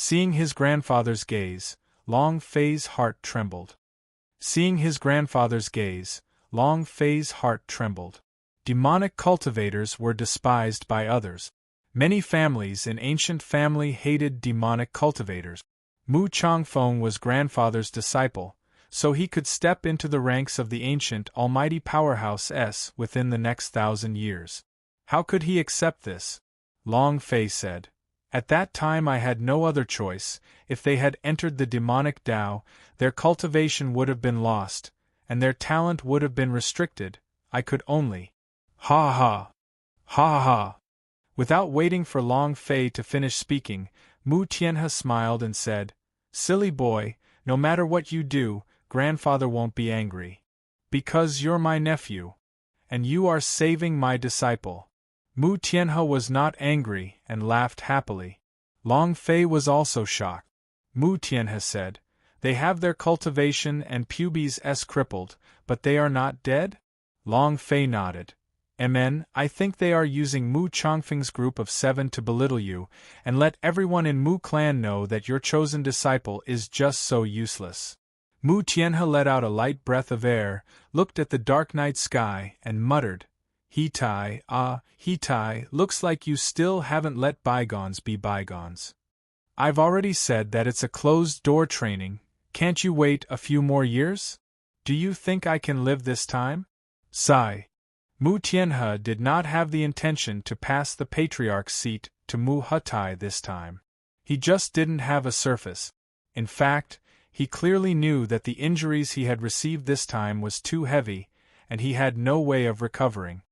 Seeing his grandfather's gaze, Long Fei's heart trembled. Seeing his grandfather's gaze, Long Fei's heart trembled. Demonic cultivators were despised by others. Many families in ancient family hated demonic cultivators. Mu Changfeng was grandfather's disciple, so he could step into the ranks of the ancient almighty powerhouse within the next 1,000 years. How could he accept this? Long Fei said. At that time I had no other choice. If they had entered the demonic Tao, their cultivation would have been lost, and their talent would have been restricted. I could only. Ha ha! Ha ha! Without waiting for Long Fei to finish speaking, Mu Tianhe smiled and said, Silly boy, no matter what you do, grandfather won't be angry. Because you're my nephew. And you are saving my disciple. Mu Tianhe was not angry and laughed happily. Long Fei was also shocked. Mu Tianhe said, They have their cultivation and pubes crippled, but they are not dead? Long Fei nodded. Mn, I think they are using Mu Changfeng's group of 7 to belittle you, and let everyone in Mu clan know that your chosen disciple is just so useless. Mu Tianhe let out a light breath of air, looked at the dark night sky, and muttered, Hitai, looks like you still haven't let bygones be bygones. I've already said that it's a closed-door training, can't you wait a few more years? Do you think I can live this time? Sigh. Mu Tianhe did not have the intention to pass the patriarch's seat to Mu Hutai this time. He just didn't have a surface. In fact, he clearly knew that the injuries he had received this time was too heavy, and he had no way of recovering.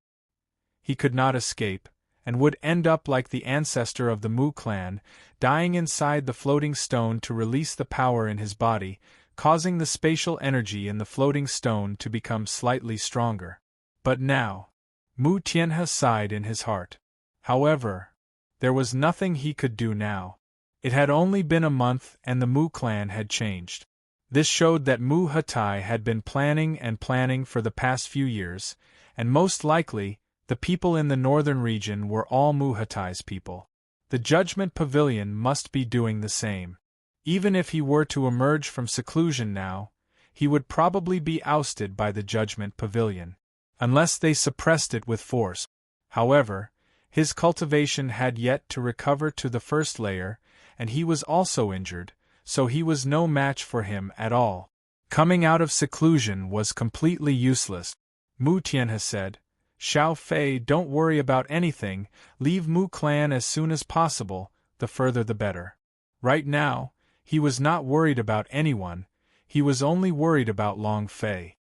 He could not escape, and would end up like the ancestor of the Mu clan, dying inside the floating stone to release the power in his body, causing the spatial energy in the floating stone to become slightly stronger. But now, Mu Tianhe sighed in his heart. However, there was nothing he could do now. It had only been a month and the Mu clan had changed. This showed that Mu Hutai had been planning for the past few years, and most likely, the people in the northern region were all Mu Hutai's people. The Judgment Pavilion must be doing the same. Even if he were to emerge from seclusion now, he would probably be ousted by the Judgment Pavilion. Unless they suppressed it with force. However, his cultivation had yet to recover to the first layer, and he was also injured, so he was no match for him at all. Coming out of seclusion was completely useless. Mu Tianhe said, Xiao Fei, don't worry about anything, leave Mu clan as soon as possible, the further the better. Right now, he was not worried about anyone, he was only worried about Long Fei.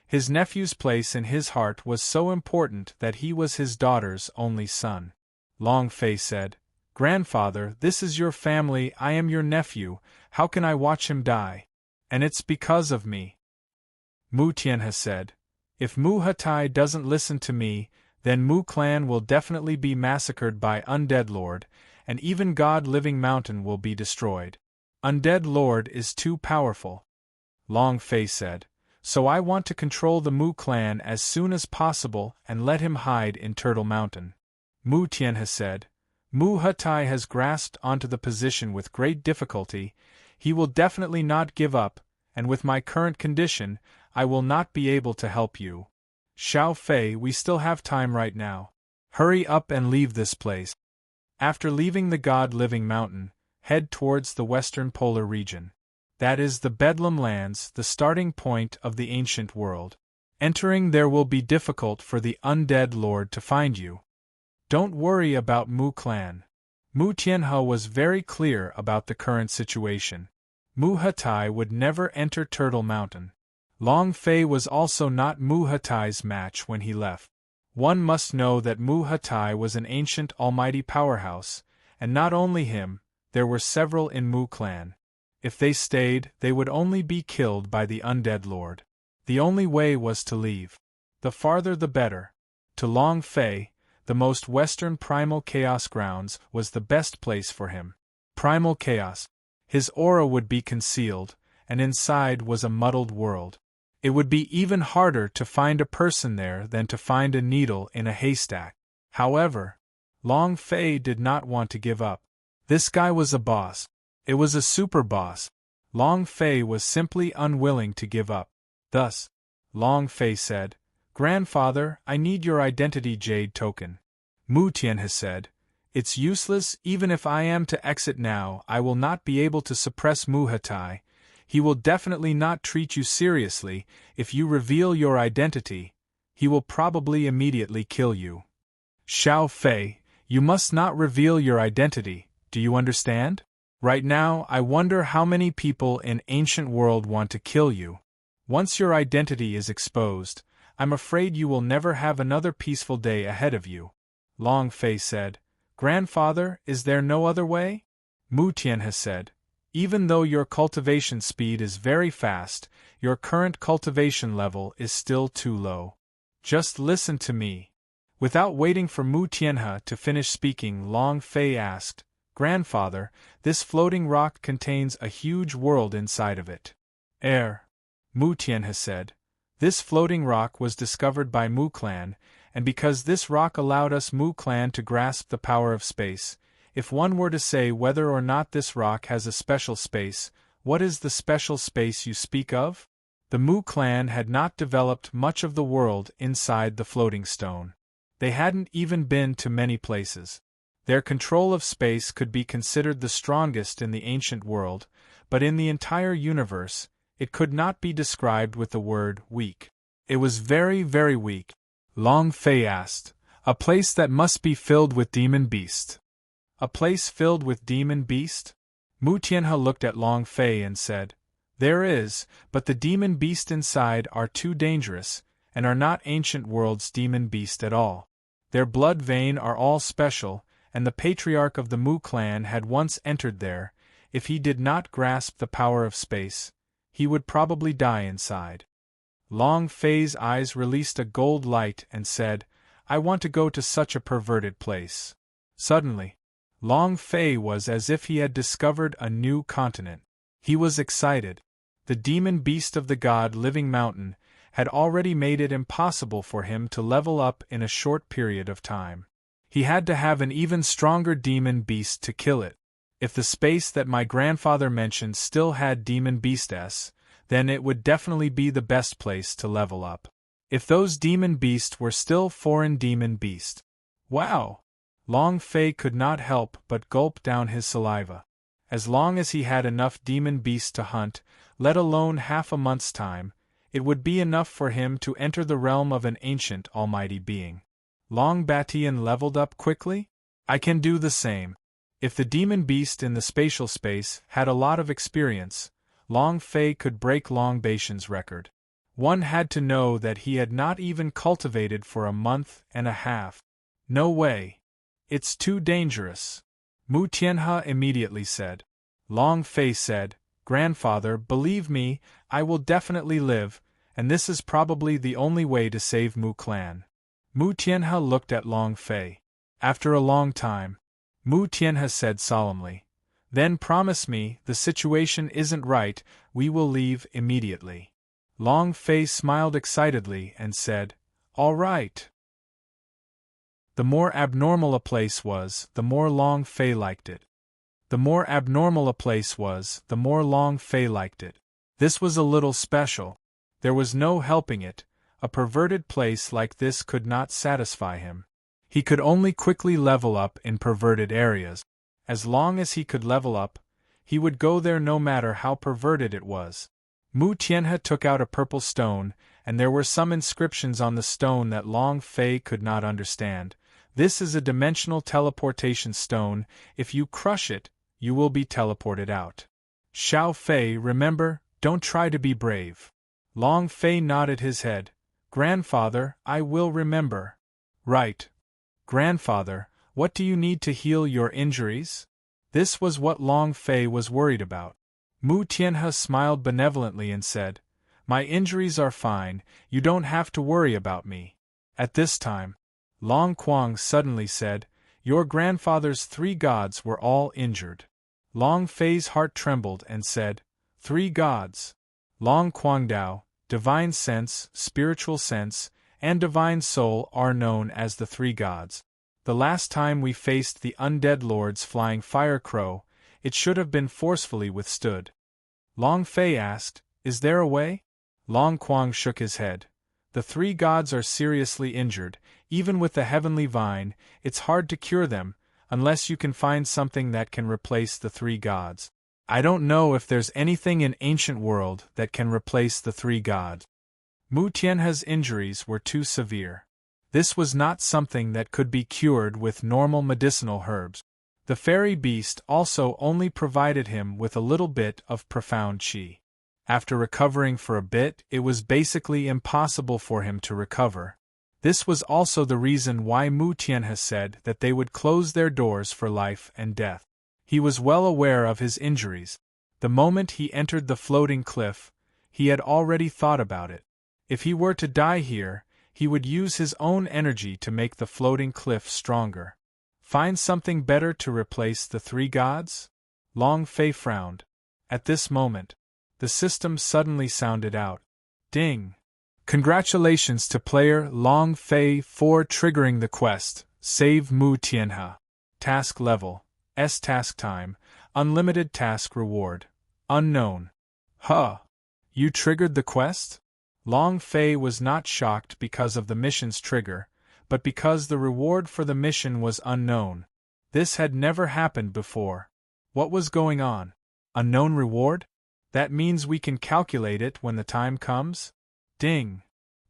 His nephew's place in his heart was so important that he was his daughter's only son. Long Fei said, Grandfather, this is your family, I am your nephew, how can I watch him die? And it's because of me. Mu Tianhe said, If Mu Hutai doesn't listen to me, then Mu clan will definitely be massacred by Undead Lord, and even God Living Mountain will be destroyed. Undead Lord is too powerful. Long Fei said, So I want to control the Mu clan as soon as possible and let him hide in Turtle Mountain. Mu Tianhe said, Mu Hutai has grasped onto the position with great difficulty, he will definitely not give up, and with my current condition, I will not be able to help you. Xiao Fei, we still have time right now. Hurry up and leave this place. After leaving the God Living Mountain, head towards the western polar region. That is the Bedlam lands, the starting point of the ancient world. Entering there will be difficult for the Undead Lord to find you. Don't worry about Mu clan. Mu Tianhe was very clear about the current situation. Mu Hutai would never enter Turtle Mountain. Long Fei was also not Mu Hutai's match when he left. One must know that Mu Hutai was an ancient almighty powerhouse, and not only him, there were several in Mu clan. If they stayed, they would only be killed by the Undead Lord. The only way was to leave. The farther the better. To Long Fei, the most western Primal Chaos grounds was the best place for him. Primal Chaos. His aura would be concealed, and inside was a muddled world. It would be even harder to find a person there than to find a needle in a haystack. However, Long Fei did not want to give up. This guy was a boss. It was a super boss. Long Fei was simply unwilling to give up. Thus, Long Fei said, "Grandfather, I need your identity jade token." Mu Tianhe said, "It's useless. Even if I am to exit now, I will not be able to suppress Mu Hatai. He will definitely not treat you seriously. If you reveal your identity, he will probably immediately kill you. Xiao Fei, you must not reveal your identity, do you understand? Right now, I wonder how many people in ancient world want to kill you. Once your identity is exposed, I'm afraid you will never have another peaceful day ahead of you." Long Fei said, "Grandfather, is there no other way?" Mu Tianhe said, "Even though your cultivation speed is very fast, your current cultivation level is still too low. Just listen to me." Without waiting for Mu Tianhe to finish speaking, Long Fei asked, "Grandfather, this floating rock contains a huge world inside of it." Mu Tianhe said, "This floating rock was discovered by Mu Clan, and because this rock allowed us Mu Clan to grasp the power of space, if one were to say whether or not this rock has a special space, what is the special space you speak of?" The Mu Clan had not developed much of the world inside the floating stone. They hadn't even been to many places. Their control of space could be considered the strongest in the ancient world, but in the entire universe, it could not be described with the word weak. It was very, very weak. Long Fei asked, "A place that must be filled with demon beast." "A place filled with demon beast?" Mu Tianhe looked at Long Fei and said, "There is, but the demon beast inside are too dangerous, and are not ancient world's demon beast at all. Their blood vein are all special, and the patriarch of the Mu clan had once entered there. If he did not grasp the power of space, he would probably die inside." Long Fei's eyes released a gold light and said, "I want to go to such a perverted place." Suddenly, Long Fei was as if he had discovered a new continent. He was excited. The demon beast of the God-living mountain had already made it impossible for him to level up in a short period of time. He had to have an even stronger demon beast to kill it. If the space that my grandfather mentioned still had demon beasts, then it would definitely be the best place to level up. If those demon beasts were still foreign demon beast. Wow! Long Fei could not help but gulp down his saliva. As long as he had enough demon beasts to hunt, let alone half a month's time, it would be enough for him to enter the realm of an ancient almighty being. Long Batian leveled up quickly? I can do the same. If the demon beast in the spatial space had a lot of experience, Long Fei could break Long Batian's record. One had to know that he had not even cultivated for a month and a half. No way. It's too dangerous. Mu Tianhe immediately said. Long Fei said, "Grandfather, believe me, I will definitely live, and this is probably the only way to save Mu clan." Mu Tianhe looked at Long Fei. After a long time, Mu Tianhe said solemnly, "Then promise me, the situation isn't right, we will leave immediately." Long Fei smiled excitedly and said, "All right." The more abnormal a place was, the more Long Fei liked it. The more abnormal a place was, the more Long Fei liked it. This was a little special. There was no helping it. A perverted place like this could not satisfy him. He could only quickly level up in perverted areas. As long as he could level up, he would go there no matter how perverted it was. Mu Tianhe took out a purple stone, and there were some inscriptions on the stone that Long Fei could not understand. This is a dimensional teleportation stone. If you crush it, you will be teleported out. Xiao Fei, remember, don't try to be brave. Long Fei nodded his head. Grandfather, I will remember. Right. Grandfather, what do you need to heal your injuries? This was what Long Fei was worried about. Mu Tianhe smiled benevolently and said, My injuries are fine, you don't have to worry about me. At this time, Long Quang suddenly said, Your grandfather's 3 gods were all injured. Long Fei's heart trembled and said, 3 gods. Long Quangdao, divine sense, spiritual sense, and divine soul are known as the 3 gods. The last time we faced the undead lords flying fire crow, it should have been forcefully withstood. Long Fei asked, "Is there a way?" Long Quang shook his head. "The three gods are seriously injured. Even with the heavenly vine, it's hard to cure them, unless you can find something that can replace the three gods. I don't know if there's anything in ancient world that can replace the three gods." Mu Tianhe's injuries were too severe. This was not something that could be cured with normal medicinal herbs. The fairy beast also only provided him with a little bit of profound qi. After recovering for a bit, it was basically impossible for him to recover. This was also the reason why Mu Tianhe said that they would close their doors for life and death. He was well aware of his injuries. The moment he entered the floating cliff, he had already thought about it. If he were to die here, he would use his own energy to make the floating cliff stronger. Find something better to replace the three gods? Long Fei frowned. At this moment, the system suddenly sounded out. Ding! Congratulations to player Long Fei for triggering the quest, Save Mu Tianhe. Task level, S task time, unlimited task reward, unknown. Huh! You triggered the quest? Long Fei was not shocked because of the mission's trigger, but because the reward for the mission was unknown. This had never happened before. What was going on? Unknown reward? That means we can calculate it when the time comes? Ding!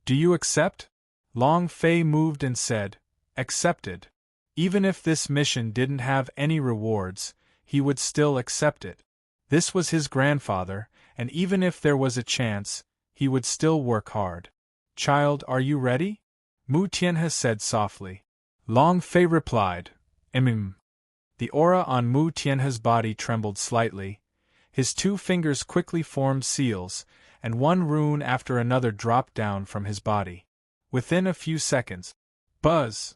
Do you accept? Long Fei moved and said, "Accepted." Even if this mission didn't have any rewards, he would still accept it. This was his grandfather, and even if there was a chance, he would still work hard. "Child, are you ready?" Mu Tianhe said softly. Long Fei replied, The aura on Mu Tianhe's body trembled slightly. His two fingers quickly formed seals, and one rune after another dropped down from his body. Within a few seconds, buzz!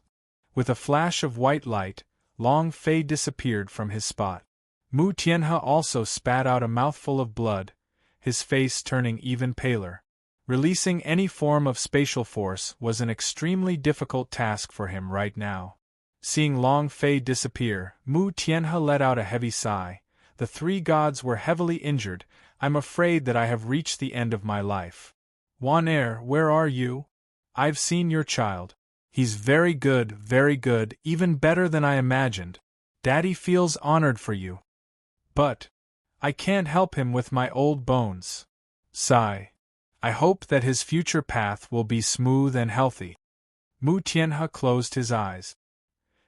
With a flash of white light, Long Fei disappeared from his spot. Mu Tianhe also spat out a mouthful of blood, his face turning even paler. Releasing any form of spatial force was an extremely difficult task for him right now. Seeing Long Fei disappear, Mu Tianhe let out a heavy sigh. The three gods were heavily injured. I'm afraid that I have reached the end of my life. Wan Er, where are you? I've seen your child. He's very good, even better than I imagined. Daddy feels honored for you. But I can't help him with my old bones. Sigh. I hope that his future path will be smooth and healthy. Mu Tianhe closed his eyes.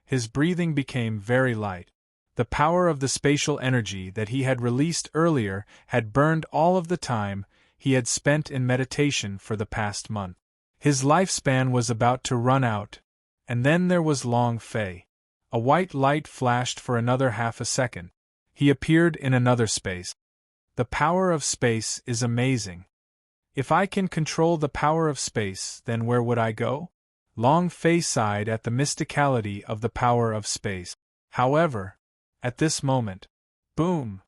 His breathing became very light. The power of the spatial energy that he had released earlier had burned all of the time he had spent in meditation for the past month. His lifespan was about to run out, and then there was Long Fei. A white light flashed for another half a second. He appeared in another space. The power of space is amazing. If I can control the power of space, then where would I go? Long Fei sighed at the mysticality of the power of space. However, at this moment, boom!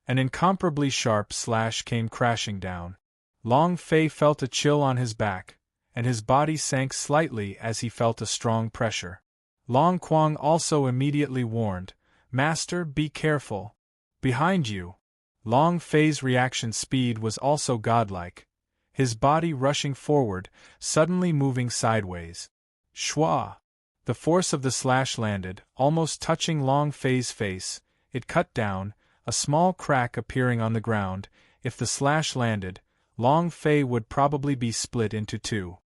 An incomparably sharp slash came crashing down. Long Fei felt a chill on his back, and his body sank slightly as he felt a strong pressure. Long Quang also immediately warned, "Master, be careful. Behind you." Long Fei's reaction speed was also godlike, his body rushing forward, suddenly moving sideways. Shwa! The force of the slash landed, almost touching Long Fei's face. It cut down, a small crack appearing on the ground. If the slash landed, Long Fei would probably be split into two.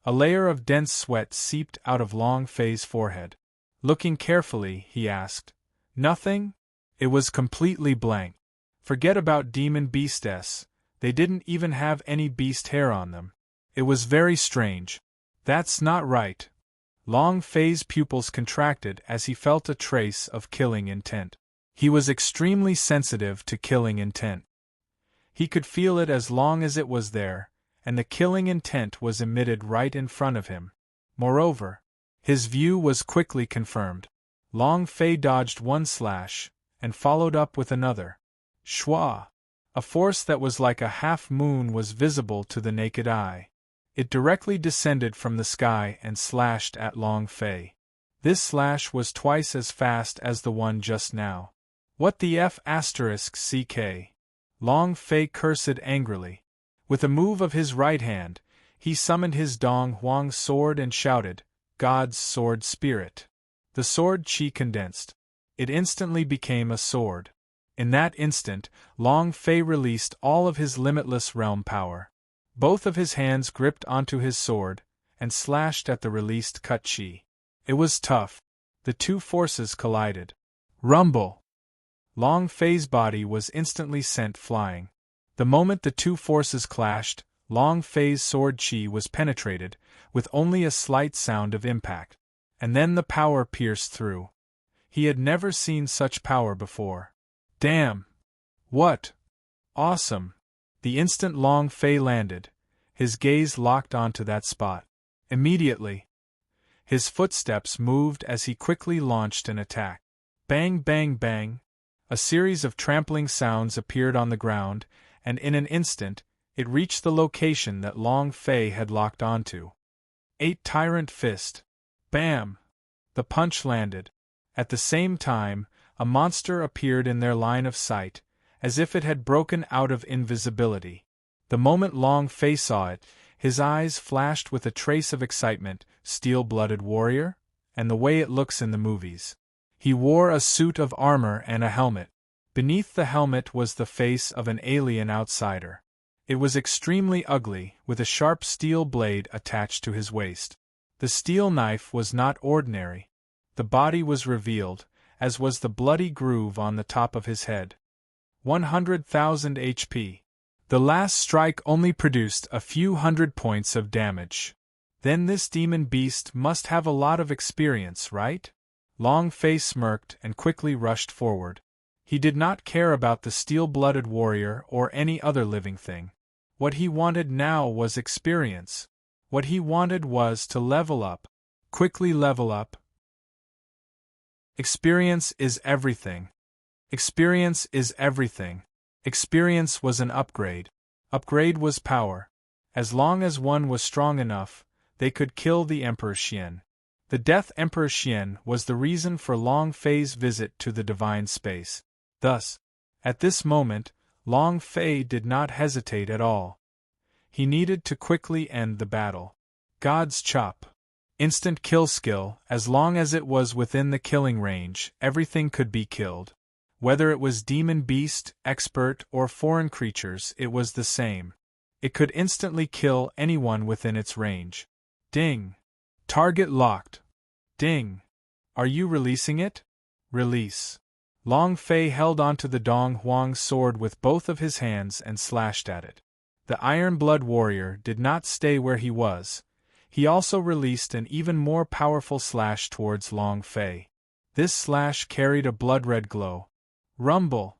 A layer of dense sweat seeped out of Long Fei's forehead. Looking carefully, he asked, "Nothing?" It was completely blank. Forget about demon beastess, they didn't even have any beast hair on them. It was very strange. That's not right. Long Fei's pupils contracted as he felt a trace of killing intent. He was extremely sensitive to killing intent. He could feel it as long as it was there, and the killing intent was emitted right in front of him. Moreover, his view was quickly confirmed. Long Fei dodged one slash, and followed up with another. Shwa! A force that was like a half-moon was visible to the naked eye. It directly descended from the sky and slashed at Long Fei. This slash was twice as fast as the one just now. What the F asterisk CK? Long Fei cursed angrily. With a move of his right hand, he summoned his Dong Huang sword and shouted, God's sword spirit. The sword chi condensed. It instantly became a sword. In that instant, Long Fei released all of his limitless realm power. Both of his hands gripped onto his sword, and slashed at the released cut chi. It was tough. The two forces collided. Rumble! Long Fei's body was instantly sent flying. The moment the two forces clashed, Long Fei's sword chi was penetrated, with only a slight sound of impact. And then the power pierced through. He had never seen such power before. Damn! What? Awesome! The instant Long Fei landed, his gaze locked onto that spot. Immediately, his footsteps moved as he quickly launched an attack. Bang, bang, bang! A series of trampling sounds appeared on the ground, and in an instant, it reached the location that Long Fei had locked onto. 8 Tyrant Fist. Bam! The punch landed. At the same time, a monster appeared in their line of sight, as if it had broken out of invisibility. The moment Long Fei saw it, his eyes flashed with a trace of excitement. Steel-blooded warrior? And the way it looks in the movies. He wore a suit of armor and a helmet. Beneath the helmet was the face of an alien outsider. It was extremely ugly, with a sharp steel blade attached to his waist. The steel knife was not ordinary. The body was revealed, as was the bloody groove on the top of his head. 100,000 HP. The last strike only produced a few hundred points of damage. Then this demon beast must have a lot of experience, right? Long Fei smirked and quickly rushed forward. He did not care about the steel-blooded warrior or any other living thing. What he wanted now was experience. What he wanted was to level up. Quickly level up. Experience is everything. Experience is everything. Experience was an upgrade. Upgrade was power. As long as one was strong enough, they could kill the Emperor Xian. The Death Emperor Xian was the reason for Long Fei's visit to the divine space. Thus, at this moment, Long Fei did not hesitate at all. He needed to quickly end the battle. God's Chop. Instant kill skill. As long as it was within the killing range, everything could be killed. Whether it was demon beast, expert, or foreign creatures, it was the same. It could instantly kill anyone within its range. Ding! Target locked. Ding! Are you releasing it? Release. Long Fei held onto the Dong Huang sword with both of his hands and slashed at it. The Iron Blood warrior did not stay where he was. He also released an even more powerful slash towards Long Fei. This slash carried a blood-red glow. Rumble!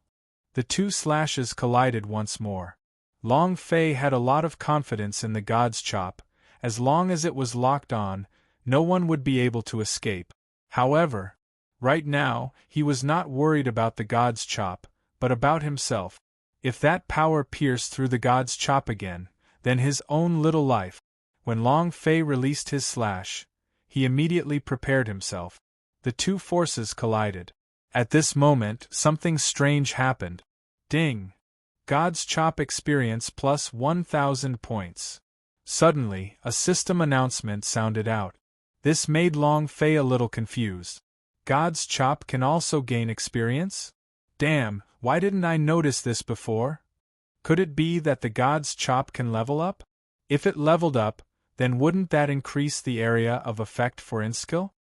The two slashes collided once more. Long Fei had a lot of confidence in the God's Chop. As long as it was locked on, no one would be able to escape. However, right now, he was not worried about the God's Chop, but about himself. If that power pierced through the God's Chop again, then his own little life. When Long Fei released his slash, he immediately prepared himself. The two forces collided. At this moment, something strange happened. Ding! God's Chop experience plus 1,000 points. Suddenly, a system announcement sounded out. This made Long Fei a little confused. God's Chop can also gain experience? Damn, why didn't I notice this before? Could it be that the God's Chop can level up? If it leveled up, then wouldn't that increase the area of effect for Inskill?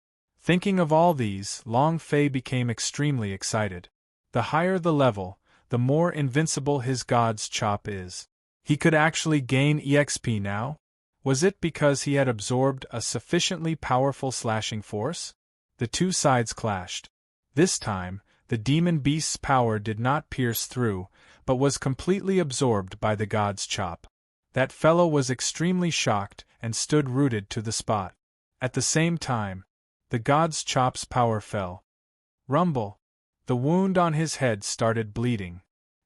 Thinking of all these, Long Fei became extremely excited. The higher the level, the more invincible his God's Chop is. He could actually gain EXP now? Was it because he had absorbed a sufficiently powerful slashing force? The two sides clashed. This time, the demon beast's power did not pierce through, but was completely absorbed by the God's Chop. That fellow was extremely shocked and stood rooted to the spot. At the same time, the God's Chop's power fell. Rumble! The wound on his head started bleeding.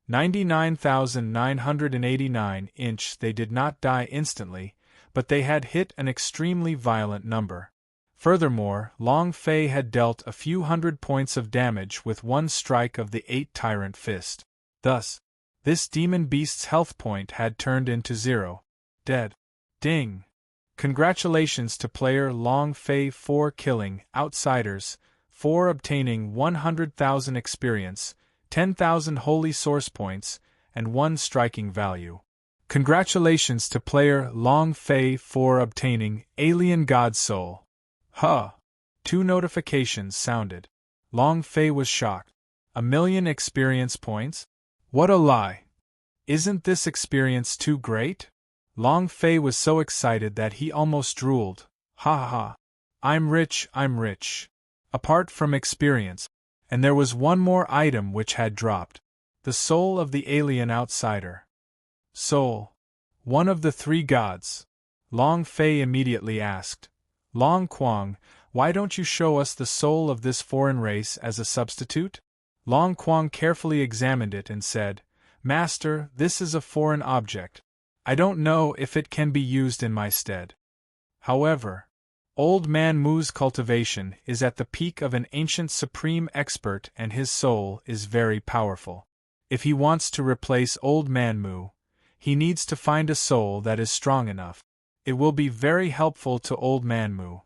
99,989 inch. They did not die instantly, but they had hit an extremely violent number. Furthermore, Long Fei had dealt a few hundred points of damage with one strike of the 8 Tyrant Fist. Thus, this demon beast's health point had turned into 0. Dead. Ding! Congratulations to player Long Fei for killing Outsiders, for obtaining 100,000 experience, 10,000 holy source points, and 1 striking value. Congratulations to player Long Fei for obtaining Alien God Soul. Huh! 2 notifications sounded. Long Fei was shocked. 1,000,000 experience points? What a lie! Isn't this experience too great? Long Fei was so excited that he almost drooled. Ha ha ha! I'm rich, I'm rich. Apart from experience. And there was one more item which had dropped. The soul of the alien outsider. Soul. One of the 3 gods. Long Fei immediately asked. Long Quang, why don't you show us the soul of this foreign race as a substitute? Long Quang carefully examined it and said, Master, this is a foreign object. I don't know if it can be used in my stead. However, Old Man Mu's cultivation is at the peak of an ancient supreme expert and his soul is very powerful. If he wants to replace Old Man Mu, he needs to find a soul that is strong enough. It will be very helpful to Old Man Mu.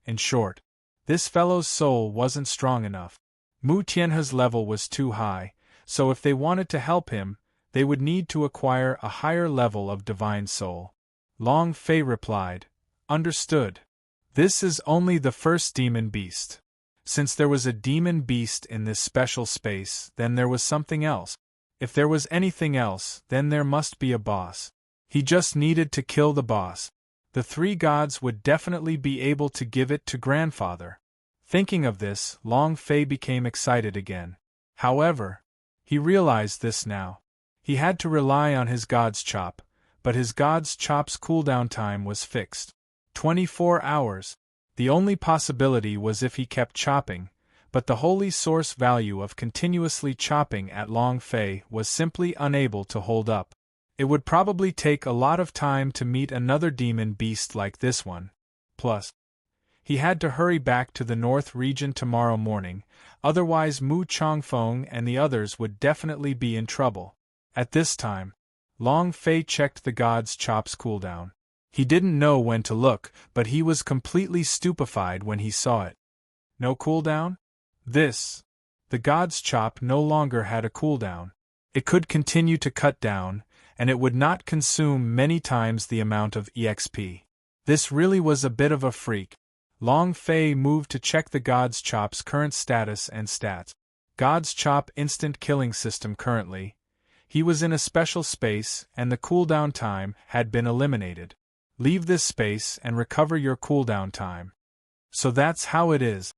In short, this fellow's soul wasn't strong enough. Mu Tianhe's level was too high, so if they wanted to help him, they would need to acquire a higher level of divine soul. Long Fei replied, Understood. This is only the first demon beast. Since there was a demon beast in this special space, then there was something else. If there was anything else, then there must be a boss. He just needed to kill the boss. The 3 gods would definitely be able to give it to grandfather. Thinking of this, Long Fei became excited again. However, he realized this now. He had to rely on his god's chop, but his god's chop's cooldown time was fixed. 24 hours. The only possibility was if he kept chopping, but the holy source value of continuously chopping at Long Fei was simply unable to hold up. It would probably take a lot of time to meet another demon beast like this one. Plus, he had to hurry back to the north region tomorrow morning, otherwise Mu Chongfeng and the others would definitely be in trouble. At this time, Long Fei checked the god's chop's cooldown. He didn't know when to look, but he was completely stupefied when he saw it. No cooldown? The god's chop no longer had a cooldown. It could continue to cut down, and it would not consume many times the amount of EXP. This really was a bit of a freak. Long Fei moved to check the god's chop's current status and stats. God's chop instant killing system currently. He was in a special space and the cooldown time had been eliminated. Leave this space and recover your cooldown time. So that's how it is.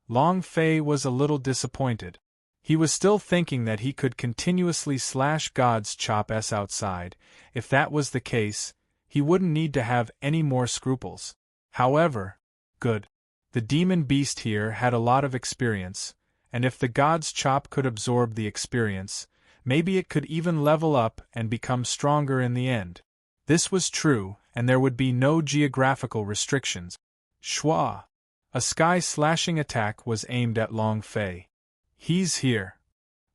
Long Fei was a little disappointed. He was still thinking that he could continuously slash God's chop s outside. If that was the case, he wouldn't need to have any more scruples. However, good. The demon beast here had a lot of experience, and if the God's chop could absorb the experience, maybe it could even level up and become stronger in the end. This was true, and there would be no geographical restrictions. Shwa! A sky-slashing attack was aimed at Long Fei. He's here.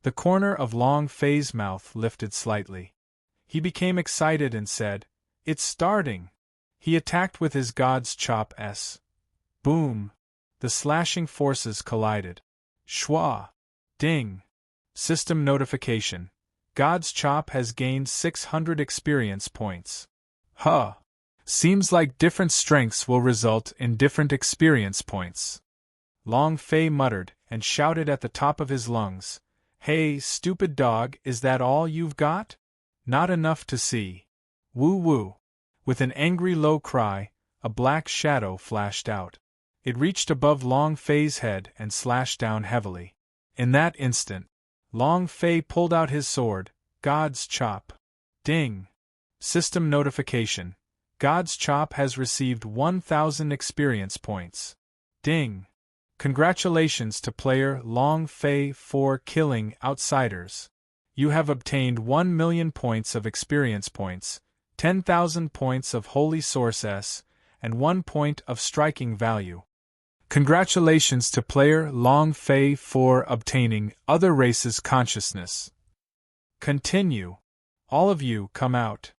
The corner of Long Fei's mouth lifted slightly. He became excited and said, It's starting! He attacked with his God's chop s. Boom! The slashing forces collided. Shwa! Ding! System notification. God's chop has gained 600 experience points. Huh! Seems like different strengths will result in different experience points. Long Fei muttered and shouted at the top of his lungs, Hey, stupid dog, is that all you've got? Not enough to see. Woo woo. With an angry low cry, a black shadow flashed out. It reached above Long Fei's head and slashed down heavily. In that instant, Long Fei pulled out his sword, God's chop. Ding! System notification. God's chop has received 1,000 experience points. Ding! Congratulations to player Long Fei for killing Outsiders. You have obtained 1,000,000 points of experience points, 10,000 points of Holy Source S, and 1 point of striking value. Congratulations to player Long Fei for obtaining other races' consciousness. Continue. All of you come out.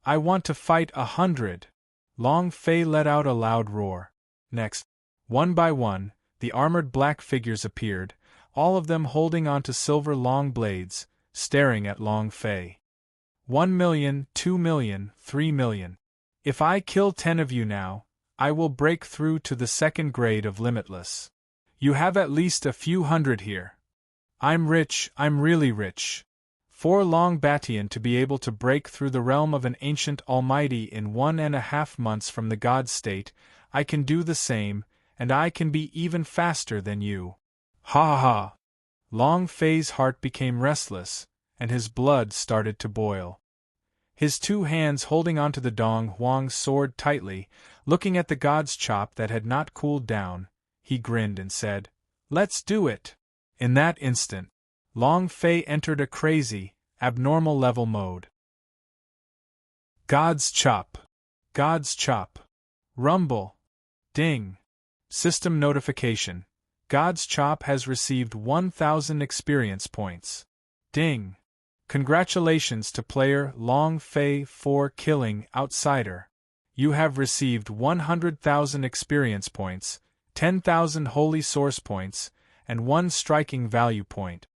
I want to fight 100. Long Fei let out a loud roar. Next, one by one, the armored black figures appeared, all of them holding onto silver long blades, staring at Long Fei. 1 million, 2 million, 3 million. If I kill 10 of you now, I will break through to the second grade of Limitless. You have at least a few hundred here. I'm rich, I'm really rich. For Long Batian to be able to break through the realm of an ancient almighty in 1.5 months from the god state, I can do the same, and I can be even faster than you. Ha ha ha! Long Fei's heart became restless, and his blood started to boil. His 2 hands holding onto the Dong Huang's sword tightly, looking at the god's chop that had not cooled down, he grinned and said, "Let's do it!" In that instant, Long Fei entered a crazy, abnormal level mode. God's chop. God's chop. Rumble. Ding. System notification. God's chop has received 1,000 experience points. Ding. Congratulations to player Long Fei for killing Outsider. You have received 100,000 experience points, 10,000 holy source points, and 1 striking value point.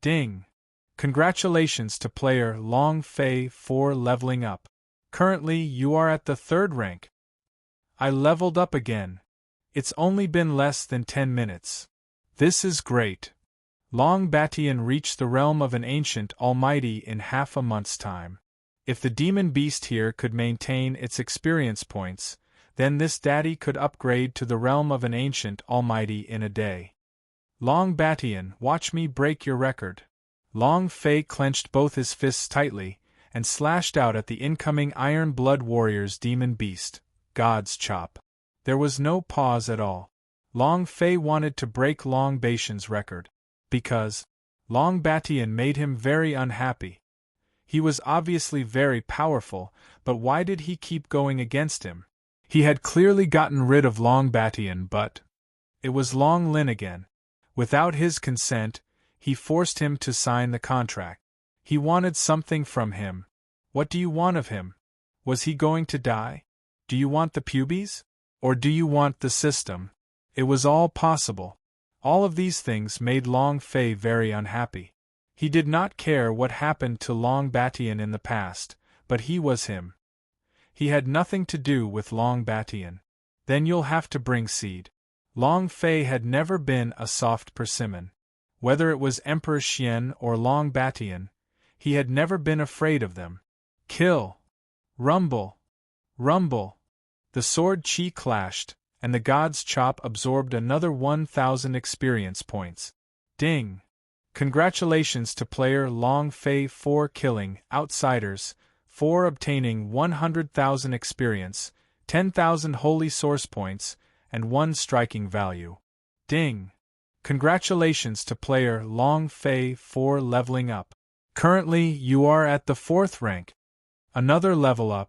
Ding. Congratulations to player Long Fei for leveling up. Currently you are at the 3rd rank. I leveled up again. It's only been less than 10 minutes. This is great. Long Batian reached the realm of an ancient almighty in half a month's time. If the demon beast here could maintain its experience points, then this daddy could upgrade to the realm of an ancient almighty in a day. Long Batian, watch me break your record. Long Fei clenched both his fists tightly, and slashed out at the incoming Iron Blood Warrior's demon beast, God's Chop. There was no pause at all. Long Fei wanted to break Long Batian's record. Because Long Batian made him very unhappy. He was obviously very powerful, but why did he keep going against him? He had clearly gotten rid of Long Batian, but it was Long Lin again. Without his consent, he forced him to sign the contract. He wanted something from him. What do you want of him? Was he going to die? Do you want the pubes? Or do you want the system? It was all possible. All of these things made Long Fei very unhappy. He did not care what happened to Long Batian in the past, but he was him. He had nothing to do with Long Batian. Then you'll have to bring seed. Long Fei had never been a soft persimmon. Whether it was Emperor Xian or Long Batian, he had never been afraid of them. Kill! Rumble! Rumble! The sword chi clashed, and the god's chop absorbed another 1,000 experience points. Ding! Congratulations to player Long Fei for killing Outsiders, for obtaining 100,000 experience, 10,000 holy source points, and 1 striking value. Ding! Congratulations to player Long Fei for leveling up. Currently you are at the 4th rank. Another level up.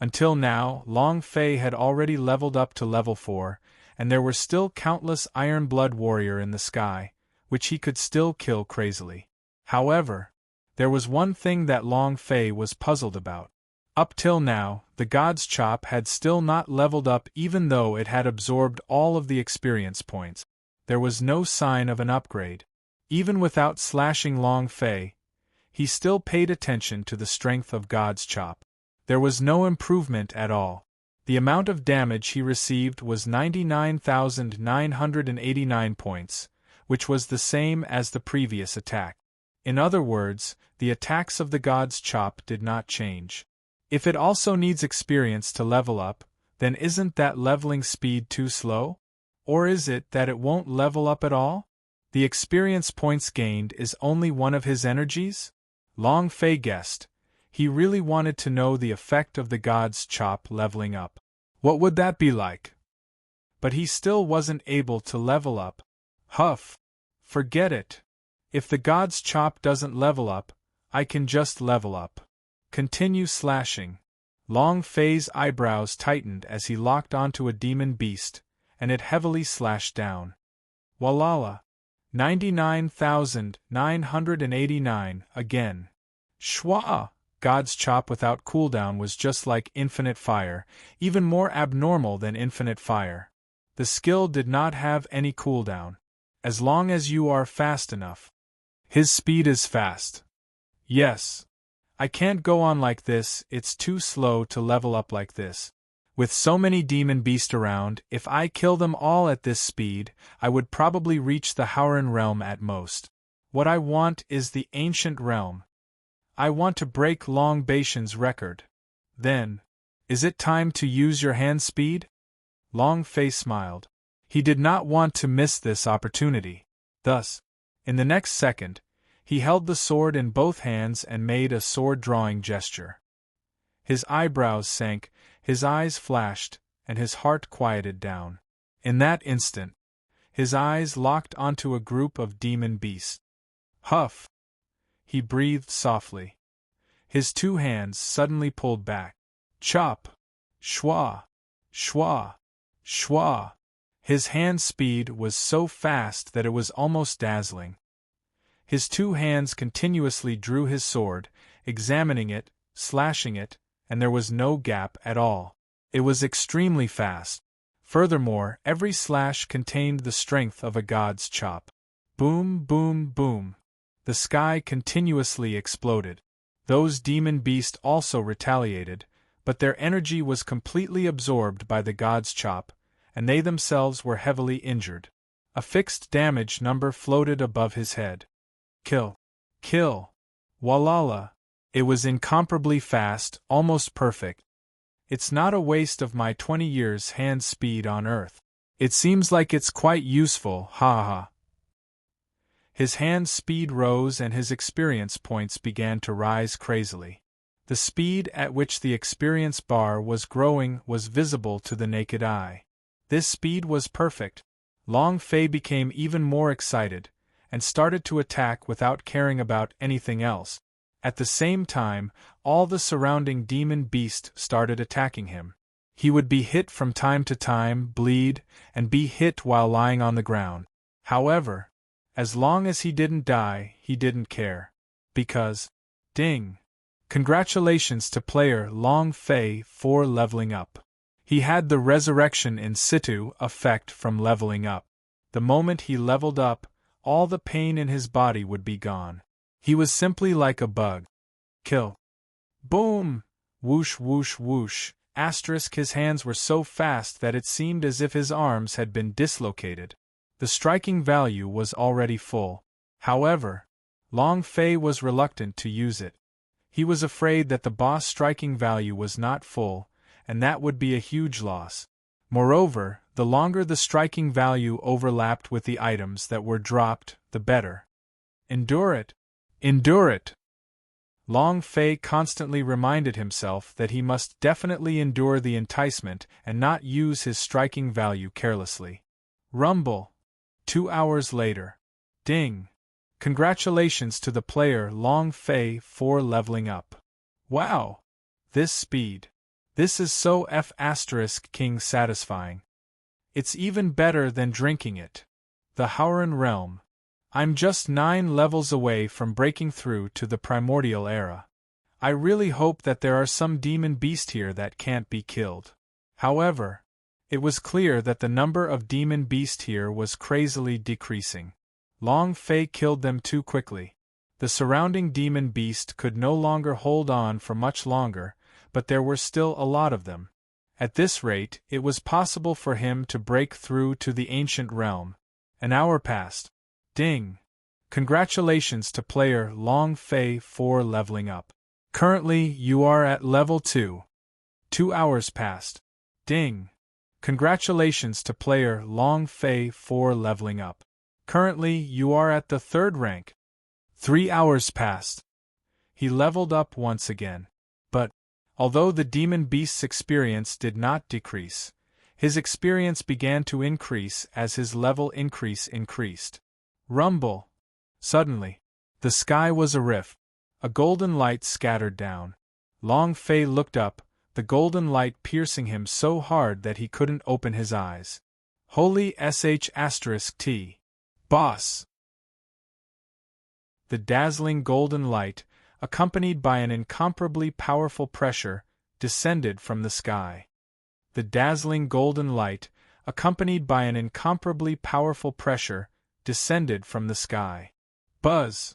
Until now, Long Fei had already leveled up to level 4, and there were still countless Iron Blood Warrior in the sky, which he could still kill crazily. However, there was one thing that Long Fei was puzzled about. Up till now, the God's Chop had still not leveled up even though it had absorbed all of the experience points. There was no sign of an upgrade. Even without slashing Long Fei, he still paid attention to the strength of God's Chop. There was no improvement at all. The amount of damage he received was 99,989 points, which was the same as the previous attack. In other words, the attacks of the God's Chop did not change. If it also needs experience to level up, then isn't that leveling speed too slow? Or is it that it won't level up at all? The experience points gained is only one of his energies? Long Fei guessed. He really wanted to know the effect of the God's Chop leveling up. What would that be like? But he still wasn't able to level up. Huff! Forget it. If the God's Chop doesn't level up, I can just level up. Continue slashing. Long Fei's eyebrows tightened as he locked onto a demon beast, and it heavily slashed down. Walala. 99,989 again. Shwa! God's chop without cooldown was just like infinite fire, even more abnormal than infinite fire. The skill did not have any cooldown. As long as you are fast enough. His speed is fast. Yes. I can't go on like this, it's too slow to level up like this. With so many demon beasts around, if I kill them all at this speed, I would probably reach the Howren realm at most. What I want is the ancient realm. I want to break Long Baishan's record. Then, is it time to use your hand speed? Long Fei smiled. He did not want to miss this opportunity. Thus, in the next second, he held the sword in both hands and made a sword-drawing gesture. His eyebrows sank, his eyes flashed, and his heart quieted down. In that instant, his eyes locked onto a group of demon beasts. Huff! He breathed softly. His two hands suddenly pulled back. Chop! Shwa! Shwa! Shwa! His hand speed was so fast that it was almost dazzling. His two hands continuously drew his sword, examining it, slashing it, and there was no gap at all. It was extremely fast. Furthermore, every slash contained the strength of a god's chop. Boom, boom, boom. The sky continuously exploded. Those demon beasts also retaliated, but their energy was completely absorbed by the god's chop, and they themselves were heavily injured. A fixed damage number floated above his head. Kill. Kill. Walala. It was incomparably fast, almost perfect. It's not a waste of my 20 years hand speed on Earth. It seems like it's quite useful, ha ha. His hand speed rose and his experience points began to rise crazily. The speed at which the experience bar was growing was visible to the naked eye. This speed was perfect. Long Fei became even more excited, and started to attack without caring about anything else. At the same time, all the surrounding demon beasts started attacking him. He would be hit from time to time, bleed, and be hit while lying on the ground. However, as long as he didn't die, he didn't care. Because, ding! Congratulations to player Long Fei for leveling up. He had the resurrection in situ effect from leveling up. The moment he leveled up, all the pain in his body would be gone. He was simply like a bug. Kill. Boom! Whoosh whoosh whoosh. His hands were so fast that it seemed as if his arms had been dislocated. The striking value was already full. However, Long Fei was reluctant to use it. He was afraid that the boss striking value was not full, and that would be a huge loss. Moreover, the longer the striking value overlapped with the items that were dropped, the better. Endure it! Endure it! Long Fei constantly reminded himself that he must definitely endure the enticement and not use his striking value carelessly. Rumble! 2 hours later. Ding! Congratulations to the player Long Fei for leveling up. Wow! This speed. This is so F***king satisfying. It's even better than drinking it. The Howren realm. I'm just 9 levels away from breaking through to the primordial era. I really hope that there are some demon beast here that can't be killed. However, it was clear that the number of demon beast here was crazily decreasing. Long Fei killed them too quickly. The surrounding demon beast could no longer hold on for much longer, but there were still a lot of them. At this rate, it was possible for him to break through to the ancient realm. An hour passed. Ding! Congratulations to player Long Fei for leveling up. Currently, you are at level 2. 2 hours passed. Ding! Congratulations to player Long Fei for leveling up. Currently, you are at the 3rd rank. 3 hours passed. He leveled up once again. But, although the demon beast's experience did not decrease, his experience began to increase as his level increased. Rumble! Suddenly, the sky was a rift. A golden light scattered down. Long Fei looked up, the golden light piercing him so hard that he couldn't open his eyes. Holy sh*t. Boss! The dazzling golden light, accompanied by an incomparably powerful pressure, descended from the sky. The dazzling golden light, accompanied by an incomparably powerful pressure, descended from the sky. Buzz!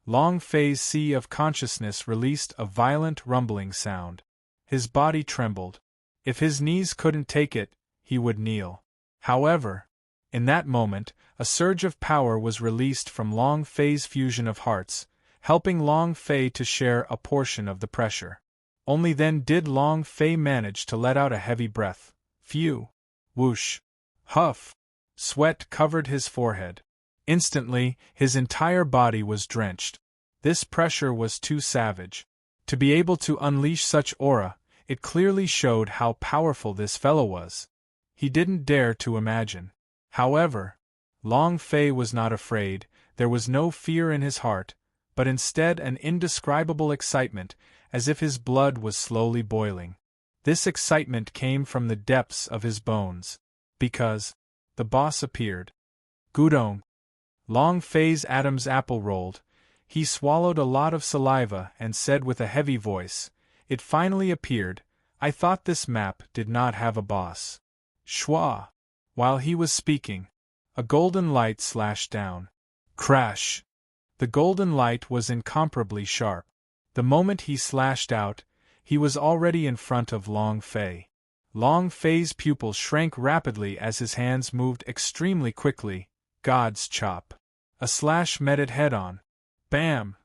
Long Fei's sea of consciousness released a violent rumbling sound. His body trembled. If his knees couldn't take it, he would kneel. However, in that moment, a surge of power was released from Long Fei's fusion of hearts, helping Long Fei to share a portion of the pressure. Only then did Long Fei manage to let out a heavy breath. Phew! Whoosh! Huff! Sweat covered his forehead. Instantly, his entire body was drenched. This pressure was too savage. To be able to unleash such aura, it clearly showed how powerful this fellow was. He didn't dare to imagine. However, Long Fei was not afraid. There was no fear in his heart, but instead an indescribable excitement, as if his blood was slowly boiling. This excitement came from the depths of his bones. Because the boss appeared. Gudong! Long Fei's Adam's apple rolled. He swallowed a lot of saliva and said with a heavy voice, "It finally appeared. I thought this map did not have a boss." Schwa! While he was speaking, a golden light slashed down. Crash! The golden light was incomparably sharp. The moment he slashed out, he was already in front of Long Fei. Long Fei's pupils shrank rapidly as his hands moved extremely quickly. God's chop. A slash met it head-on. Bam!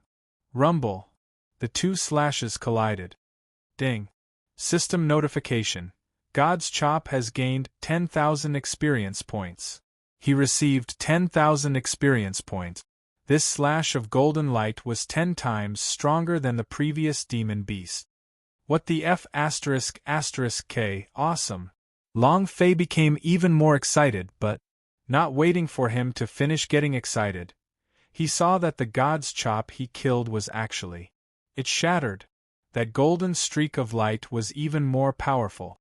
Rumble! The two slashes collided. Ding! System notification. God's chop has gained 10,000 experience points. He received 10,000 experience points. This slash of golden light was 10 times stronger than the previous demon beast. What the F***? Awesome! Long Fei became even more excited, but, not waiting for him to finish getting excited, he saw that the god's chop he killed was actually. It shattered. That golden streak of light was even more powerful.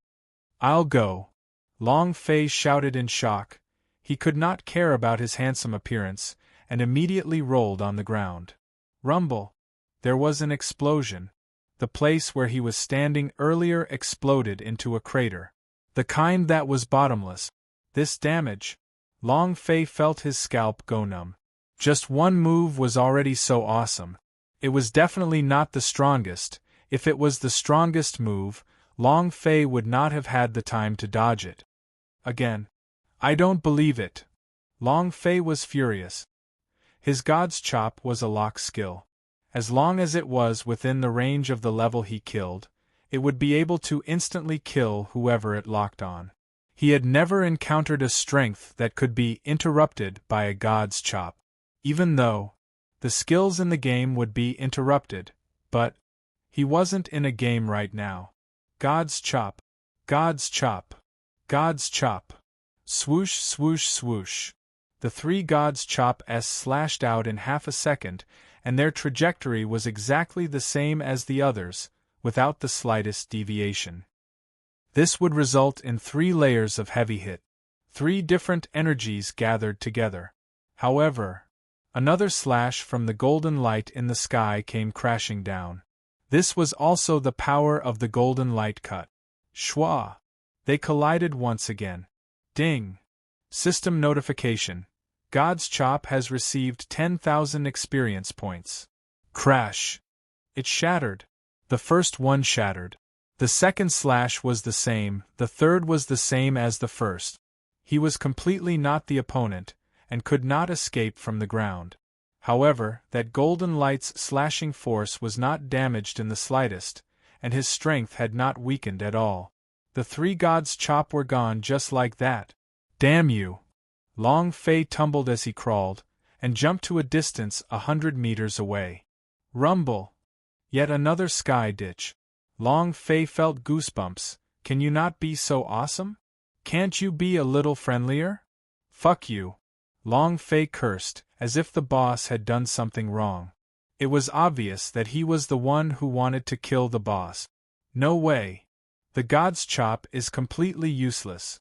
"I'll go!" Long Fei shouted in shock. He could not care about his handsome appearance, and immediately rolled on the ground. Rumble! There was an explosion. The place where he was standing earlier exploded into a crater. The kind that was bottomless. This damage. Long Fei felt his scalp go numb. Just one move was already so awesome. It was definitely not the strongest. If it was the strongest move, Long Fei would not have had the time to dodge it. Again. I don't believe it. Long Fei was furious. His god's chop was a lock skill. As long as it was within the range of the level he killed, it would be able to instantly kill whoever it locked on. He had never encountered a strength that could be interrupted by a god's chop. Even though the skills in the game would be interrupted, but he wasn't in a game right now. God's chop. God's chop. God's chop. Swoosh, swoosh, swoosh. The three God's Chop-s slashed out in half a second, and their trajectory was exactly the same as the others, without the slightest deviation. This would result in 3 layers of heavy hit. 3 different energies gathered together. However, another slash from the golden light in the sky came crashing down. This was also the power of the golden light cut. Schwa! They collided once again. Ding! System notification. God's Chop has received 10,000 experience points. Crash! It shattered. The first one shattered. The second slash was the same, the third was the same as the first. He was completely not the opponent, and could not escape from the ground. However, that golden light's slashing force was not damaged in the slightest, and his strength had not weakened at all. The 3 God's Chop were gone just like that. Damn you! Long Fei tumbled as he crawled, and jumped to a distance 100 meters away. Rumble! Yet another sky ditch. Long Fei felt goosebumps. Can you not be so awesome? Can't you be a little friendlier? Fuck you! Long Fei cursed, as if the boss had done something wrong. It was obvious that he was the one who wanted to kill the boss. No way! The God's Chop is completely useless.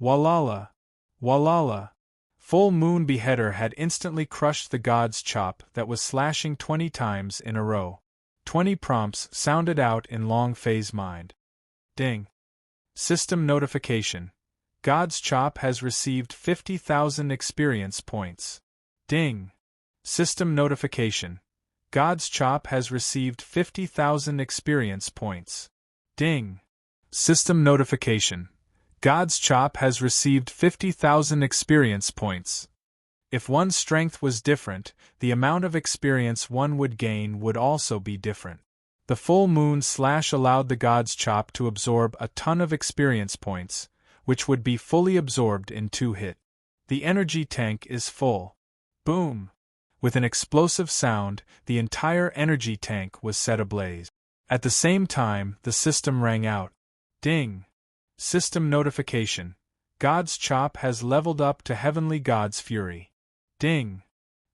Walala! Walala! Full Moon Beheader had instantly crushed the god's chop that was slashing 20 times in a row. 20 prompts sounded out in Long Fei's mind. Ding! System notification. God's chop has received 50,000 experience points. Ding! System notification. God's chop has received 50,000 experience points. Ding! System notification. God's chop has received 50,000 experience points. If one's strength was different, the amount of experience one would gain would also be different. The full moon slash allowed the god's chop to absorb a ton of experience points, which would be fully absorbed in 2 hits. The energy tank is full. Boom! With an explosive sound, the entire energy tank was set ablaze. At the same time, the system rang out. Ding! System notification. God's chop has leveled up to Heavenly God's Fury. Ding!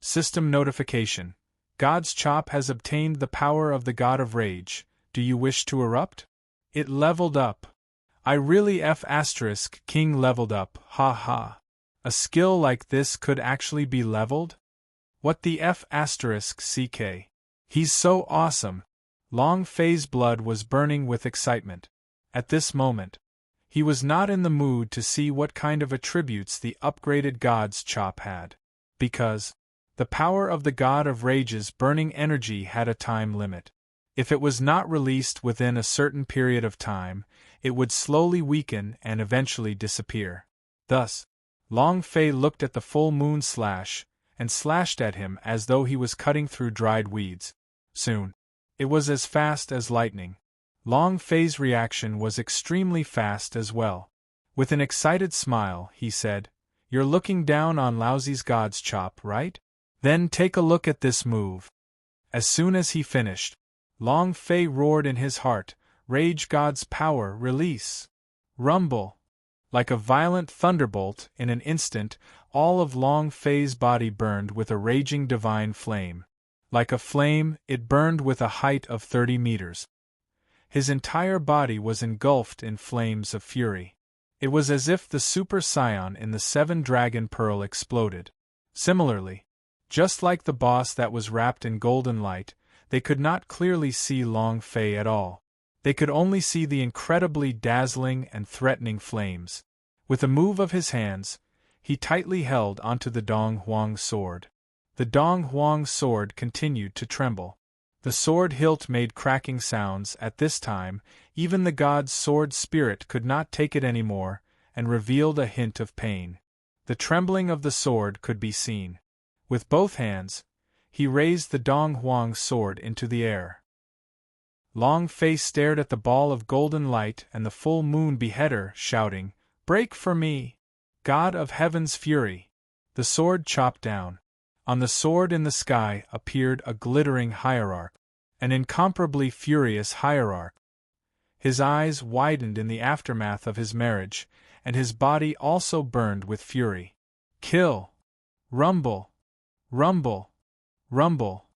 System notification. God's chop has obtained the power of the God of Rage. Do you wish to erupt? It leveled up. I really King leveled up, ha ha. A skill like this could actually be leveled? What the CK? He's so awesome. Long Fei's blood was burning with excitement. At this moment, he was not in the mood to see what kind of attributes the upgraded god's chop had. Because the power of the God of Rage's burning energy had a time limit. If it was not released within a certain period of time, it would slowly weaken and eventually disappear. Thus, Long Fei looked at the full moon slash, and slashed at him as though he was cutting through dried weeds. Soon, it was as fast as lightning. Long Fei's reaction was extremely fast as well. With an excited smile, he said, "You're looking down on Laozi's god's chop, right? Then take a look at this move." As soon as he finished, Long Fei roared in his heart, "Rage God's power, release!" Rumble! Like a violent thunderbolt, in an instant, all of Long Fei's body burned with a raging divine flame. Like a flame, it burned with a height of 30 meters. His entire body was engulfed in flames of fury. It was as if the Super Scion in the 7 Dragon Pearl exploded. Similarly, just like the boss that was wrapped in golden light, they could not clearly see Long Fei at all. They could only see the incredibly dazzling and threatening flames. With a move of his hands, he tightly held onto the Dong Huang sword. The Dong Huang sword continued to tremble. The sword hilt made cracking sounds. At this time, even the god's sword spirit could not take it anymore, and revealed a hint of pain. The trembling of the sword could be seen. With both hands, he raised the Dong Huang sword into the air. Long Fei stared at the ball of golden light and the full moon beheader, shouting, "Break for me! God of Heaven's fury!" The sword chopped down. On the sword in the sky appeared a glittering hierarch, an incomparably furious hierarch. His eyes widened in the aftermath of his marriage, and his body also burned with fury. Kill! Rumble! Rumble! Rumble!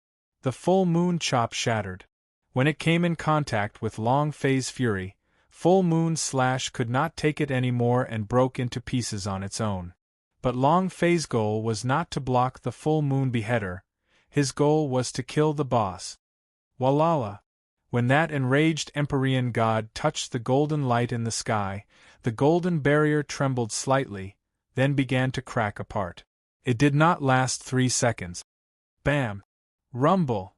The full moon chop shattered. When it came in contact with Long Fei's fury, Full Moon Slash could not take it anymore and broke into pieces on its own. But Long Fei's goal was not to block the full moon beheader, his goal was to kill the boss. Walala! When that enraged Empyrean god touched the golden light in the sky, the golden barrier trembled slightly, then began to crack apart. It did not last 3 seconds. Bam! Rumble!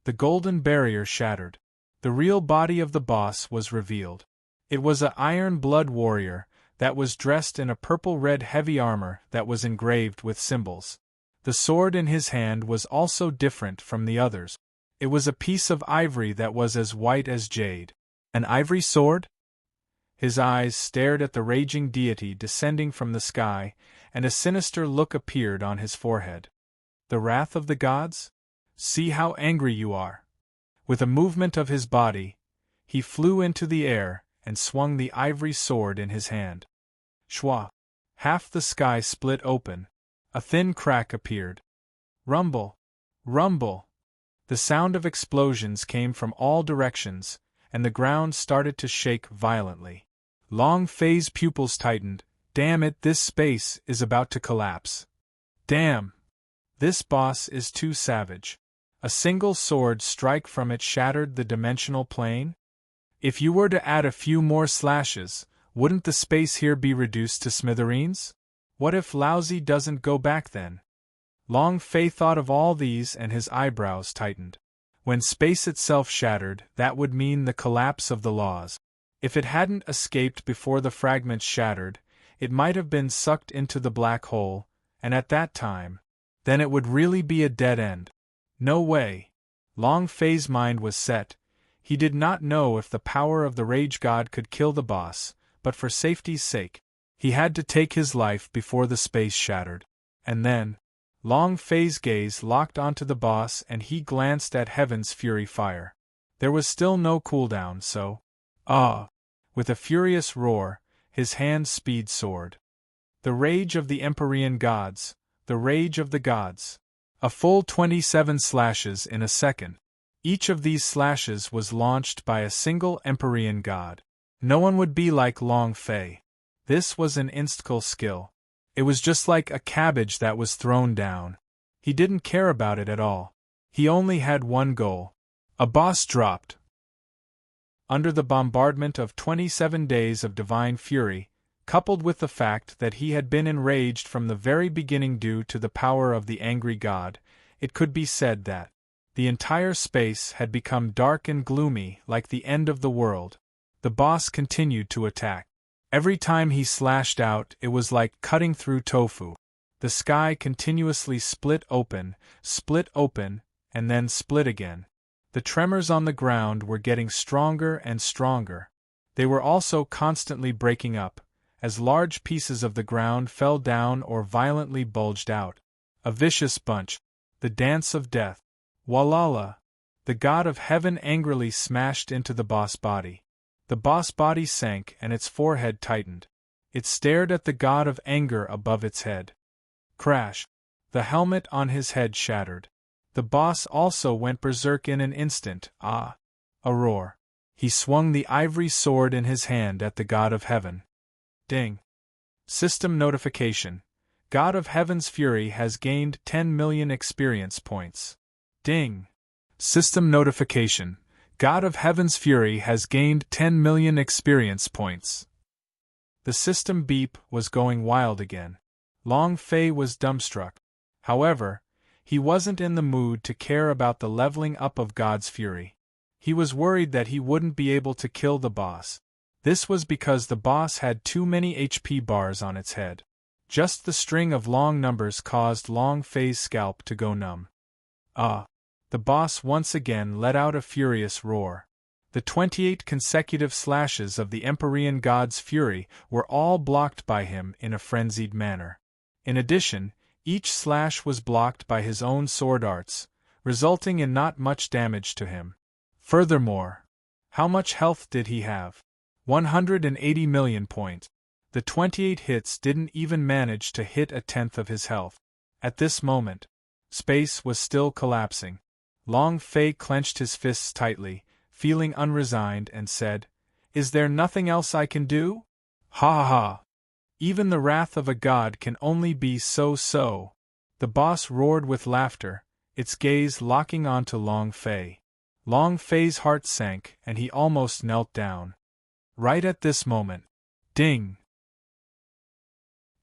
The golden barrier shattered. The real body of the boss was revealed. It was an iron blood warrior that was dressed in a purple-red heavy armor that was engraved with symbols. The sword in his hand was also different from the others. It was a piece of ivory that was as white as jade. An ivory sword? His eyes stared at the raging deity descending from the sky, and a sinister look appeared on his forehead. The wrath of the gods? See how angry you are. With a movement of his body, he flew into the air and swung the ivory sword in his hand. Shwa! Half the sky split open. A thin crack appeared. Rumble! Rumble! The sound of explosions came from all directions, and the ground started to shake violently. Long Fei's pupils tightened, Damn it, this space is about to collapse. Damn! This boss is too savage. A single sword strike from it shattered the dimensional plane? If you were to add a few more slashes, wouldn't the space here be reduced to smithereens? What if Lousy doesn't go back then? Long Fei thought of all these and his eyebrows tightened. When space itself shattered, that would mean the collapse of the laws. If it hadn't escaped before the fragments shattered, it might have been sucked into the black hole, and at that time, then it would really be a dead end. No way. Long Fei's mind was set. He did not know if the power of the Rage God could kill the boss, but for safety's sake, he had to take his life before the space shattered. And then, Long Fei's gaze locked onto the boss and he glanced at Heaven's Fury Fire. There was still no cooldown, so... With a furious roar, his hand speed soared. The rage of the Empyrean gods, the rage of the gods. A full 27 slashes in a second. Each of these slashes was launched by a single Empyrean god. No one would be like Long Fei. This was an instinctual skill. It was just like a cabbage that was thrown down. He didn't care about it at all. He only had one goal. A boss dropped. Under the bombardment of 27 days of divine fury, coupled with the fact that he had been enraged from the very beginning due to the power of the angry god, it could be said that the entire space had become dark and gloomy like the end of the world. The boss continued to attack. Every time he slashed out, it was like cutting through tofu. The sky continuously split open, and then split again. The tremors on the ground were getting stronger and stronger. They were also constantly breaking up, as large pieces of the ground fell down or violently bulged out. A vicious bunch. The dance of death. Walala! The god of heaven angrily smashed into the boss body. The boss body sank and its forehead tightened. It stared at the god of anger above its head. Crash! The helmet on his head shattered. The boss also went berserk in an instant. A roar. He swung the ivory sword in his hand at the god of heaven. Ding. System notification. God of Heaven's Fury has gained 10 million experience points. Ding. System notification. God of Heaven's Fury has gained 10 million experience points. The system beep was going wild again. Long Fei was dumbstruck. However, he wasn't in the mood to care about the leveling up of God's fury. He was worried that he wouldn't be able to kill the boss. This was because the boss had too many HP bars on its head. Just the string of long numbers caused Long Fei's scalp to go numb. The boss once again let out a furious roar. The 28 consecutive slashes of the Empyrean god's fury were all blocked by him in a frenzied manner. In addition, each slash was blocked by his own sword arts, resulting in not much damage to him. Furthermore, how much health did he have? 180 million points. The 28 hits didn't even manage to hit a tenth of his health. At this moment, space was still collapsing. Long Fei clenched his fists tightly, feeling unresigned, and said, "Is there nothing else I can do? Ha ha ha! Even the wrath of a god can only be so." The boss roared with laughter, its gaze locking onto Long Fei. Long Fei's heart sank and he almost knelt down. Right at this moment. Ding!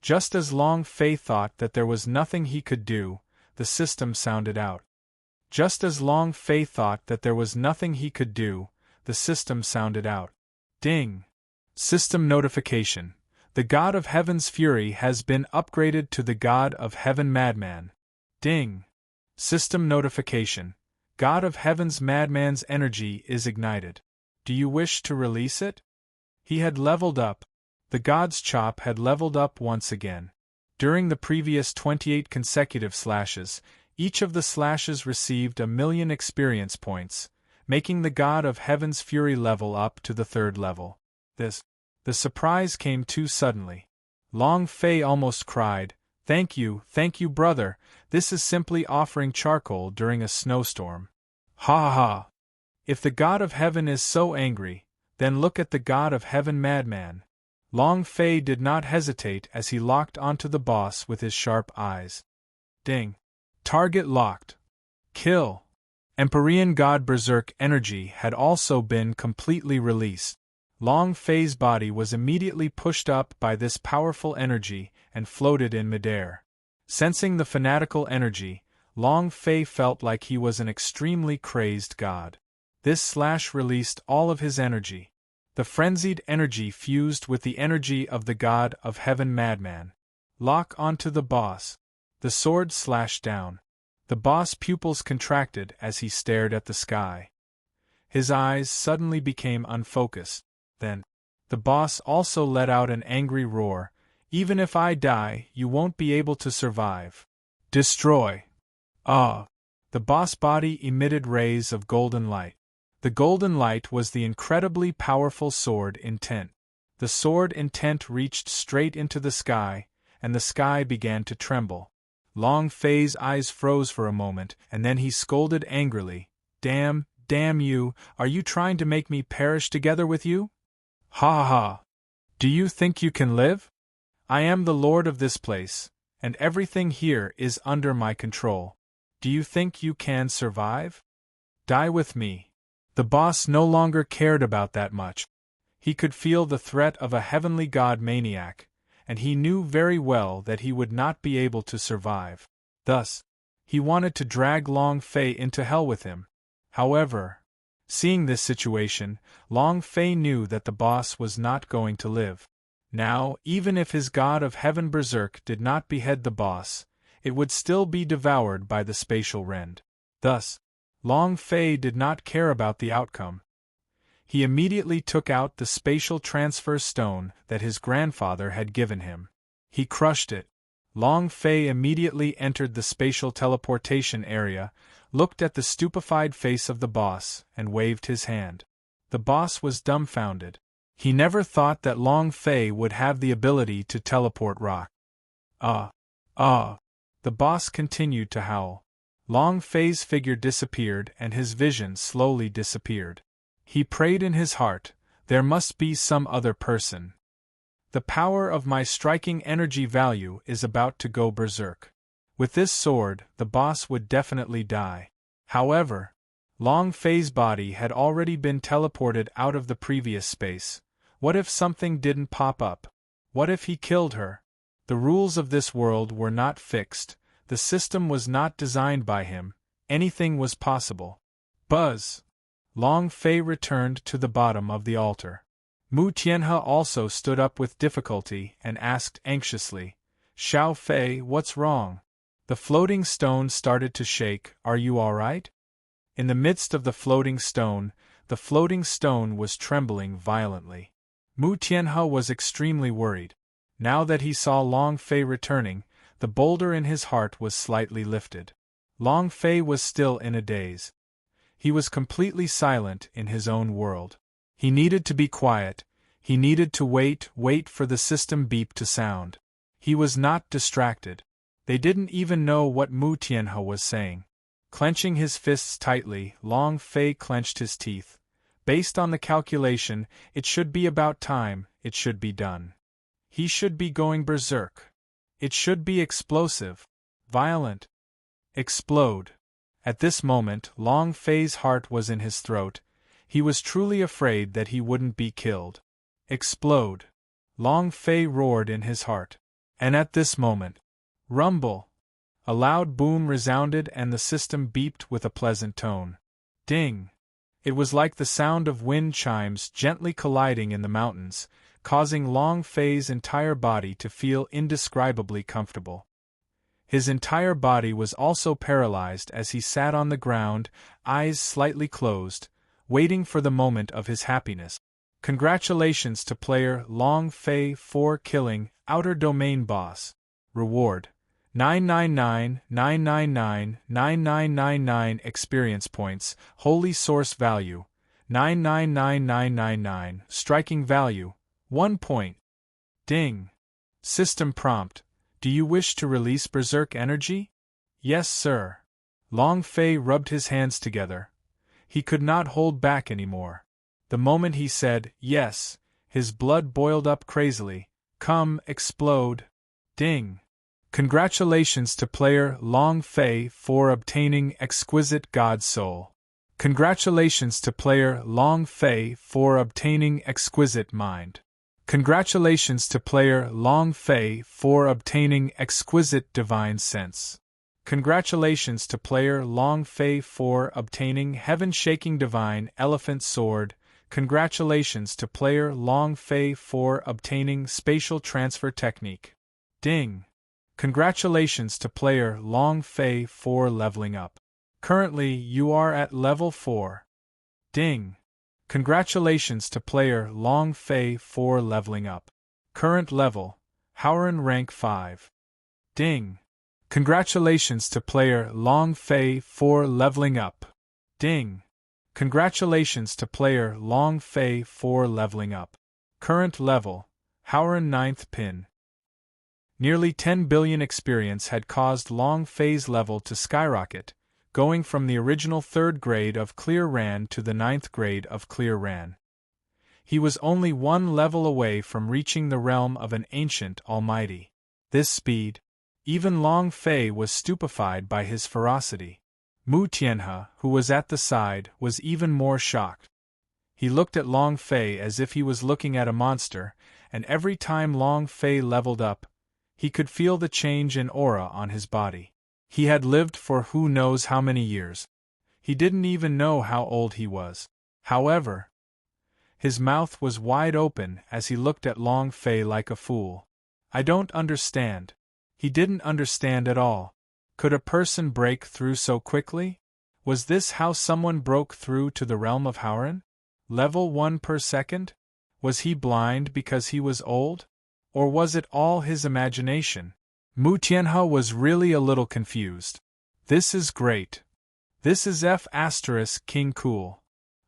Just as Long Fei thought that there was nothing he could do, the system sounded out. Just as Long Fei thought that there was nothing he could do, the system sounded out. Ding! System notification. The God of Heaven's Fury has been upgraded to the God of Heaven Madman. Ding! System notification. God of Heaven's Madman's energy is ignited. Do you wish to release it? He had leveled up. The God's chop had leveled up once again. During the previous 28 consecutive slashes, each of the slashes received 1 million experience points, making the God of Heaven's Fury level up to the 3rd level. The surprise came too suddenly. Long Fei almost cried, Thank you, brother, this is simply offering charcoal during a snowstorm." Ha ha ha! If the God of Heaven is so angry, then look at the God of Heaven Madman. Long Fei did not hesitate as he locked onto the boss with his sharp eyes. Ding. Target locked. Kill. Empyrean God Berserk energy had also been completely released. Long Fei's body was immediately pushed up by this powerful energy and floated in midair. Sensing the fanatical energy, Long Fei felt like he was an extremely crazed god. This slash released all of his energy. The frenzied energy fused with the energy of the god of heaven madman. Lock onto the boss. The sword slashed down. The boss' pupils contracted as he stared at the sky. His eyes suddenly became unfocused. Then, the boss also let out an angry roar. Even if I die, you won't be able to survive. Destroy. Ah! The boss body emitted rays of golden light. The golden light was the incredibly powerful sword intent. The sword intent reached straight into the sky, and the sky began to tremble. Long Fei's eyes froze for a moment, and then he scolded angrily. Damn you, are you trying to make me perish together with you? Ha ha! Do you think you can live? I am the lord of this place, and everything here is under my control. Do you think you can survive? Die with me. The boss no longer cared about that much. He could feel the threat of a heavenly god maniac, and he knew very well that he would not be able to survive. Thus, he wanted to drag Long Fei into hell with him. However, seeing this situation, Long Fei knew that the boss was not going to live. Now, even if his god of heaven Berserk did not behead the boss, it would still be devoured by the spatial rend. Thus, Long Fei did not care about the outcome. He immediately took out the spatial transfer stone that his grandfather had given him. He crushed it. Long Fei immediately entered the spatial teleportation area, looked at the stupefied face of the boss, and waved his hand. The boss was dumbfounded. He never thought that Long Fei would have the ability to teleport rock. The boss continued to howl. Long Fei's figure disappeared and his vision slowly disappeared. He prayed in his heart, there must be some other person. The power of my striking energy value is about to go berserk. With this sword, the boss would definitely die. However, Long Fei's body had already been teleported out of the previous space. What if something didn't pop up? What if he killed her? The rules of this world were not fixed, the system was not designed by him, anything was possible. Buzz! Long Fei returned to the bottom of the altar. Mu Tianhe also stood up with difficulty and asked anxiously, Xiao Fei, what's wrong? The floating stone started to shake, are you all right? In the midst of the floating stone was trembling violently. Mu Tianhe was extremely worried. Now that he saw Long Fei returning, the boulder in his heart was slightly lifted. Long Fei was still in a daze. He was completely silent in his own world. He needed to be quiet, he needed to wait for the system beep to sound. He was not distracted. They didn't even know what Mu Tianhe was saying. Clenching his fists tightly, Long Fei clenched his teeth. Based on the calculation, it should be about time, it should be done. He should be going berserk. It should be explosive. Violent. Explode. At this moment, Long Fei's heart was in his throat. He was truly afraid that he wouldn't be killed. Explode. Long Fei roared in his heart. And at this moment, rumble. A loud boom resounded and the system beeped with a pleasant tone. Ding. It was like the sound of wind chimes gently colliding in the mountains, causing Long Fei's entire body to feel indescribably comfortable. His entire body was also paralyzed as he sat on the ground, eyes slightly closed, waiting for the moment of his happiness. Congratulations to player Long Fei for killing Outer Domain Boss. Reward: 999,999,9999 experience points. Holy Source value: 999999. Striking value: 1 point. Ding. System prompt: do you wish to release berserk energy? Yes, sir. Long Fei rubbed his hands together. He could not hold back anymore. The moment he said yes, His blood boiled up crazily. Come, explode. Ding. Congratulations to player Long Fei for obtaining exquisite God Soul. Congratulations to player Long Fei for obtaining exquisite mind. Congratulations to player Long Fei for obtaining exquisite divine sense. Congratulations to player Long Fei for obtaining heaven-shaking divine elephant sword. Congratulations to player Long Fei for obtaining spatial transfer technique. Ding. Congratulations to player Long Fei for leveling up. Currently, you are at level 4. Ding. Congratulations to player Long Fei for leveling up. Current level, Howren rank 5. Ding. Congratulations to player Long Fei for leveling up. Ding. Congratulations to player Long Fei for leveling up. Current level, Howren 9th pin. Nearly 10 billion experience had caused Long Fei's level to skyrocket, going from the original 3rd grade of Clear Ran to the 9th grade of Clear Ran. He was only one level away from reaching the realm of an ancient almighty. This speed, even Long Fei was stupefied by his ferocity. Mu Tianhe, who was at the side, was even more shocked. He looked at Long Fei as if he was looking at a monster, and every time Long Fei leveled up, he could feel the change in aura on his body. He had lived for who knows how many years. He didn't even know how old he was. However, his mouth was wide open as he looked at Long Fei like a fool. I don't understand. He didn't understand at all. Could a person break through so quickly? Was this how someone broke through to the realm of Howren? Level 1 per second? Was he blind because he was old? Or was it all his imagination? Mu Tianhe was really a little confused. This is great. This is F** King Cool.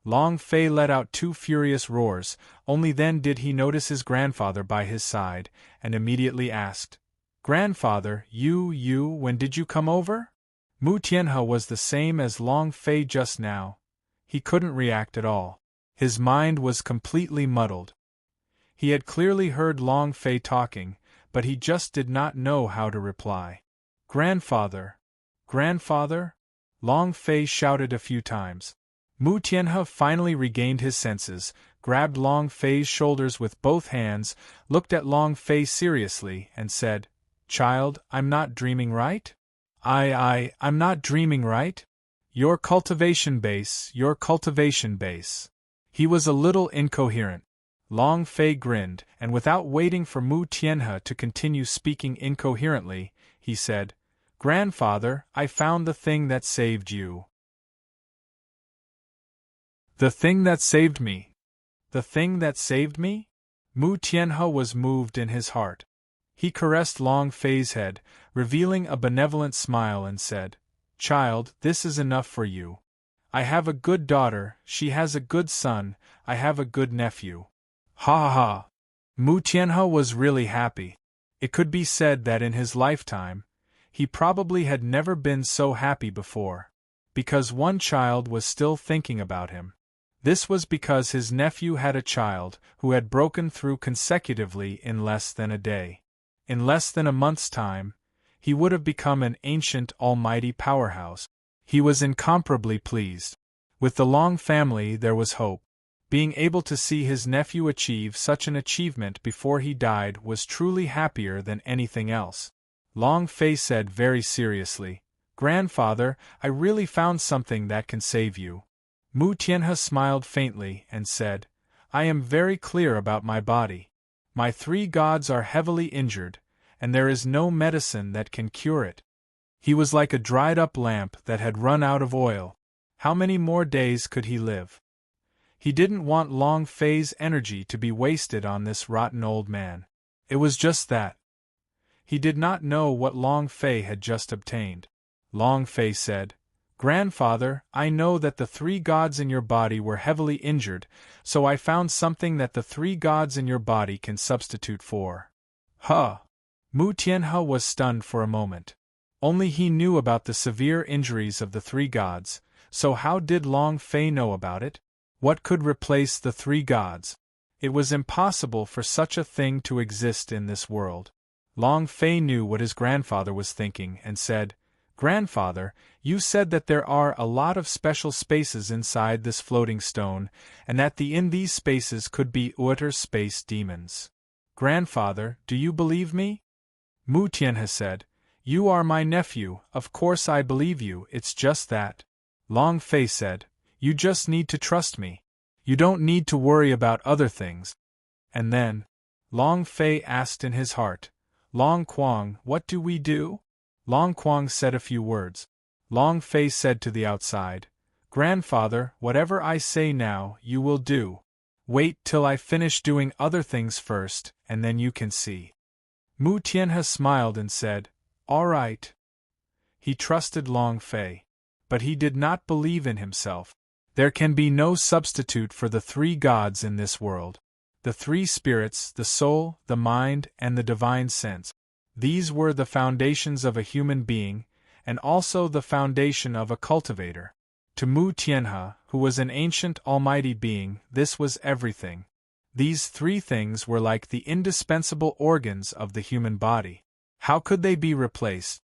Long Fei let out 2 furious roars, only then did he notice his grandfather by his side, and immediately asked, "Grandfather, when did you come over?" Mu Tianhe was the same as Long Fei just now. He couldn't react at all. His mind was completely muddled. He had clearly heard Long Fei talking, but he just did not know how to reply. "Grandfather! Grandfather!" Long Fei shouted a few times. Mu Tianhe finally regained his senses, grabbed Long Fei's shoulders with both hands, looked at Long Fei seriously, and said, "Child, I'm not dreaming, right? I'm not dreaming, right? Your cultivation base. He was a little incoherent. Long Fei grinned, and without waiting for Mu Tianhe to continue speaking incoherently, he said, "Grandfather, I found the thing that saved you." The thing that saved me? The thing that saved me? Mu Tianhe was moved in his heart. He caressed Long Fei's head, revealing a benevolent smile, and said, "Child, this is enough for you. I have a good daughter, she has a good son, I have a good nephew." Ha ha ha! Mu Tianhe was really happy. It could be said that in his lifetime, he probably had never been so happy before. Because one child was still thinking about him. This was because his nephew had a child who had broken through consecutively in less than a day. In less than a month's time, he would have become an ancient almighty powerhouse. He was incomparably pleased. With the Long family there was hope. Being able to see his nephew achieve such an achievement before he died was truly happier than anything else. Long Fei said very seriously, "Grandfather, I really found something that can save you." Mu Tianhe smiled faintly and said, "I am very clear about my body. My 3 gods are heavily injured, and there is no medicine that can cure it." He was like a dried-up lamp that had run out of oil. How many more days could he live? He didn't want Long Fei's energy to be wasted on this rotten old man. It was just that. He did not know what Long Fei had just obtained. Long Fei said, "Grandfather, I know that the 3 gods in your body were heavily injured, so I found something that the 3 gods in your body can substitute for." Huh! Mu Tianhe was stunned for a moment. Only he knew about the severe injuries of the 3 gods, so how did Long Fei know about it? What could replace the 3 gods? It was impossible for such a thing to exist in this world. Long Fei knew what his grandfather was thinking and said, "Grandfather, you said that there are a lot of special spaces inside this floating stone, and that in these spaces could be outer space demons. Grandfather, do you believe me?" Mu Tianhe said, "You are my nephew, of course I believe you, it's just that." Long Fei said, "You just need to trust me. You don't need to worry about other things." And then, Long Fei asked in his heart, "Long Quang, what do we do?" Long Quang said a few words. Long Fei said to the outside, "Grandfather, whatever I say now, you will do. Wait till I finish doing other things first, and then you can see." Mu Tianhe smiled and said, "All right." He trusted Long Fei. But he did not believe in himself. There can be no substitute for the three gods in this world. The three spirits, the soul, the mind, and the divine sense. These were the foundations of a human being, and also the foundation of a cultivator. To Mu Tianhe, who was an ancient almighty being, this was everything. These three things were like the indispensable organs of the human body. How could they be replaced?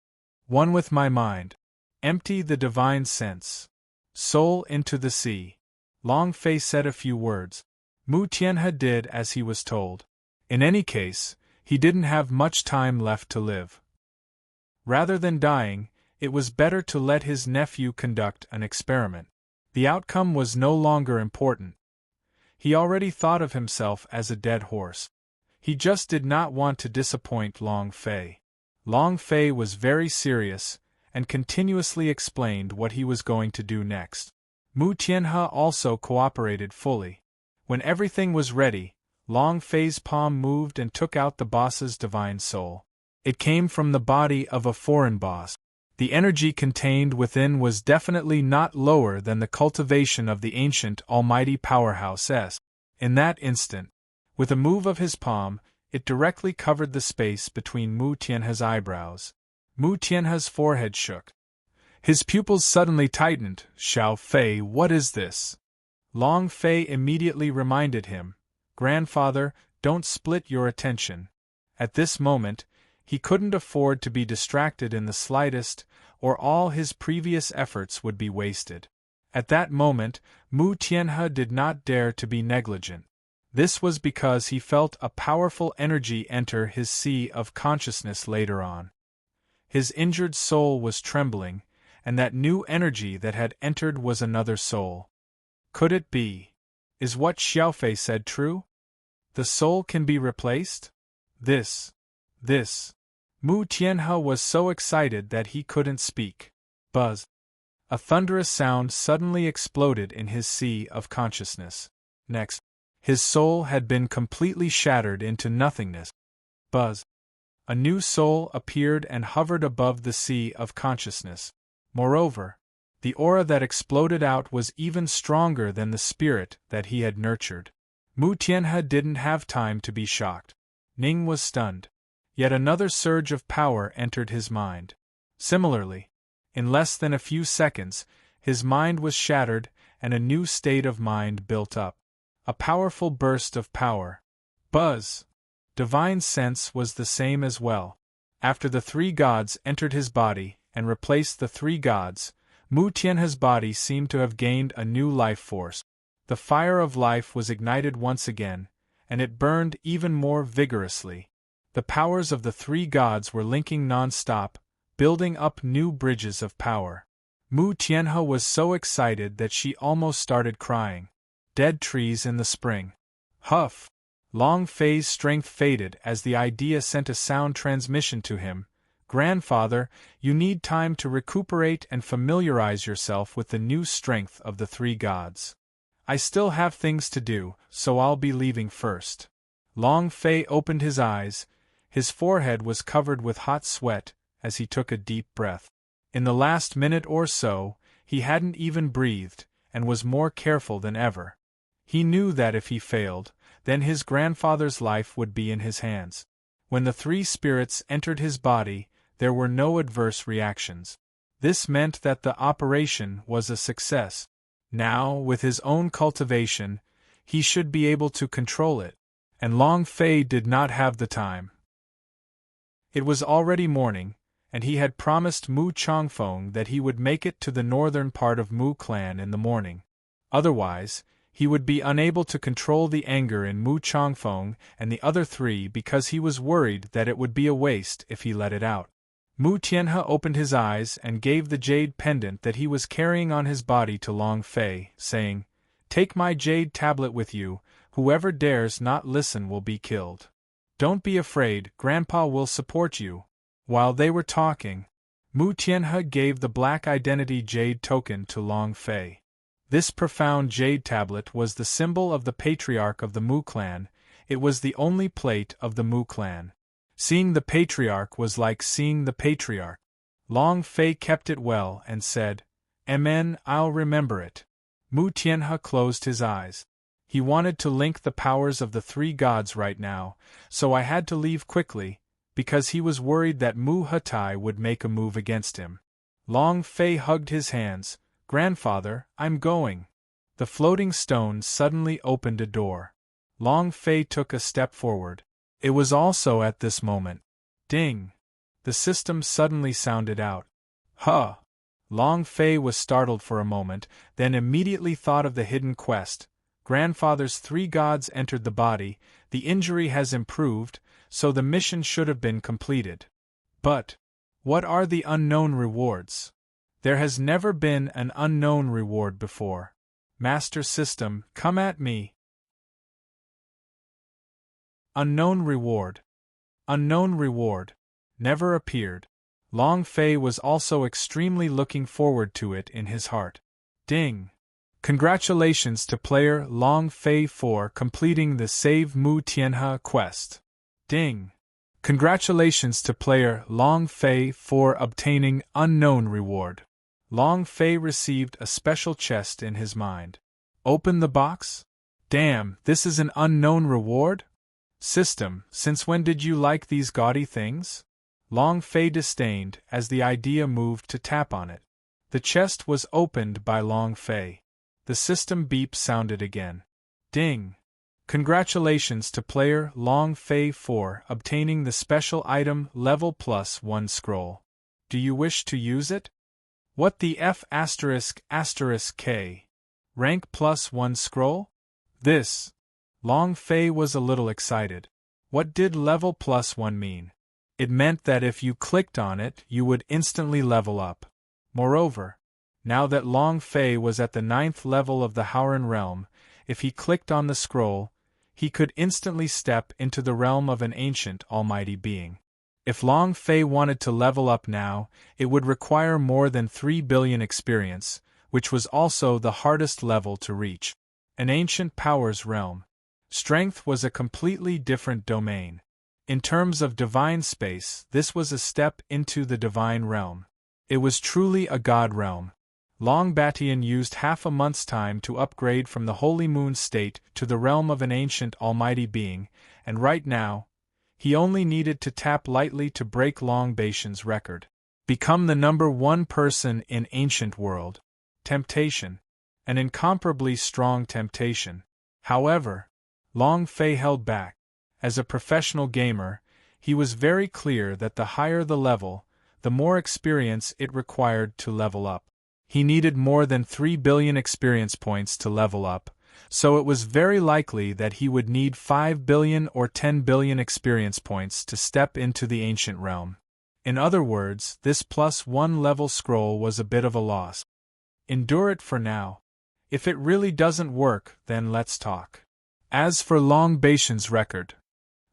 One with my mind. Empty the divine sense. Soul into the sea. Long Fei said a few words. Mu Tianhe did as he was told. In any case, he didn't have much time left to live. Rather than dying, it was better to let his nephew conduct an experiment. The outcome was no longer important. He already thought of himself as a dead horse. He just did not want to disappoint Long Fei. Long Fei was very serious, and continuously explained what he was going to do next. Mu Tianhe also cooperated fully. When everything was ready, Long Fei's palm moved and took out the boss's divine soul. It came from the body of a foreign boss. The energy contained within was definitely not lower than the cultivation of the ancient almighty powerhouse S. In that instant, with a move of his palm, it directly covered the space between Mu Tianhe's eyebrows. Mu Tianhe's forehead shook. His pupils suddenly tightened. "Xiao Fei, what is this?" Long Fei immediately reminded him, "Grandfather, don't split your attention." At this moment, he couldn't afford to be distracted in the slightest, or all his previous efforts would be wasted. At that moment, Mu Tianhe did not dare to be negligent. This was because he felt a powerful energy enter his sea of consciousness later on. His injured soul was trembling, and that new energy that had entered was another soul. Could it be? Is what Xiaofei said true? The soul can be replaced? This. Mu Tianhe was so excited that he couldn't speak. Buzz. A thunderous sound suddenly exploded in his sea of consciousness. Next, his soul had been completely shattered into nothingness. Buzz. A new soul appeared and hovered above the sea of consciousness. Moreover, the aura that exploded out was even stronger than the spirit that he had nurtured. Mu Tianhe didn't have time to be shocked. Ning was stunned. Yet another surge of power entered his mind. Similarly, in less than a few seconds, his mind was shattered and a new state of mind built up. A powerful burst of power. Buzz! Divine sense was the same as well. After the three gods entered his body and replaced the three gods, Mu Tianhe's body seemed to have gained a new life force. The fire of life was ignited once again, and it burned even more vigorously. The powers of the three gods were linking non-stop, building up new bridges of power. Mu Tianhe was so excited that she almost started crying. Dead trees in the spring. Huff! Long Fei's strength faded as the idea sent a sound transmission to him. "Grandfather, you need time to recuperate and familiarize yourself with the new strength of the three gods. I still have things to do, so I'll be leaving first." Long Fei opened his eyes. His forehead was covered with hot sweat as he took a deep breath. In the last minute or so, he hadn't even breathed, and was more careful than ever. He knew that if he failed, then his grandfather's life would be in his hands. When the three spirits entered his body, there were no adverse reactions. This meant that the operation was a success. Now, with his own cultivation, he should be able to control it. And Long Fei did not have the time. It was already morning, and he had promised Mu Chongfeng that he would make it to the northern part of Mu clan in the morning. Otherwise, he would be unable to control the anger in Mu Chongfeng and the other three because he was worried that it would be a waste if he let it out. Mu Tianhe opened his eyes and gave the jade pendant that he was carrying on his body to Long Fei, saying, "Take my jade tablet with you, whoever dares not listen will be killed. Don't be afraid, Grandpa will support you." While they were talking, Mu Tianhe gave the black identity jade token to Long Fei. This profound jade tablet was the symbol of the patriarch of the Mu clan. It was the only plate of the Mu clan. Seeing the patriarch was like seeing the patriarch. Long Fei kept it well and said, "Amen, I'll remember it." Mu Tianhe closed his eyes. He wanted to link the powers of the three gods right now, so I had to leave quickly, because he was worried that Mu Hetai would make a move against him. Long Fei hugged his hands. "Grandfather, I'm going." The floating stone suddenly opened a door. Long Fei took a step forward. It was also at this moment. Ding! The system suddenly sounded out. Huh! Long Fei was startled for a moment, then immediately thought of the hidden quest. Grandfather's three gods entered the body, the injury has improved, so the mission should have been completed. But what are the unknown rewards? There has never been an unknown reward before. Master System, come at me. Unknown reward. Unknown reward. Never appeared. Long Fei was also extremely looking forward to it in his heart. Ding! Congratulations to player Long Fei for completing the Save Mu Tianhe quest. Ding! Congratulations to player Long Fei for obtaining unknown reward. Long Fei received a special chest in his mind. Open the box? Damn, this is an unknown reward? System, since when did you like these gaudy things? Long Fei disdained as the idea moved to tap on it. The chest was opened by Long Fei. The system beep sounded again. Ding! Congratulations to player Long Fei for obtaining the special item level +1 scroll. Do you wish to use it? What the F **K? Rank +1 scroll? This. Long Fei was a little excited. What did level +1 mean? It meant that if you clicked on it, you would instantly level up. Moreover, now that Long Fei was at the 9th level of the Howren realm, if he clicked on the scroll, he could instantly step into the realm of an ancient almighty being. If Long Fei wanted to level up now, it would require more than 3 billion experience, which was also the hardest level to reach. An ancient powers realm. Strength was a completely different domain. In terms of divine space, this was a step into the divine realm. It was truly a god realm. Long Batian used half a month's time to upgrade from the Holy Moon state to the realm of an ancient almighty being, and right now, he only needed to tap lightly to break Long Batian's record. Become the #1 person in ancient world. Temptation. An incomparably strong temptation. However, Long Fei held back. As a professional gamer, he was very clear that the higher the level, the more experience it required to level up. He needed more than 3 billion experience points to level up, so it was very likely that he would need 5 billion or 10 billion experience points to step into the ancient realm. In other words, this +1 level scroll was a bit of a loss. Endure it for now. If it really doesn't work, then let's talk. As for Long Batian's record,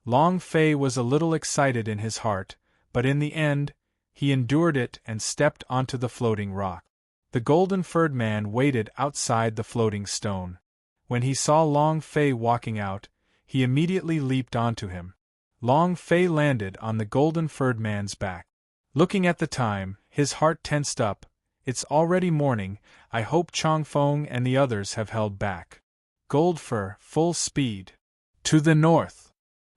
Long Fei was a little excited in his heart, but in the end, he endured it and stepped onto the floating rock. The golden-furred man waited outside the floating stone. When he saw Long Fei walking out, he immediately leaped onto him. Long Fei landed on the golden-furred man's back. Looking at the time, his heart tensed up. It's already morning, I hope Chongfeng and the others have held back. Goldfur, full speed. To the north.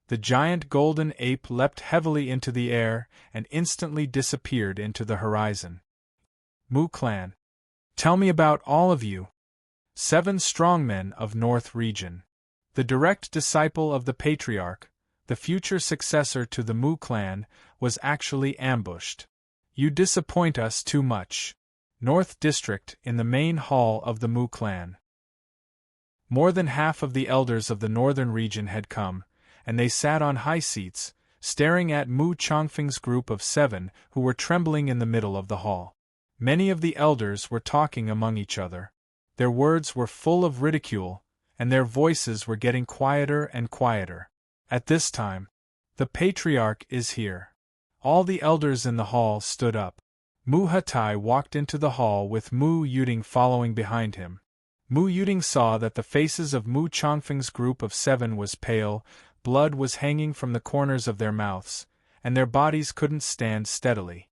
The giant golden ape leapt heavily into the air and instantly disappeared into the horizon. Mu Clan. Tell me about all of you. 7 strongmen of North Region. The direct disciple of the patriarch, the future successor to the Mu clan, was actually ambushed. You disappoint us too much. North District, in the main hall of the Mu clan. More than half of the elders of the northern region had come, and they sat on high seats, staring at Mu Changfeng's group of 7 who were trembling in the middle of the hall. Many of the elders were talking among each other. Their words were full of ridicule, and their voices were getting quieter and quieter. At this time, the patriarch is here. All the elders in the hall stood up. Mu Hatai walked into the hall with Mu Yuding following behind him. Mu Yuding saw that the faces of Mu Changfeng's group of 7 was pale, blood was hanging from the corners of their mouths, and their bodies couldn't stand steadily.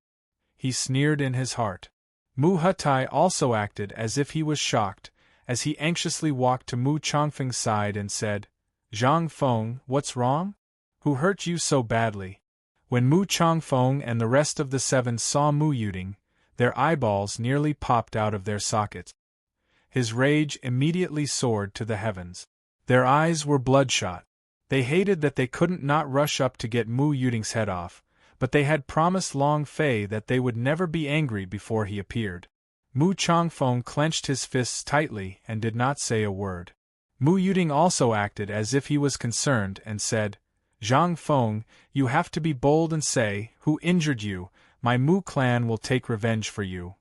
He sneered in his heart. Mu Hatai also acted as if he was shocked, as he anxiously walked to Mu Changfeng's side and said, "Zhang Feng, what's wrong? Who hurt you so badly?" When Mu Changfeng and the rest of the 7 saw Mu Yuding, their eyeballs nearly popped out of their sockets. His rage immediately soared to the heavens. Their eyes were bloodshot. They hated that they couldn't not rush up to get Mu Yuding's head off, but they had promised Long Fei that they would never be angry before he appeared. Mu Changfeng clenched his fists tightly and did not say a word. Mu Yuding also acted as if he was concerned and said, "Zhang Feng, you have to be bold and say, who injured you? My Mu clan will take revenge for you."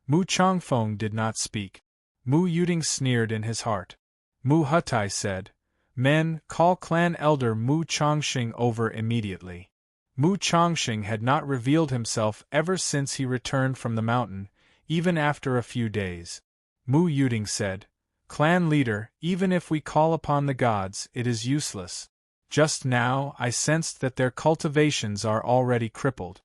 Mu Changfeng did not speak. Mu Yuding sneered in his heart. Mu Hatai said, "Men, call clan elder Mu Changxing over immediately." Mu Changxing had not revealed himself ever since he returned from the mountain, even after a few days. Mu Yuding said, "Clan leader, even if we call upon the gods, it is useless. Just now I sensed that their cultivations are already crippled."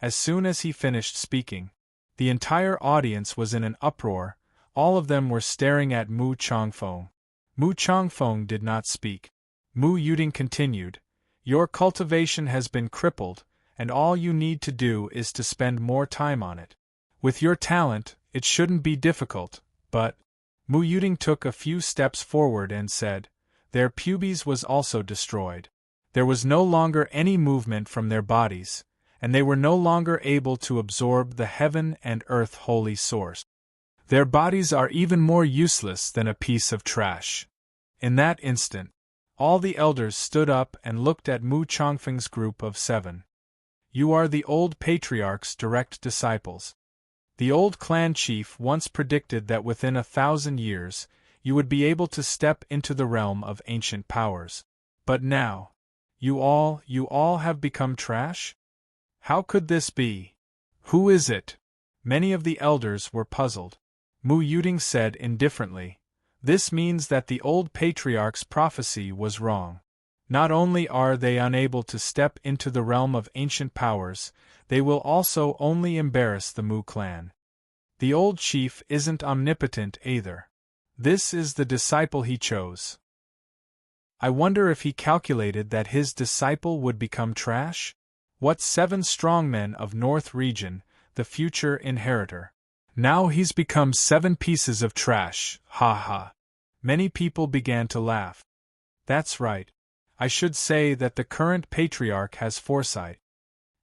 As soon as he finished speaking, the entire audience was in an uproar. All of them were staring at Mu Changfeng. Mu Changfeng did not speak. Mu Yuding continued, "Your cultivation has been crippled, and all you need to do is to spend more time on it. With your talent, it shouldn't be difficult, but—" Mu Yuding took a few steps forward and said, "Their pubes was also destroyed. There was no longer any movement from their bodies, and they were no longer able to absorb the heaven and earth holy source. Their bodies are even more useless than a piece of trash." In that instant, all the elders stood up and looked at Mu Changfeng's group of 7. "You are the old patriarch's direct disciples. The old clan chief once predicted that within 1,000 years, you would be able to step into the realm of ancient powers. But now, you all have become trash? How could this be? Who is it?" Many of the elders were puzzled. Mu Yuding said indifferently, "This means that the old patriarch's prophecy was wrong. Not only are they unable to step into the realm of ancient powers, they will also only embarrass the Mu clan. The old chief isn't omnipotent either. This is the disciple he chose. I wonder if he calculated that his disciple would become trash? What 7 strongmen of North Region, the future inheritor. Now he's become 7 pieces of trash, ha ha." Many people began to laugh. That's right. I should say that the current patriarch has foresight.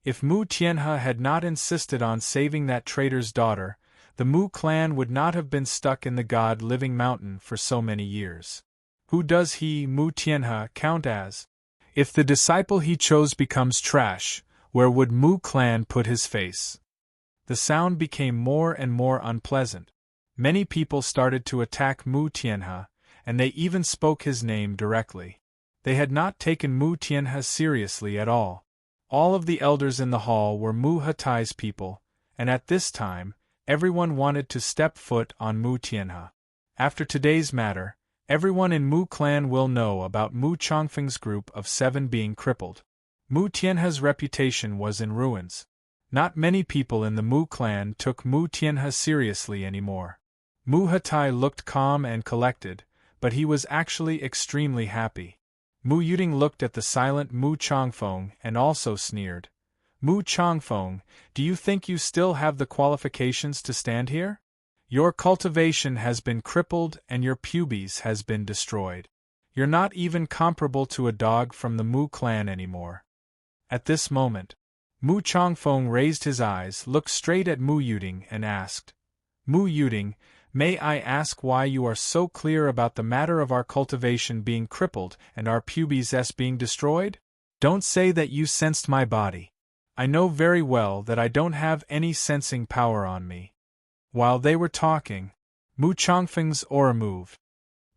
If Mu Tianhe had not insisted on saving that traitor's daughter, the Mu clan would not have been stuck in the God-living mountain for so many years. Who does he, Mu Tianhe, count as? If the disciple he chose becomes trash, where would Mu clan put his face? The sound became more and more unpleasant. Many people started to attack Mu Tianhe, and they even spoke his name directly. They had not taken Mu Tianhe seriously at all. All of the elders in the hall were Mu Hatai's people, and at this time, everyone wanted to step foot on Mu Tianhe. After today's matter, everyone in Mu clan will know about Mu Changfeng's group of 7 being crippled. Mu Tianhe's reputation was in ruins. Not many people in the Mu clan took Mu Tianhe seriously anymore. Mu Hatai looked calm and collected, but he was actually extremely happy. Mu Yuding looked at the silent Mu Changfeng and also sneered. "Mu Changfeng, do you think you still have the qualifications to stand here? Your cultivation has been crippled and your pubes has been destroyed. You're not even comparable to a dog from the Mu clan anymore. At this moment, Mu Changfeng raised his eyes, looked straight at Mu Yuding, and asked, Mu Yuding, may I ask why you are so clear about the matter of our cultivation being crippled and our pubes being destroyed? Don't say that you sensed my body. I know very well that I don't have any sensing power on me. While they were talking, Mu Changfeng's aura moved.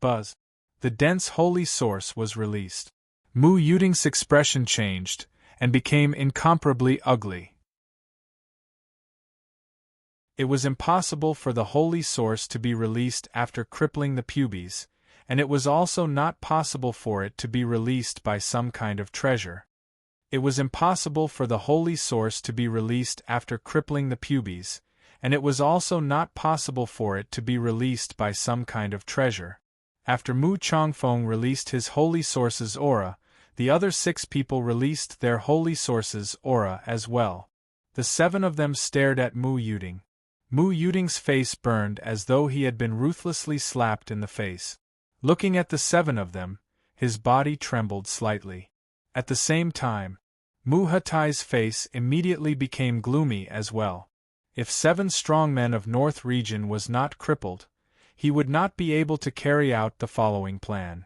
Buzz. The dense holy source was released. Mu Yuding's expression changed, and became incomparably ugly. It was impossible for the holy source to be released after crippling the pubes, and it was also not possible for it to be released by some kind of treasure. It was impossible for the holy source to be released after crippling the pubes, and it was also not possible for it to be released by some kind of treasure. After Mu Changfeng released his holy source's aura, the other 6 people released their holy source's aura as well. The 7 of them stared at Mu Yuding. Mu Yuding's face burned as though he had been ruthlessly slapped in the face. Looking at the 7 of them, his body trembled slightly. At the same time, Mu Hatai's face immediately became gloomy as well. If 7 strong men of North Region was not crippled, he would not be able to carry out the following plan.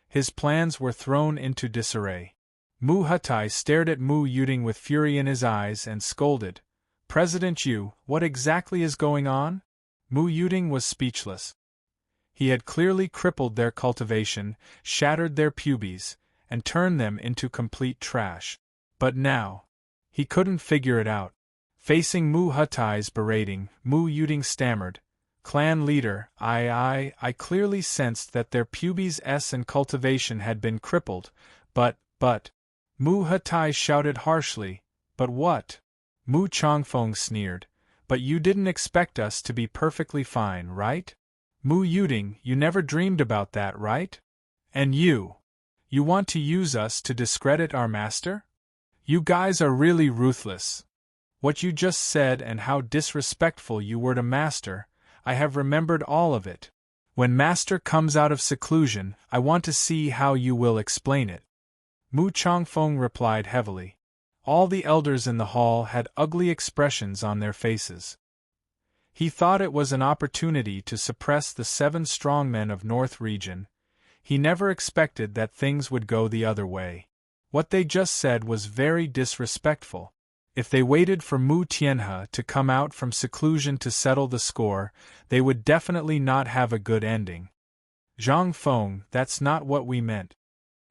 His plans were thrown into disarray. Mu Hatai stared at Mu Yuding with fury in his eyes and scolded, President Yu, what exactly is going on? Mu Yuding was speechless. He had clearly crippled their cultivation, shattered their pubes, and turned them into complete trash. But now, he couldn't figure it out. Facing Mu Hatai's berating, Mu Yuding stammered, Clan leader, I clearly sensed that their pubes and cultivation had been crippled, but, Mu Hatai shouted harshly, but what? Mu Changfeng sneered, but you didn't expect us to be perfectly fine, right? Mu Yuding, you never dreamed about that, right? And you want to use us to discredit our master? You guys are really ruthless. What you just said and how disrespectful you were to master, I have remembered all of it. When master comes out of seclusion, I want to see how you will explain it. Mu Changfeng replied heavily. All the elders in the hall had ugly expressions on their faces. He thought it was an opportunity to suppress the 7 strong men of North Region. He never expected that things would go the other way. What they just said was very disrespectful. If they waited for Mu Tianhe to come out from seclusion to settle the score, they would definitely not have a good ending. Zhang Feng, that's not what we meant.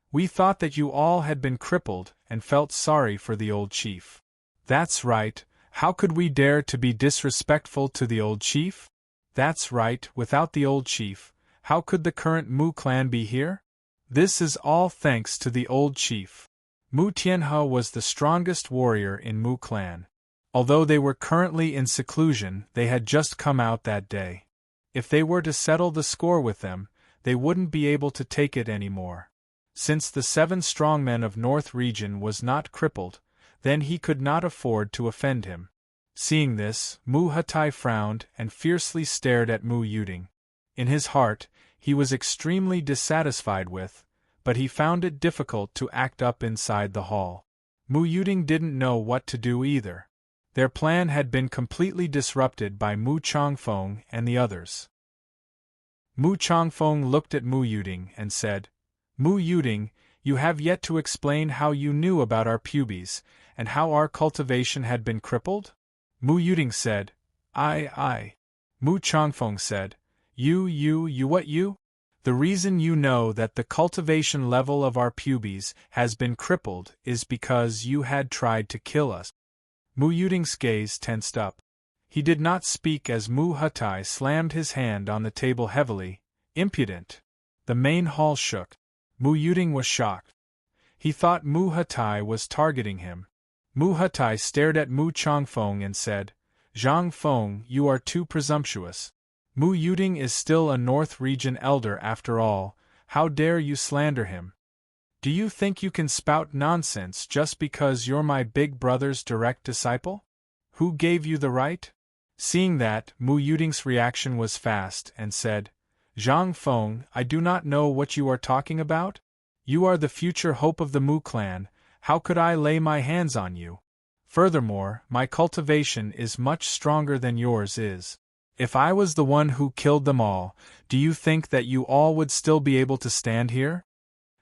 We thought that you all had been crippled and felt sorry for the old chief. That's right, how could we dare to be disrespectful to the old chief? That's right, without the old chief, how could the current Mu clan be here? This is all thanks to the old chief. Mu Tianhe was the strongest warrior in Mu clan. Although they were currently in seclusion, they had just come out that day. If they were to settle the score with them, they wouldn't be able to take it anymore. Since the 7 strong men of North Region was not crippled, then he could not afford to offend him. Seeing this, Mu Hatai frowned and fiercely stared at Mu Yuding. In his heart, he was extremely dissatisfied with, but he found it difficult to act up inside the hall. Mu Yuding didn't know what to do either. Their plan had been completely disrupted by Mu Changfeng and the others. Mu Changfeng looked at Mu Yuding and said, Mu Yuding, you have yet to explain how you knew about our pubes, and how our cultivation had been crippled? Mu Yuding said, I. Mu Changfeng said, You what you? The reason you know that the cultivation level of our pubes has been crippled is because you had tried to kill us. Mu Yuding's gaze tensed up. He did not speak as Mu Hatai slammed his hand on the table heavily. Impudent! The main hall shook. Mu Yuding was shocked. He thought Mu Hatai was targeting him. Mu Hatai stared at Mu Changfeng and said, Zhang Feng, you are too presumptuous. Mu Yuding is still a North Region elder after all, how dare you slander him? Do you think you can spout nonsense just because you're my big brother's direct disciple? Who gave you the right? Seeing that, Mu Yuding's reaction was fast and said, Zhang Feng, I do not know what you are talking about? You are the future hope of the Mu clan, how could I lay my hands on you? Furthermore, my cultivation is much stronger than yours is. If I was the one who killed them all, do you think that you all would still be able to stand here?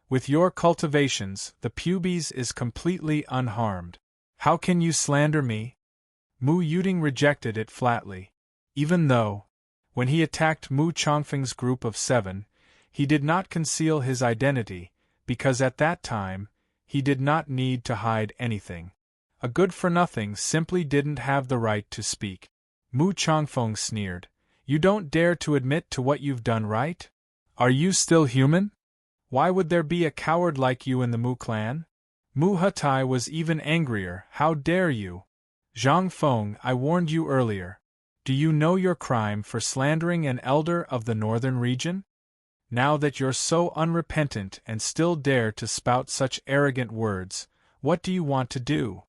With your cultivations, the pubes is completely unharmed. How can you slander me? Mu Yuding rejected it flatly. Even though, when he attacked Mu Chongfeng's group of 7, he did not conceal his identity, because at that time, he did not need to hide anything. A good-for-nothing simply didn't have the right to speak. Mu Chongfeng sneered. You don't dare to admit to what you've done, right? Are you still human? Why would there be a coward like you in the Mu clan? Mu Hatai was even angrier. How dare you? Zhang Feng, I warned you earlier. Do you know your crime for slandering an elder of the northern region? Now that you're so unrepentant and still dare to spout such arrogant words, what do you want to do?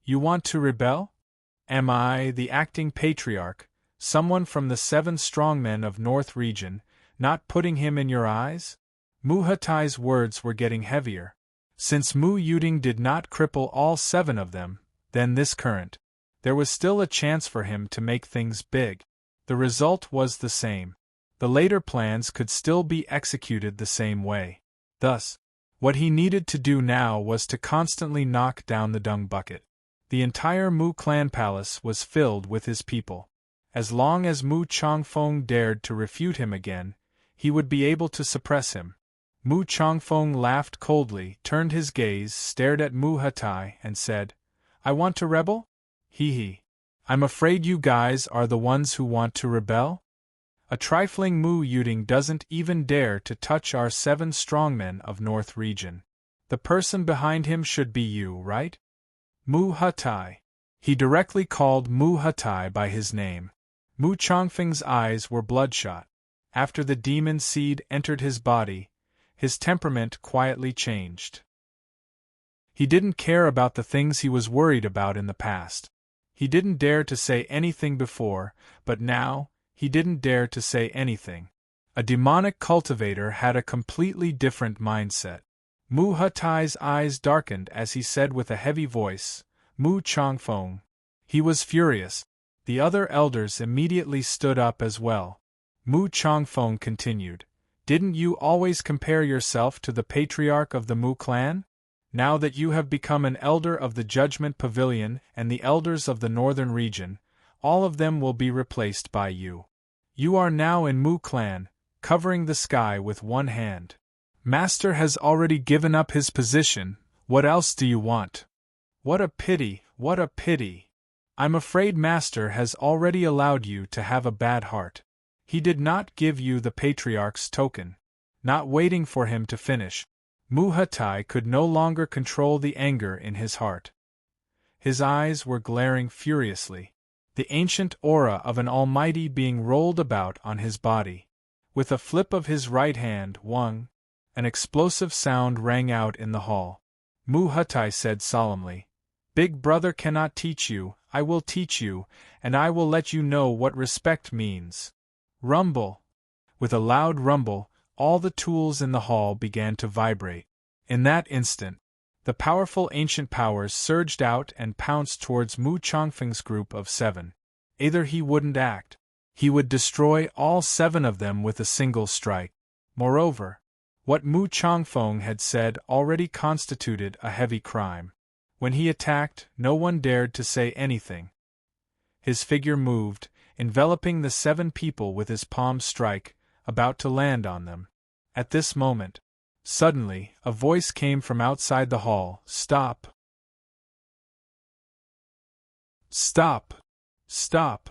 You want to rebel? Am I, the acting patriarch, someone from the 7 strongmen of North Region, not putting him in your eyes? Mu Hatai's words were getting heavier. Since Mu Yuding did not cripple all 7 of them, then this current, there was still a chance for him to make things big. The result was the same. The later plans could still be executed the same way. Thus, what he needed to do now was to constantly knock down the dung bucket. The entire Mu clan palace was filled with his people. As long as Mu Chongfeng dared to refute him again, he would be able to suppress him. Mu Chongfeng laughed coldly, turned his gaze, stared at Mu Hatai, and said, I want to rebel? Hee hee. I'm afraid you guys are the ones who want to rebel? A trifling Mu Yuding doesn't even dare to touch our 7 strongmen of North Region. The person behind him should be you, right? Mu Hatai. He directly called Mu Hatai by his name. Mu Chongfeng's eyes were bloodshot. After the demon seed entered his body, his temperament quietly changed. He didn't care about the things he was worried about in the past. He didn't dare to say anything before, but now, he didn't dare to say anything. A demonic cultivator had a completely different mindset. Mu Hatai's eyes darkened as he said with a heavy voice, Mu Chongfeng. He was furious. The other elders immediately stood up as well. Mu Chongfeng continued, Didn't you always compare yourself to the patriarch of the Mu clan? Now that you have become an elder of the Judgment Pavilion and the elders of the Northern Region, all of them will be replaced by you. You are now in Mu clan, covering the sky with one hand. Master has already given up his position, what else do you want? What a pity, what a pity. I'm afraid Master has already allowed you to have a bad heart. He did not give you the Patriarch's token. Not waiting for him to finish, Mu Hatai could no longer control the anger in his heart. His eyes were glaring furiously. The ancient aura of an almighty being rolled about on his body. With a flip of his right hand, Wang, an explosive sound rang out in the hall. Mu Hatai said solemnly, Big brother cannot teach you, I will teach you, and I will let you know what respect means. Rumble! With a loud rumble, all the tools in the hall began to vibrate. In that instant, the powerful ancient powers surged out and pounced towards Mu Chongfeng's group of 7. Either he wouldn't act. He would destroy all 7 of them with a single strike. Moreover, what Mu Chongfeng had said already constituted a heavy crime. When he attacked, no one dared to say anything. His figure moved, enveloping the 7 people with his palm strike, about to land on them. At this moment, suddenly, a voice came from outside the hall, Stop! Stop! Stop!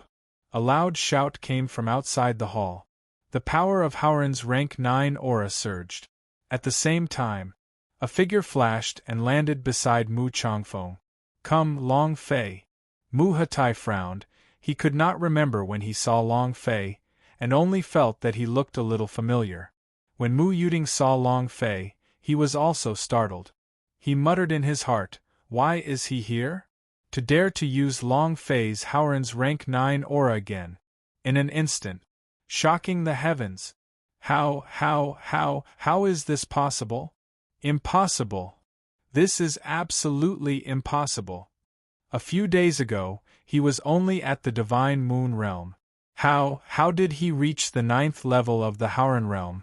A loud shout came from outside the hall. The power of Howren's rank 9 aura surged. At the same time, a figure flashed and landed beside Mu Chongfeng. Come, Long Fei. Mu Hatai frowned. He could not remember when he saw Long Fei, and only felt that he looked a little familiar. When Mu Yuding saw Long Fei, he was also startled. He muttered in his heart, Why is he here? To dare to use Long Fei's Howren's rank 9 aura again. In an instant, shocking the heavens, How is this possible? Impossible. This is absolutely impossible. A few days ago, he was only at the Divine Moon Realm. How did he reach the 9th level of the Howren Realm?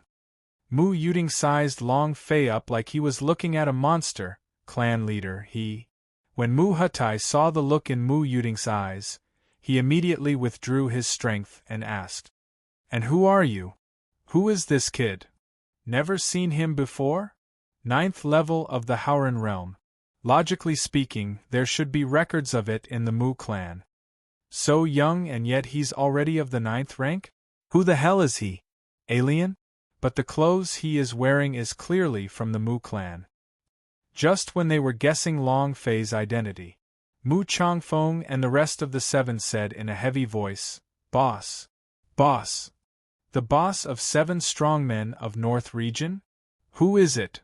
Mu Yuding sized Long Fei up like he was looking at a monster, clan leader, he. When Mu Hutai saw the look in Mu Yuding's eyes, he immediately withdrew his strength and asked, "And who are you? Who is this kid? Never seen him before?" 9th level of the Howren Realm. Logically speaking, there should be records of it in the Mu clan. So young and yet he's already of the 9th rank? Who the hell is he? Alien? But the clothes he is wearing is clearly from the Mu clan. Just when they were guessing Long Fei's identity, Mu Changfeng and the rest of the 7 said in a heavy voice, "Boss. Boss. The boss of 7 strongmen of North Region? Who is it?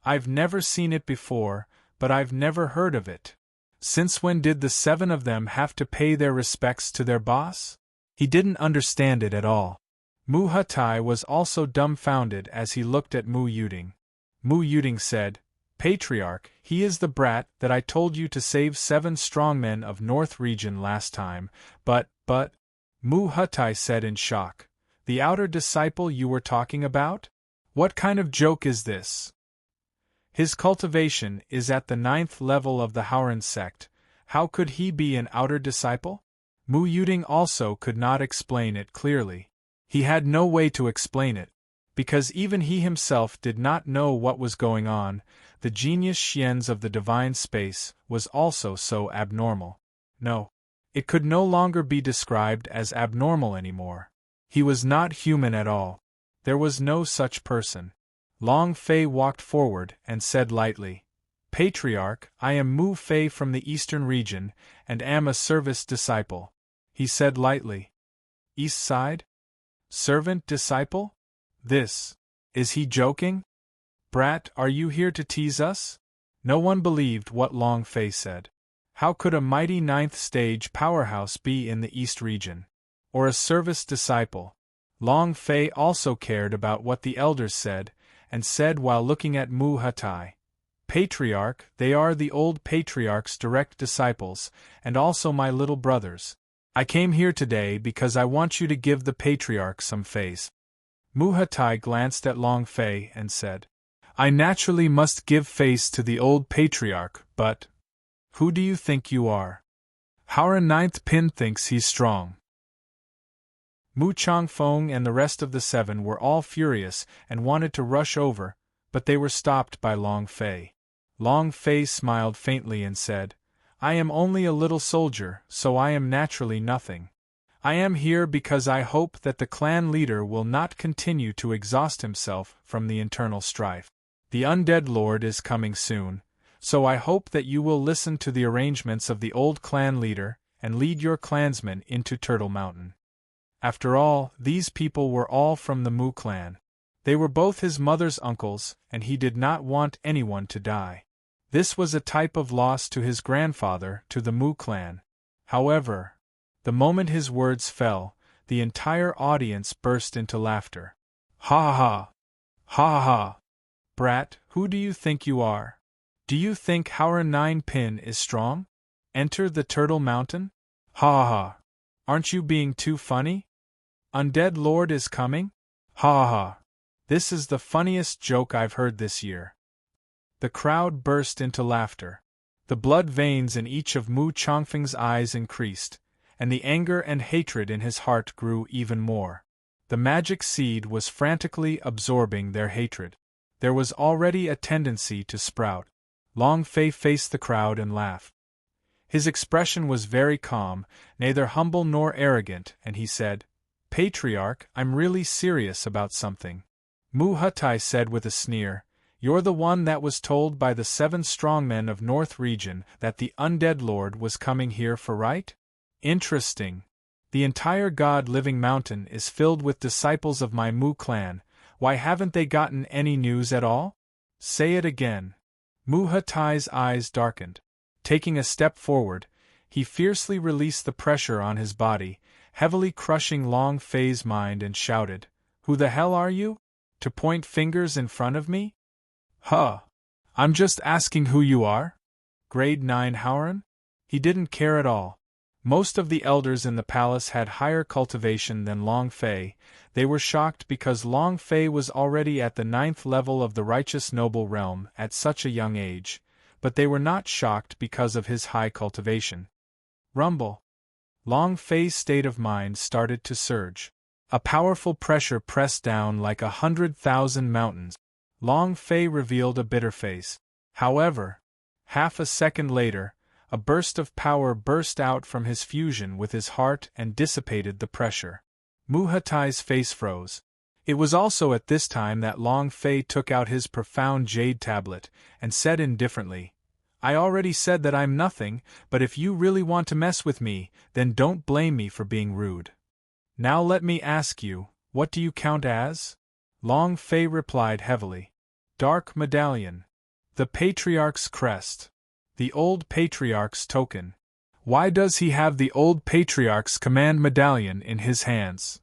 I've never seen it before, but I've never heard of it. Since when did the 7 of them have to pay their respects to their boss?" He didn't understand it at all. Mu Hutai was also dumbfounded as he looked at Mu Yuding. Mu Yuding said, "Patriarch, he is the brat that I told you to save 7 strongmen of North Region last time, but, Mu Hutai said in shock, "The outer disciple you were talking about? What kind of joke is this? His cultivation is at the 9th level of the Howren sect. How could he be an outer disciple?" Mu Yuding also could not explain it clearly. He had no way to explain it, because even he himself did not know what was going on. The genius Xians of the divine space was also so abnormal. No, it could no longer be described as abnormal anymore. He was not human at all. There was no such person. Long Fei walked forward and said lightly, "Patriarch, I am Mu Fei from the Eastern region, and am a service disciple." He said lightly. "East side? Servant disciple? Is he joking? Brat, are you here to tease us?" No one believed what Long Fei said. How could a mighty 9th stage powerhouse be in the East region? Or a service disciple? Long Fei also cared about what the elders said, and said while looking at Mu Hutai, "Patriarch, they are the old patriarch's direct disciples, and also my little brothers. I came here today because I want you to give the patriarch some face." Mu Hutai glanced at Long Fei and said, "I naturally must give face to the old patriarch, but who do you think you are? Howren 9th Pin thinks he's strong." Mu Changfeng and the rest of the 7 were all furious and wanted to rush over, but they were stopped by Long Fei. Long Fei smiled faintly and said, "I am only a little soldier, so I am naturally nothing. I am here because I hope that the clan leader will not continue to exhaust himself from the internal strife. The undead lord is coming soon, so I hope that you will listen to the arrangements of the old clan leader and lead your clansmen into Turtle Mountain." After all, these people were all from the Mu clan. They were both his mother's uncles, and he did not want anyone to die. This was a type of loss to his grandfather, to the Mu clan. However, the moment his words fell, the entire audience burst into laughter. "Ha ha! Ha ha! Brat, who do you think you are? Do you think Howren 9 Pin is strong? Enter the Turtle Mountain? Ha ha! Aren't you being too funny? Undead Lord is coming? Ha ha! This is the funniest joke I've heard this year." The crowd burst into laughter. The blood veins in each of Mu Changfeng's eyes increased, and the anger and hatred in his heart grew even more. The magic seed was frantically absorbing their hatred. There was already a tendency to sprout. Long Fei faced the crowd and laughed. His expression was very calm, neither humble nor arrogant, and he said, "Patriarch, I'm really serious about something." Mu Hutai said with a sneer, "You're the one that was told by the 7 strongmen of North Region that the undead lord was coming here for right? Interesting. The entire God-living mountain is filled with disciples of my Mu clan. Why haven't they gotten any news at all? Say it again." Mu Hutai's eyes darkened. Taking a step forward, he fiercely released the pressure on his body, heavily crushing Long Fei's mind, and shouted, Who the hell are you? To point fingers in front of me? Huh. I'm just asking who you are? Grade 9 Howren? He didn't care at all. Most of the elders in the palace had higher cultivation than Long Fei. They were shocked because Long Fei was already at the 9th level of the righteous noble realm at such a young age, but they were not shocked because of his high cultivation. Rumble. Long Fei's state of mind started to surge. A powerful pressure pressed down like 100,000 mountains. Long Fei revealed a bitter face. However, half a second later, a burst of power burst out from his fusion with his heart and dissipated the pressure. Mu Hatai's face froze. It was also at this time that Long Fei took out his profound jade tablet and said indifferently, I already said that I'm nothing, but if you really want to mess with me, then don't blame me for being rude. Now let me ask you, what do you count as? Long Fei replied heavily. Dark Medallion. The Patriarch's crest. The old Patriarch's token. Why does he have the old Patriarch's command medallion in his hands?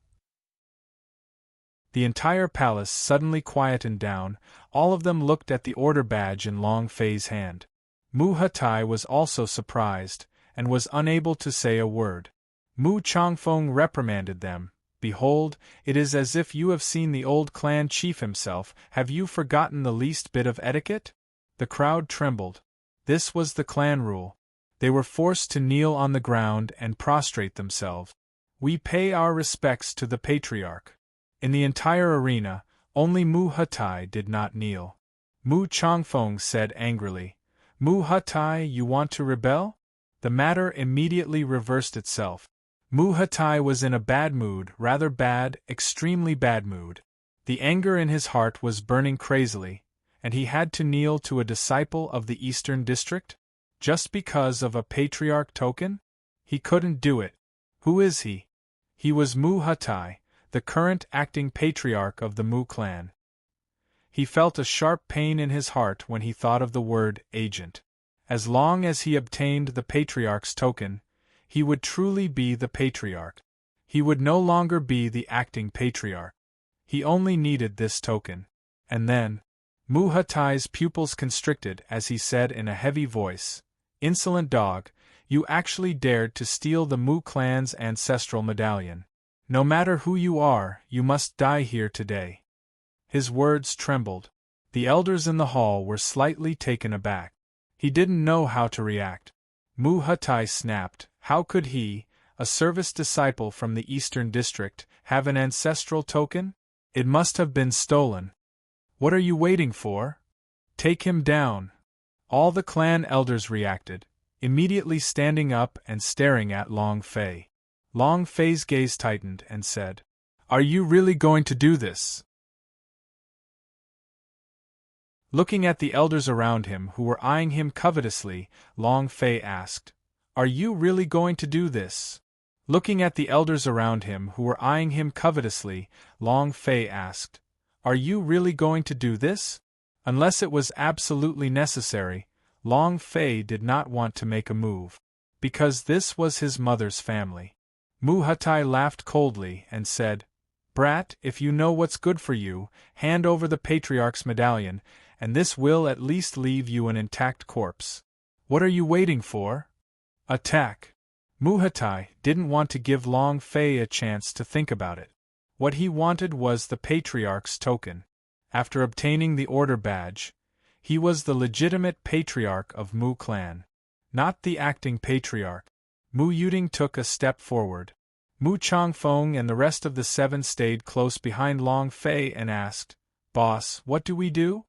The entire palace suddenly quietened down. All of them looked at the order badge in Long Fei's hand. Mu Hatai was also surprised, and was unable to say a word. Mu Changfeng reprimanded them. Behold, it is as if you have seen the old clan chief himself. Have you forgotten the least bit of etiquette? The crowd trembled. This was the clan rule. They were forced to kneel on the ground and prostrate themselves. We pay our respects to the Patriarch. In the entire arena, only Mu Hatai did not kneel. Mu Changfeng said angrily, Mu Hatai, you want to rebel? The matter immediately reversed itself. Mu Hatai was in a bad mood, rather bad, extremely bad mood. The anger in his heart was burning crazily, and he had to kneel to a disciple of the Eastern District? Just because of a Patriarch token? He couldn't do it. Who is he? He was Mu Hatai, the current acting Patriarch of the Mu clan. He felt a sharp pain in his heart when he thought of the word agent. As long as he obtained the Patriarch's token, he would truly be the Patriarch. He would no longer be the acting Patriarch. He only needed this token. And then, Mu Hatai's pupils constricted as he said in a heavy voice, Insolent dog, you actually dared to steal the Mu clan's ancestral medallion. No matter who you are, you must die here today. His words trembled. The elders in the hall were slightly taken aback. He didn't know how to react. Mu Hatai snapped, how could he, a service disciple from the Eastern District, have an ancestral token? It must have been stolen. What are you waiting for? Take him down. All the clan elders reacted, immediately standing up and staring at Long Fei. Long Fei's gaze tightened and said, Are you really going to do this? Looking at the elders around him who were eyeing him covetously, Long Fei asked, Are you really going to do this? Looking at the elders around him who were eyeing him covetously, Long Fei asked, Are you really going to do this? Unless it was absolutely necessary, Long Fei did not want to make a move. Because this was his mother's family. Mu Hatai laughed coldly and said, Brat, if you know what's good for you, hand over the Patriarch's medallion, and this will at least leave you an intact corpse. What are you waiting for? Attack. Mu Hatai didn't want to give Long Fei a chance to think about it. What he wanted was the Patriarch's token. After obtaining the order badge, he was the legitimate Patriarch of Mu clan. Not the acting Patriarch. Mu Yuding took a step forward. Mu Changfeng and the rest of the 7 stayed close behind Long Fei and asked, Boss, what do we do?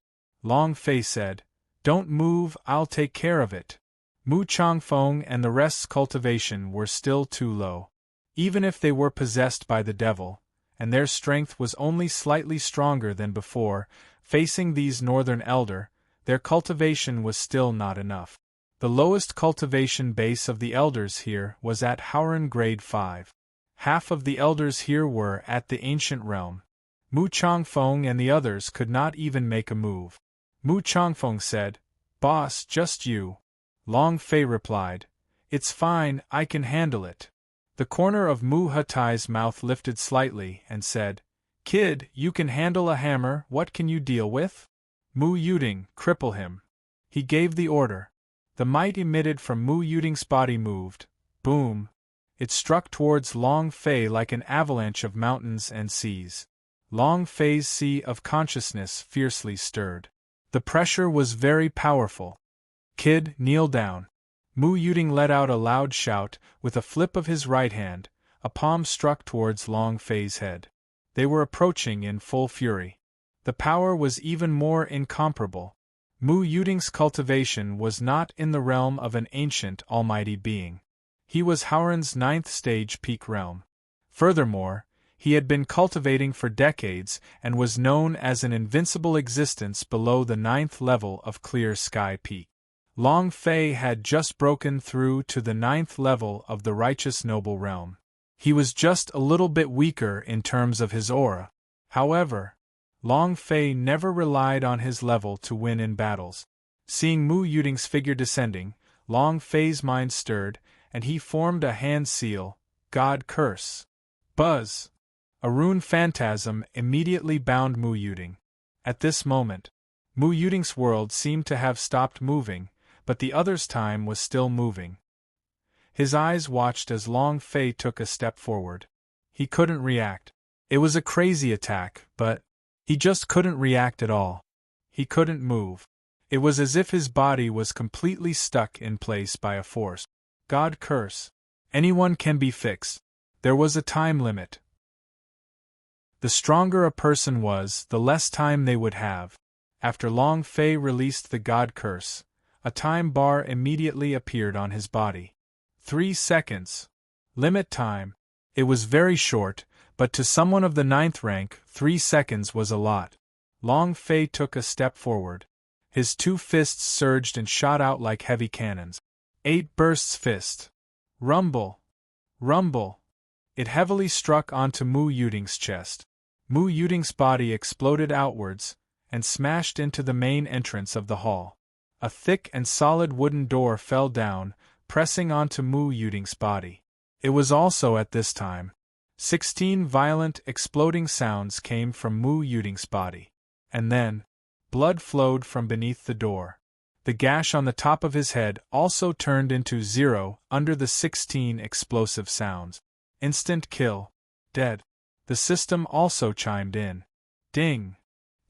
Long Fei said, Don't move, I'll take care of it. Mu Changfeng and the rest's cultivation were still too low. Even if they were possessed by the devil, and their strength was only slightly stronger than before, facing these northern elder, their cultivation was still not enough. The lowest cultivation base of the elders here was at Howren grade 5. Half of the elders here were at the ancient realm. Mu Changfeng and the others could not even make a move. Mu Changfeng said, Boss, just you. Long Fei replied, It's fine, I can handle it. The corner of Mu Hatai's mouth lifted slightly and said, Kid, you can handle a hammer, what can you deal with? Mu Yuding, cripple him. He gave the order. The might emitted from Mu Yuding's body moved. Boom! It struck towards Long Fei like an avalanche of mountains and seas. Long Fei's sea of consciousness fiercely stirred. The pressure was very powerful. Kid, kneel down. Mu Yuding let out a loud shout. With a flip of his right hand, a palm struck towards Long Fei's head. They were approaching in full fury. The power was even more incomparable. Mu Yuding's cultivation was not in the realm of an ancient almighty being. He was Howren's 9th stage peak realm. Furthermore, he had been cultivating for decades and was known as an invincible existence below the 9th level of Clear Sky Peak. Long Fei had just broken through to the 9th level of the Righteous Noble realm. He was just a little bit weaker in terms of his aura. However, Long Fei never relied on his level to win in battles. Seeing Mu Yuding's figure descending, Long Fei's mind stirred, and he formed a hand seal, God Curse. Buzz! A rune phantasm immediately bound Mu Yuding. At this moment, Mu Yuding's world seemed to have stopped moving, but the other's time was still moving. His eyes watched as Long Fei took a step forward. He couldn't react. It was a crazy attack, but he just couldn't react at all. He couldn't move. It was as if his body was completely stuck in place by a force. God Curse. Anyone can be fixed. There was a time limit. The stronger a person was, the less time they would have. After Long Fei released the God Curse, a time bar immediately appeared on his body. 3 seconds. Limit time. It was very short, but to someone of the 9th rank, 3 seconds was a lot. Long Fei took a step forward. His 2 fists surged and shot out like heavy cannons. 8 bursts fist. Rumble. Rumble. It heavily struck onto Mu Yuding's chest. Mu Yuding's body exploded outwards, and smashed into the main entrance of the hall. A thick and solid wooden door fell down, pressing onto Mu Yuding's body. It was also at this time. 16 violent, exploding sounds came from Mu Yuding's body. And then, blood flowed from beneath the door. The gash on the top of his head also turned into 0 under the 16 explosive sounds. Instant kill. Dead. The system also chimed in. Ding.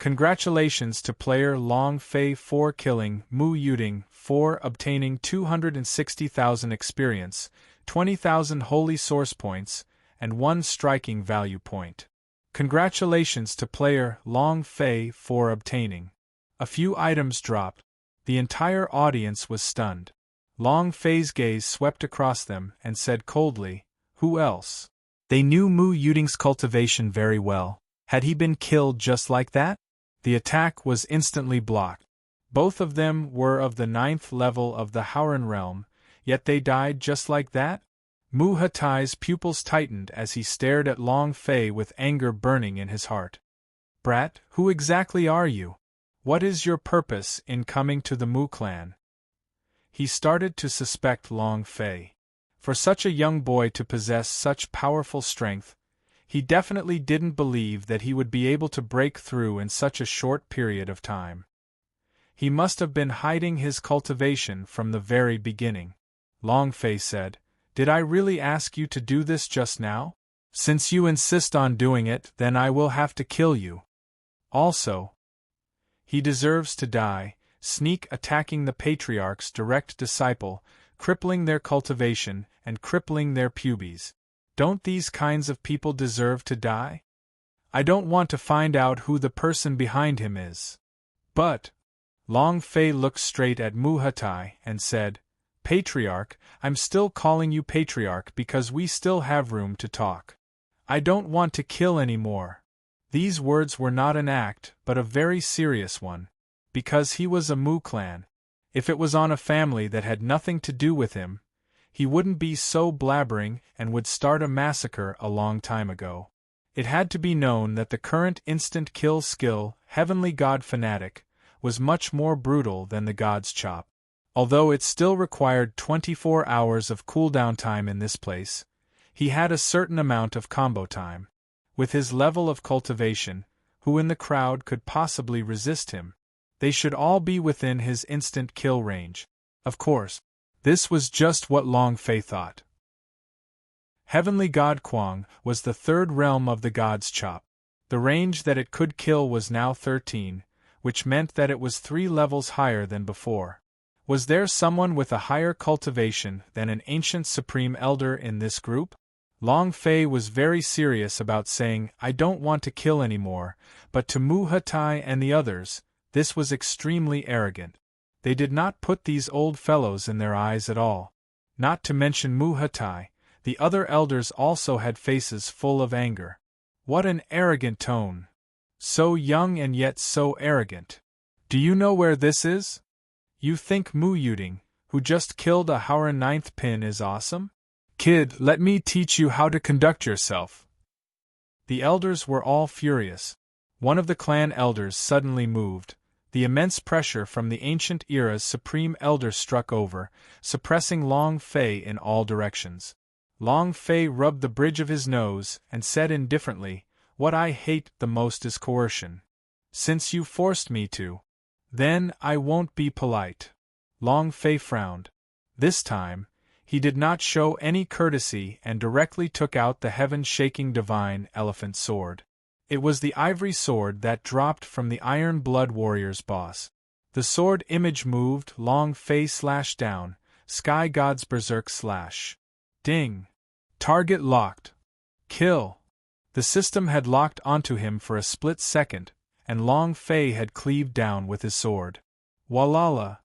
Congratulations to player Long Fei for killing Mu Yuding, for obtaining 260,000 experience, 20,000 holy source points, and 1 striking value point. Congratulations to player Long Fei for obtaining. A few items dropped. The entire audience was stunned. Long Fei's gaze swept across them and said coldly, "Who else?" They knew Mu Yuding's cultivation very well. Had he been killed just like that? The attack was instantly blocked. Both of them were of the 9th level of the Howren realm, yet they died just like that? Mu Hatai's pupils tightened as he stared at Long Fei with anger burning in his heart. Brat, who exactly are you? What is your purpose in coming to the Mu clan? He started to suspect Long Fei. For such a young boy to possess such powerful strength, he definitely didn't believe that he would be able to break through in such a short period of time. He must have been hiding his cultivation from the very beginning. Long Fei said, "Did I really ask you to do this just now? Since you insist on doing it, then I will have to kill you. Also, he deserves to die, sneak attacking the Patriarch's direct disciple, crippling their cultivation, and crippling their pubes. Don't these kinds of people deserve to die? I don't want to find out who the person behind him is." But Long Fei looked straight at Mu Hatai and said, "Patriarch, I'm still calling you Patriarch because we still have room to talk. I don't want to kill any more." These words were not an act, but a very serious one, because he was a Mu clan. If it was on a family that had nothing to do with him, he wouldn't be so blabbering and would start a massacre a long time ago. It had to be known that the current instant kill skill, Heavenly God Fanatic, was much more brutal than the God's Chop. Although it still required 24 hours of cooldown time in this place, he had a certain amount of combo time. With his level of cultivation, who in the crowd could possibly resist him? They should all be within his instant kill range. Of course, this was just what Long Fei thought. Heavenly God Kwang was the third realm of the God's Chop. The range that it could kill was now 13, which meant that it was 3 levels higher than before. Was there someone with a higher cultivation than an ancient Supreme Elder in this group? Long Fei was very serious about saying, "I don't want to kill anymore," but to Mu Hatai and the others, this was extremely arrogant. They did not put these old fellows in their eyes at all. Not to mention Mu Hatai, the other elders also had faces full of anger. What an arrogant tone! So young and yet so arrogant. Do you know where this is? You think Mu Yuding, who just killed a Howren 9th pin, is awesome? Kid, let me teach you how to conduct yourself. The elders were all furious. One of the clan elders suddenly moved. The immense pressure from the ancient era's Supreme Elder struck over, suppressing Long Fei in all directions. Long Fei rubbed the bridge of his nose and said indifferently, "What I hate the most is coercion. Since you forced me to, then I won't be polite." Long Fei frowned. This time, he did not show any courtesy and directly took out the heaven-shaking divine elephant sword. It was the ivory sword that dropped from the Iron Blood Warrior's boss. The sword image moved, Long Fei slashed down, Sky God's berserk slash. Ding! Target locked. Kill! The system had locked onto him for a split second, and Long Fei had cleaved down with his sword. Walala!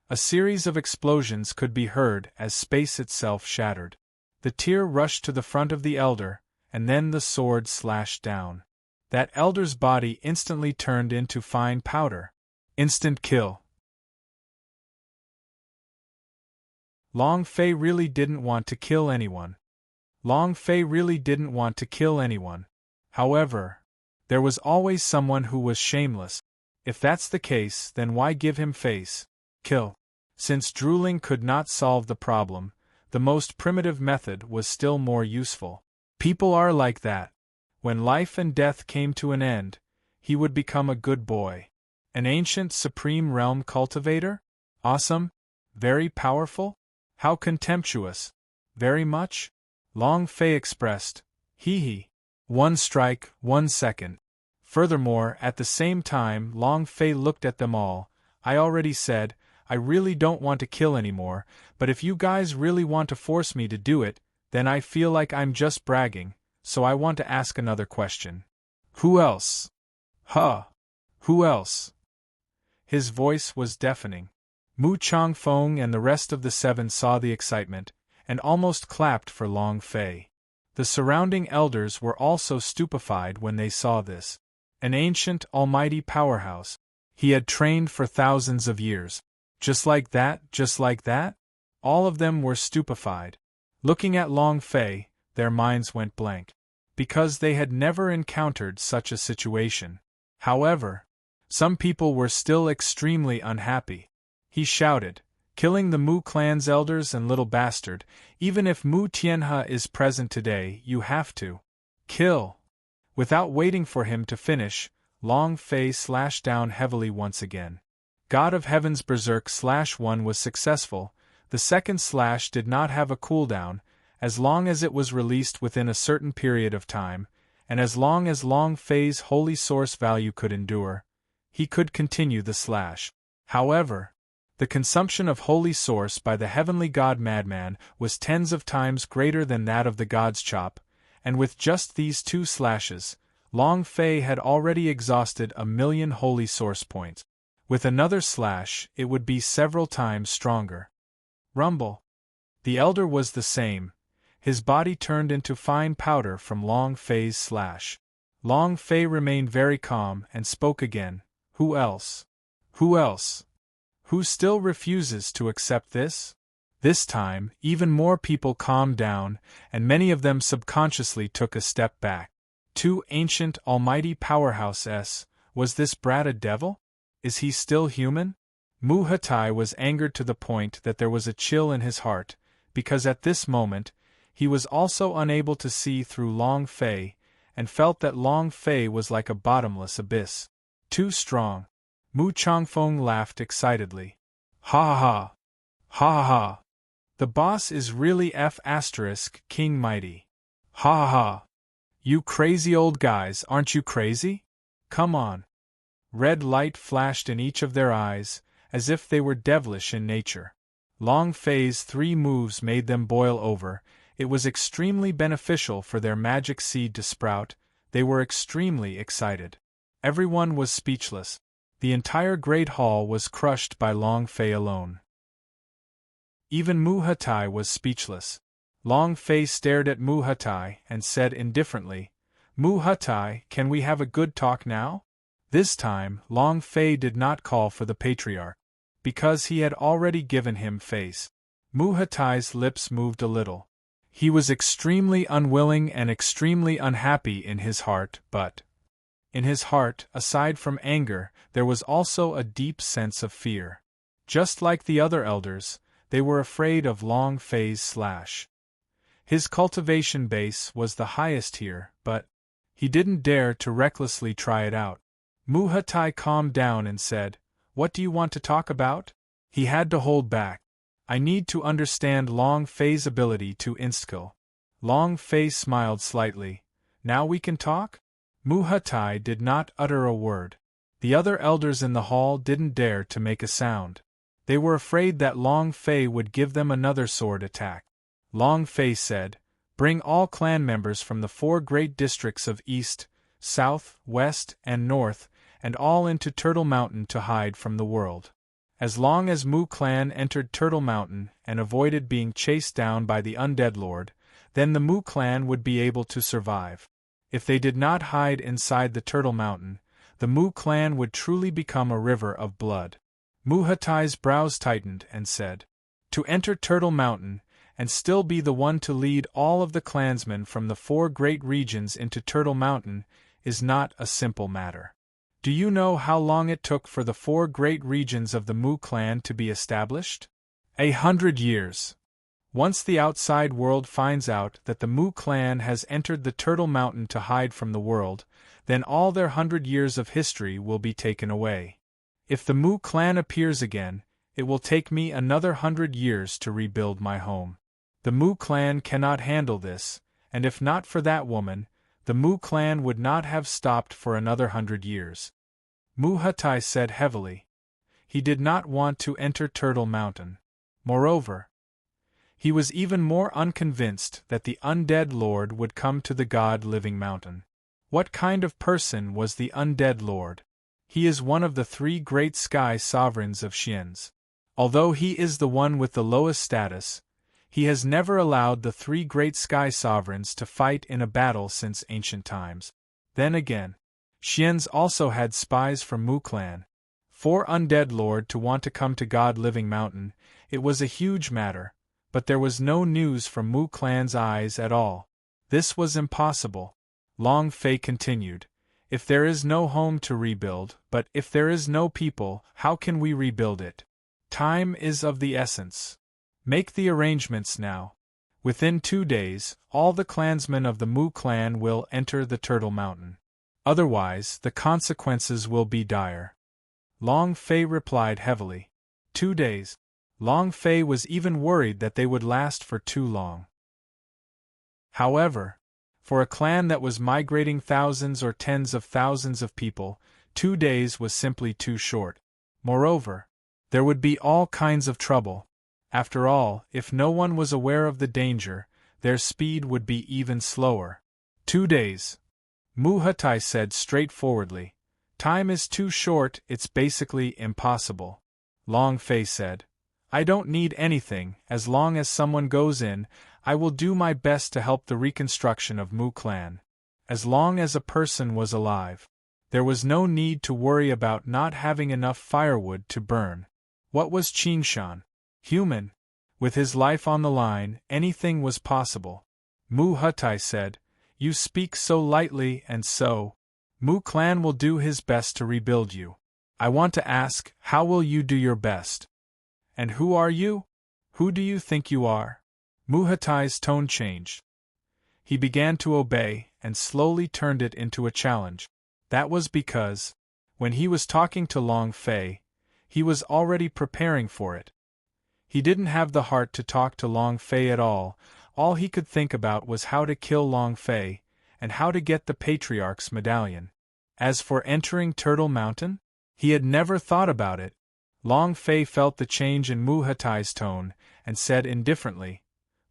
A series of explosions could be heard as space itself shattered. The tear rushed to the front of the elder, and then the sword slashed down. That elder's body instantly turned into fine powder. Instant kill. Long Fei really didn't want to kill anyone. Long Fei really didn't want to kill anyone. However, there was always someone who was shameless. If that's the case, then why give him face? Kill. Since drooling could not solve the problem, the most primitive method was still more useful. People are like that. When life and death came to an end, he would become a good boy. An ancient Supreme Realm cultivator? Awesome? Very powerful? How contemptuous. Very much? Long Fei expressed, hee. 1 strike, 1 second. Furthermore, at the same time, Long Fei looked at them all. I already said, I really don't want to kill anymore, but if you guys really want to force me to do it, then I feel like I'm just bragging, so I want to ask another question. Who else? Who else? His voice was deafening. Mu Changfeng and the rest of the 7 saw the excitement, and almost clapped for Long Fei. The surrounding elders were also stupefied when they saw this. An ancient, almighty powerhouse. He had trained for thousands of years. Just like that, just like that? All of them were stupefied. Looking at Long Fei, their minds went blank. Because they had never encountered such a situation. However, some people were still extremely unhappy. He shouted, "Killing the Mu clan's elders and little bastard, even if Mu Tianhe is present today, you have to kill." Without waiting for him to finish, Long Fei slashed down heavily once again. God of Heaven's Berserk /1 was successful. The second slash did not have a cooldown, as long as it was released within a certain period of time, and as long as Long Fei's holy source value could endure, he could continue the slash. However, the consumption of holy source by the heavenly god madman was tens of times greater than that of the god's chop, and with just these 2 slashes, Long Fei had already exhausted 1,000,000 holy source points. With another slash, it would be several times stronger. Rumble. The elder was the same. His body turned into fine powder from Long Fei's slash. Long Fei remained very calm and spoke again. Who else? Who else? Who still refuses to accept this? This time, even more people calmed down, and many of them subconsciously took a step back. 2 ancient almighty powerhouses. Was this brat a devil? Is he still human? Mu Hatai was angered to the point that there was a chill in his heart, because at this moment, he was also unable to see through Long Fei, and felt that Long Fei was like a bottomless abyss. Too strong. Mu Changfeng laughed excitedly. Ha ha ha! Ha ha ha! The boss is really King Mighty. Ha ha ha! You crazy old guys, aren't you crazy? Come on. Red light flashed in each of their eyes, as if they were devilish in nature. Long Fei's 3 moves made them boil over. It was extremely beneficial for their magic seed to sprout. They were extremely excited. Everyone was speechless. The entire great hall was crushed by Long Fei alone. Even Mu Hatai was speechless. Long Fei stared at Mu Hatai and said indifferently, Mu Hatai, can we have a good talk now? This time, Long Fei did not call for the patriarch, because he had already given him face. Mu Hatai's lips moved a little. He was extremely unwilling and extremely unhappy in his heart, but in his heart, aside from anger, there was also a deep sense of fear. Just like the other elders, they were afraid of Long Fei's slash. His cultivation base was the highest here, but he didn't dare to recklessly try it out. Mu Hatai calmed down and said, What do you want to talk about? He had to hold back. I need to understand Long Fei's ability to instill. Long Fei smiled slightly. Now we can talk? Mu Hatai did not utter a word. The other elders in the hall didn't dare to make a sound. They were afraid that Long Fei would give them another sword attack. Long Fei said, Bring all clan members from the 4 great districts of East, South, West, and North, and all into Turtle Mountain to hide from the world. As long as Mu clan entered Turtle Mountain and avoided being chased down by the Undead Lord, then the Mu clan would be able to survive. If they did not hide inside the Turtle Mountain, the Mu clan would truly become a river of blood. Mu Hatai's brows tightened and said, To enter Turtle Mountain, and still be the one to lead all of the clansmen from the 4 great regions into Turtle Mountain, is not a simple matter. Do you know how long it took for the 4 great regions of the Mu clan to be established? 100 years. Once the outside world finds out that the Mu clan has entered the Turtle Mountain to hide from the world, then all their 100 years of history will be taken away. If the Mu clan appears again, it will take me another 100 years to rebuild my home. The Mu clan cannot handle this, and if not for that woman, the Mu clan would not have stopped for another 100 years. Mu Hatai said heavily. He did not want to enter Turtle Mountain. Moreover, he was even more unconvinced that the Undead Lord would come to the God-living mountain. What kind of person was the Undead Lord? He is one of the 3 great sky sovereigns of Xians. Although he is the one with the lowest status, he has never allowed the 3 great sky sovereigns to fight in a battle since ancient times. Then again, Xians also had spies from Mu clan. For Undead Lord to want to come to God-living mountain, it was a huge matter, but there was no news from Mu clan's eyes at all. This was impossible. Long Fei continued, If there is no home to rebuild, but if there is no people, how can we rebuild it? Time is of the essence. Make the arrangements now. Within 2 days, all the clansmen of the Mu clan will enter the Turtle Mountain. Otherwise, the consequences will be dire. Long Fei replied heavily. 2 days. Long Fei was even worried that they would last for too long. However, for a clan that was migrating thousands or tens of thousands of people, 2 days was simply too short. Moreover, there would be all kinds of trouble. After all, if no one was aware of the danger, their speed would be even slower. 2 days. Mu Hatai said straightforwardly. Time is too short, it's basically impossible. Long Fei said. I don't need anything, as long as someone goes in, I will do my best to help the reconstruction of Mu clan. As long as a person was alive, there was no need to worry about not having enough firewood to burn. What was Qingshan? Human. With his life on the line, anything was possible. Mu Hatai said, You speak so lightly and so. Mu clan will do his best to rebuild you. I want to ask, how will you do your best? And who are you? Who do you think you are? Mu Hatai's tone changed. He began to obey, and slowly turned it into a challenge. That was because, when he was talking to Long Fei, he was already preparing for it. He didn't have the heart to talk to Long Fei at all he could think about was how to kill Long Fei, and how to get the Patriarch's medallion. As for entering Turtle Mountain, he had never thought about it. Long Fei felt the change in Mu Hatai's tone, and said indifferently,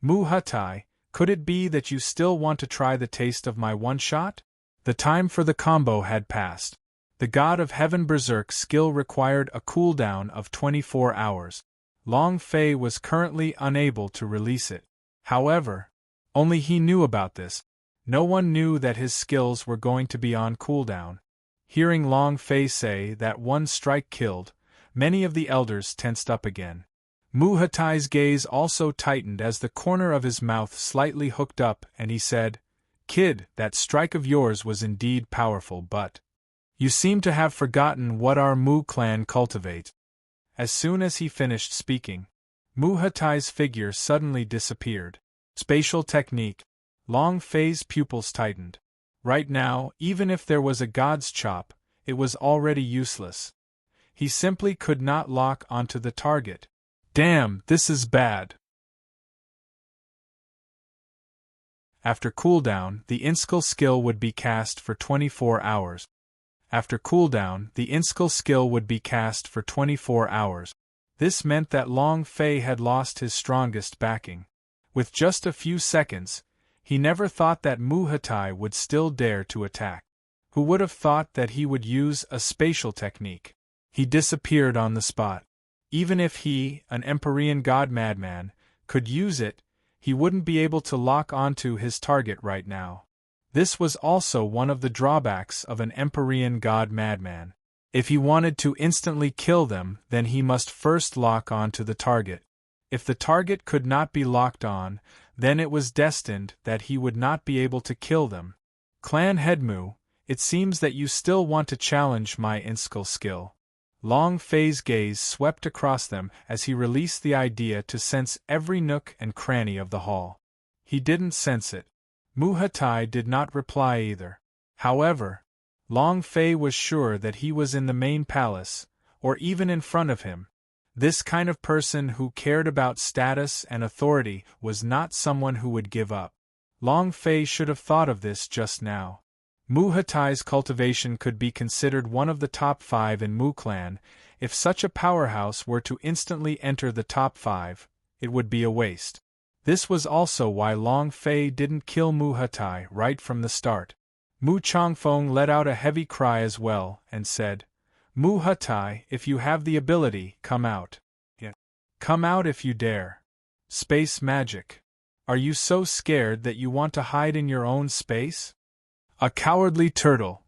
"Mu Hatai, could it be that you still want to try the taste of my one-shot?" The time for the combo had passed. The God of Heaven Berserk skill required a cooldown of 24 hours. Long Fei was currently unable to release it. However, only he knew about this. No one knew that his skills were going to be on cooldown. Hearing Long Fei say that one strike killed, many of the elders tensed up again. Mu Hatai's gaze also tightened as the corner of his mouth slightly hooked up, and he said, "Kid, that strike of yours was indeed powerful, but you seem to have forgotten what our Mu clan cultivates." As soon as he finished speaking, Mu Hatai's figure suddenly disappeared. Spatial technique. Long Fei's pupils tightened. Right now, even if there was a god's chop, it was already useless. He simply could not lock onto the target. Damn, this is bad. After cooldown, the Inskill skill would be cast for 24 hours. After cooldown, the Inskill skill would be cast for 24 hours. This meant that Long Fei had lost his strongest backing. With just a few seconds, he never thought that Mu Hatai would still dare to attack. Who would have thought that he would use a spatial technique? He disappeared on the spot. Even if he, an Empyrean god madman, could use it, he wouldn't be able to lock onto his target right now. This was also one of the drawbacks of an Empyrean god madman. If he wanted to instantly kill them, then he must first lock onto the target. If the target could not be locked on, then it was destined that he would not be able to kill them. Clan Headmu, it seems that you still want to challenge my Inskill skill. Long Fei's gaze swept across them as he released the idea to sense every nook and cranny of the hall. He didn't sense it. Mu Hatai did not reply either. However, Long Fei was sure that he was in the main palace, or even in front of him. This kind of person who cared about status and authority was not someone who would give up. Long Fei should have thought of this just now. Mu Hatai's cultivation could be considered one of the top 5 in Mu clan. If such a powerhouse were to instantly enter the top 5, it would be a waste. This was also why Long Fei didn't kill Mu Hatai right from the start. Mu Chongfeng let out a heavy cry as well, and said, "Mu Hatai, if you have the ability, come out. Yeah. Come out if you dare. Space magic. Are you so scared that you want to hide in your own space? A cowardly turtle."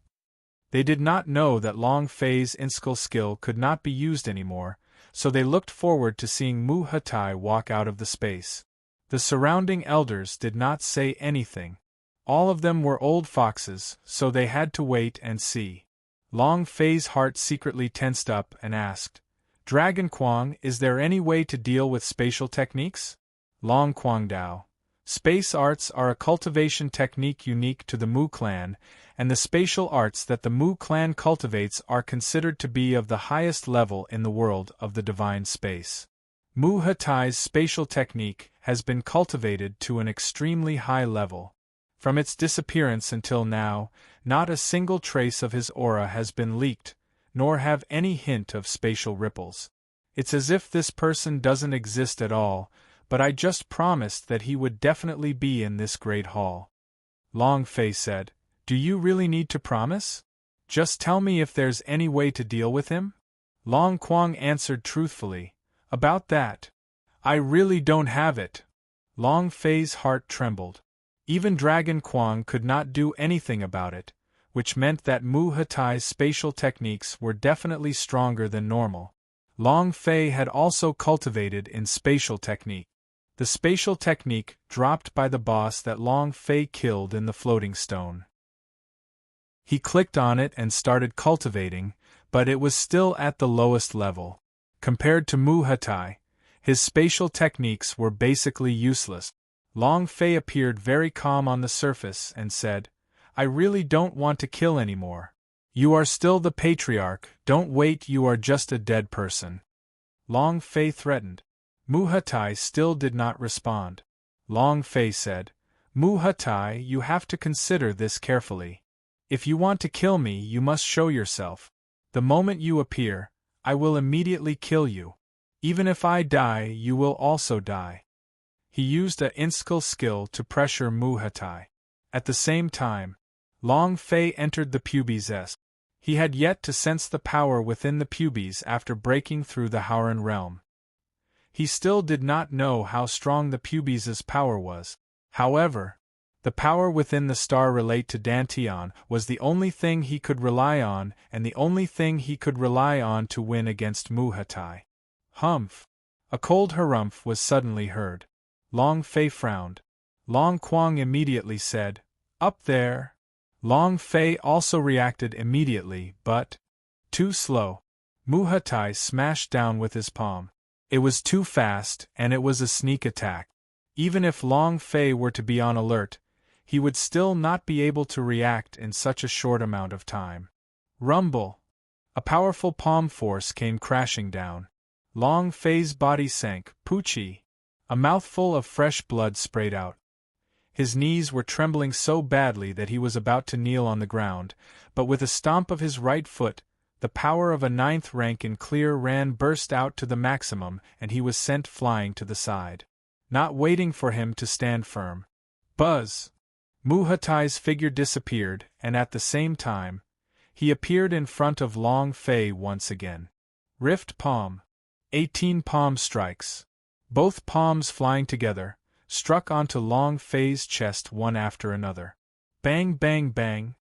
They did not know that Long Fei's Inskill skill could not be used anymore, so they looked forward to seeing Mu Hatai walk out of the space. The surrounding elders did not say anything. All of them were old foxes, so they had to wait and see. Long Fei's heart secretly tensed up and asked, "Dragon Quang, is there any way to deal with spatial techniques?" Long Quang Dao. Space arts are a cultivation technique unique to the Mu clan, and the spatial arts that the Mu clan cultivates are considered to be of the highest level in the world of the divine space. Mu Hatai's spatial technique has been cultivated to an extremely high level. From its disappearance until now, not a single trace of his aura has been leaked, nor have any hint of spatial ripples. It's as if this person doesn't exist at all, but I just promised that he would definitely be in this great hall. Long Fei said, "Do you really need to promise? Just tell me if there's any way to deal with him?" Long Quang answered truthfully, "About that, I really don't have it." Long Fei's heart trembled. Even Dragon Quang could not do anything about it, which meant that Mu Hatai's spatial techniques were definitely stronger than normal. Long Fei had also cultivated in spatial technique. The spatial technique dropped by the boss that Long Fei killed in the floating stone. He clicked on it and started cultivating, but it was still at the lowest level. Compared to Mu Hatai, his spatial techniques were basically useless. Long Fei appeared very calm on the surface and said, I really don't want to kill anymore. You are still the patriarch, don't wait, you are just a dead person. Long Fei threatened. Mu Hatai still did not respond. Long Fei said, Mu Hatai, you have to consider this carefully. If you want to kill me, you must show yourself. The moment you appear, I will immediately kill you. Even if I die, you will also die. He used a instill skill to pressure Mu Hatai. At the same time, Long Fei entered the pubes. He had yet to sense the power within the pubes after breaking through the Hauran realm. He still did not know how strong the pubes' power was. However, the power within the star relate to Dantian was the only thing he could rely on, and the only thing he could rely on to win against Mu Hatai. Humph! A cold harumph was suddenly heard. Long Fei frowned. Long Quang immediately said, Up there! Long Fei also reacted immediately, but too slow. Mu Hatai smashed down with his palm. It was too fast, and it was a sneak attack. Even if Long Fei were to be on alert, he would still not be able to react in such a short amount of time. Rumble! A powerful palm force came crashing down. Long Fei's body sank. Poochie! A mouthful of fresh blood sprayed out. His knees were trembling so badly that he was about to kneel on the ground, but with a stomp of his right foot, the power of a 9th rank in Clear Ran burst out to the maximum and he was sent flying to the side. Not waiting for him to stand firm. Buzz! Mu Hatai's figure disappeared, and at the same time, he appeared in front of Long Fei once again. Rift Palm. 18 palm strikes. Both palms flying together, struck onto Long Fei's chest one after another. Bang bang bang.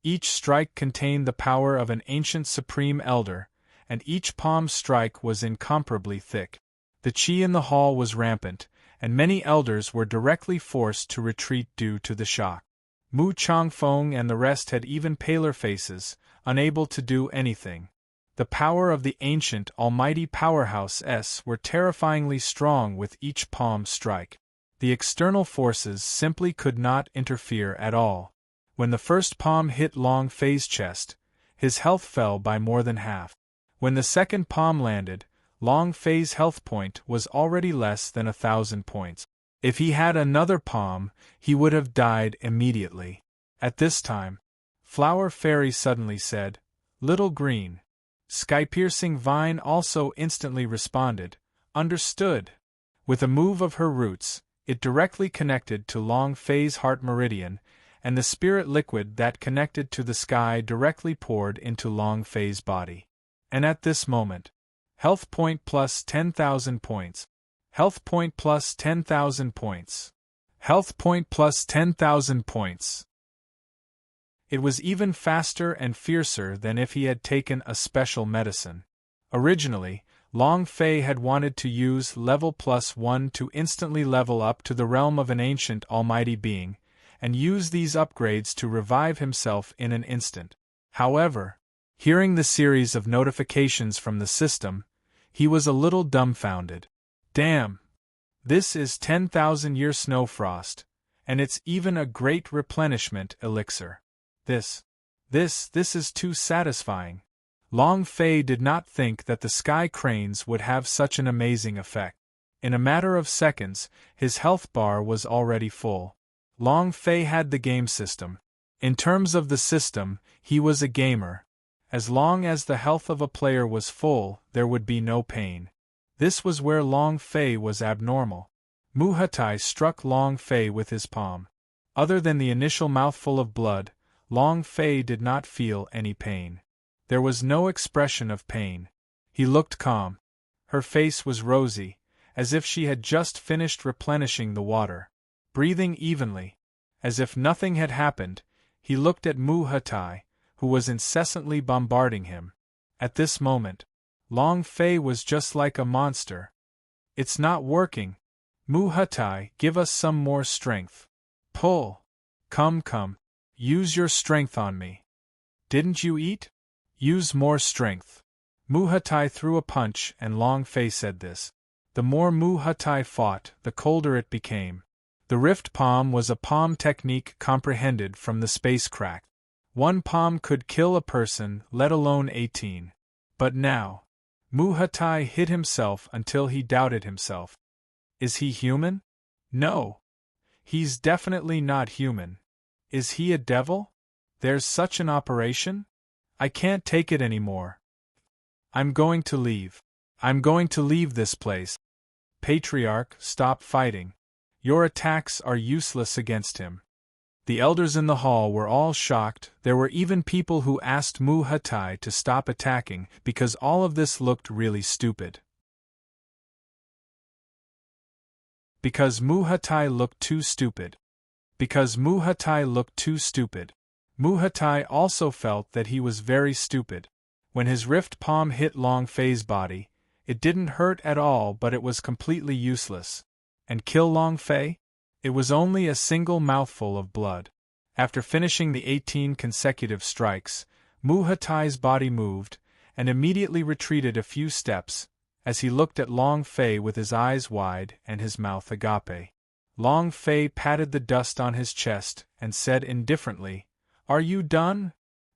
Each strike contained the power of an ancient supreme elder, and each palm strike was incomparably thick. The qi in the hall was rampant, and many elders were directly forced to retreat due to the shock. Mu Changfeng and the rest had even paler faces, unable to do anything. The power of the ancient almighty powerhouse were terrifyingly strong with each palm strike. The external forces simply could not interfere at all. When the first palm hit Long Fei's chest, his health fell by more than half. When the second palm landed, Long Fei's health point was already less than 1,000 points. If he had another palm, he would have died immediately. At this time, Flower Fairy suddenly said, Little Green. Sky-piercing Vine also instantly responded, Understood. With a move of her roots, it directly connected to Long Fei's heart meridian, and the spirit liquid that connected to the sky directly poured into Long Fei's body. And at this moment, health point plus 10,000 points. Health point plus 10,000 points. Health point plus 10,000 points. It was even faster and fiercer than if he had taken a special medicine. Originally, Long Fei had wanted to use level +1 to instantly level up to the realm of an ancient almighty being, and use these upgrades to revive himself in an instant. However, hearing the series of notifications from the system, he was a little dumbfounded. Damn! This is 10,000-year snowfrost, and it's even a great replenishment elixir. This is too satisfying. Long Fei did not think that the sky cranes would have such an amazing effect. In a matter of seconds, his health bar was already full. Long Fei had the game system. In terms of the system, he was a gamer. As long as the health of a player was full, there would be no pain. This was where Long Fei was abnormal. Mu Hatai struck Long Fei with his palm. Other than the initial mouthful of blood, Long Fei did not feel any pain. There was no expression of pain. He looked calm. Her face was rosy, as if she had just finished replenishing the water. Breathing evenly, as if nothing had happened, he looked at Mu Hatai, who was incessantly bombarding him. At this moment, Long Fei was just like a monster. It's not working. Mu Hatai, give us some more strength. Pull. Come. Use your strength on me. Didn't you eat? Use more strength. Mu Hatai threw a punch and Long Fei said this. The more Mu Hatai fought, the colder it became. The rift palm was a palm technique comprehended from the space crack. One palm could kill a person, let alone 18. But now, Muhatai hit himself until he doubted himself. Is he human? No. He's definitely not human. Is he a devil? There's such an operation? I can't take it anymore. I'm going to leave. I'm going to leave this place. Patriarch, stop fighting. Your attacks are useless against him. The elders in the hall were all shocked. There were even people who asked Muhatai to stop attacking because all of this looked really stupid. Because Muhatai looked too stupid. Because Muhatai looked too stupid. Muhatai also felt that he was very stupid. When his rift palm hit Long Fei's body, it didn't hurt at all, but it was completely useless. And kill Long Fei? It was only a single mouthful of blood. After finishing the 18 consecutive strikes, Muhatai's body moved, and immediately retreated a few steps, as he looked at Long Fei with his eyes wide and his mouth agape. Long Fei patted the dust on his chest and said indifferently, "Are you done?"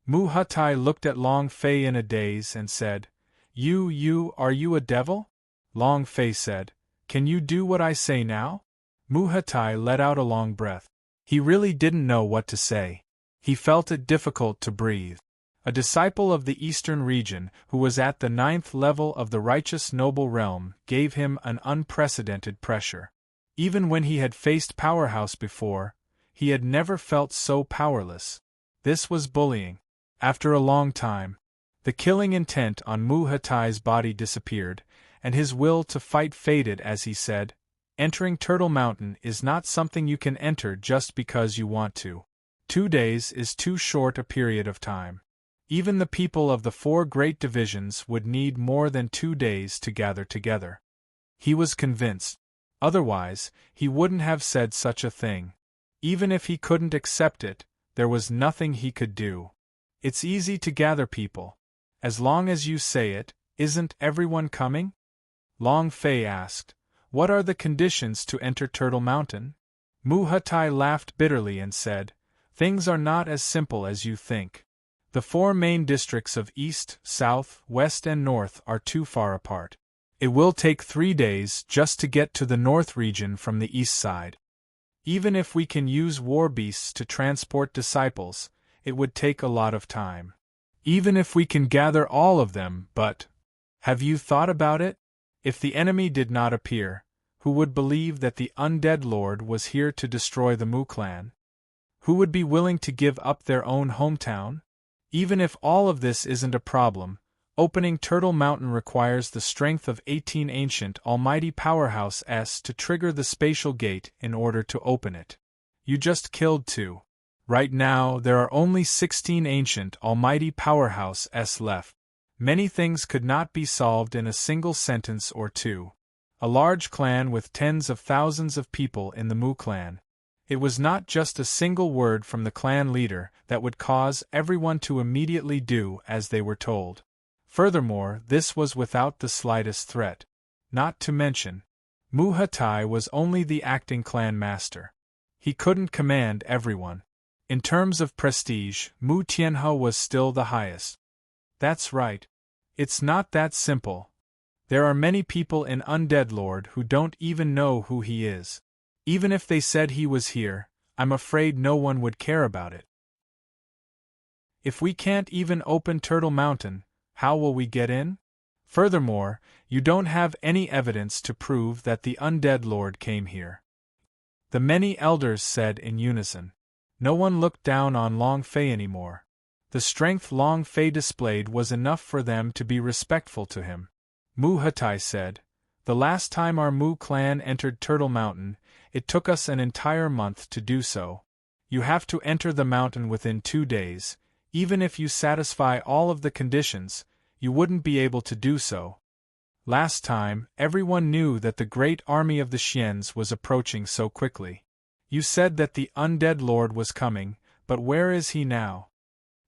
Muhatai looked at Long Fei in a daze and said, Are you a devil?" Long Fei said, "Can you do what I say now?" Muhatai let out a long breath. He really didn't know what to say. He felt it difficult to breathe. A disciple of the Eastern region, who was at the 9th level of the righteous noble realm, gave him an unprecedented pressure. Even when he had faced Powerhouse before, he had never felt so powerless. This was bullying. After a long time, the killing intent on Muhatai's body disappeared, and his will to fight faded as he said, "Entering Turtle Mountain is not something you can enter just because you want to. 2 days is too short a period of time. Even the people of the 4 great divisions would need more than 2 days to gather together." He was convinced. Otherwise, he wouldn't have said such a thing. Even if he couldn't accept it, there was nothing he could do. It's easy to gather people. As long as you say it, isn't everyone coming? Long Fei asked, "What are the conditions to enter Turtle Mountain?" Muhatai laughed bitterly and said, "Things are not as simple as you think. The 4 main districts of East, South, West and North are too far apart. It will take 3 days just to get to the North region from the east side. Even if we can use war beasts to transport disciples, it would take a lot of time. Even if we can gather all of them, but have you thought about it? If the enemy did not appear, who would believe that the Undead Lord was here to destroy the Mu clan? Who would be willing to give up their own hometown? Even if all of this isn't a problem, opening Turtle Mountain requires the strength of 18 ancient almighty powerhouses to trigger the spatial gate in order to open it. You just killed 2. Right now, there are only 16 ancient almighty powerhouses left. Many things could not be solved in a single sentence or 2. A large clan with tens of thousands of people in the Mu clan. It was not just a single word from the clan leader that would cause everyone to immediately do as they were told. Furthermore, this was without the slightest threat. Not to mention, Muhatai was only the acting clan master. He couldn't command everyone. In terms of prestige, Mu Tianhe was still the highest. That's right. It's not that simple. There are many people in Undead Lord who don't even know who he is. Even if they said he was here, I'm afraid no one would care about it. If we can't even open Turtle Mountain, how will we get in? Furthermore, you don't have any evidence to prove that the Undead Lord came here. The many elders said in unison. No one looked down on Long Fei anymore. The strength Long Fei displayed was enough for them to be respectful to him. Muhatai said, "The last time our Mu clan entered Turtle Mountain, it took us an entire month to do so. You have to enter the mountain within 2 days. Even if you satisfy all of the conditions, you wouldn't be able to do so. Last time, everyone knew that the great army of the Xians was approaching so quickly. You said that the Undead Lord was coming, but where is he now?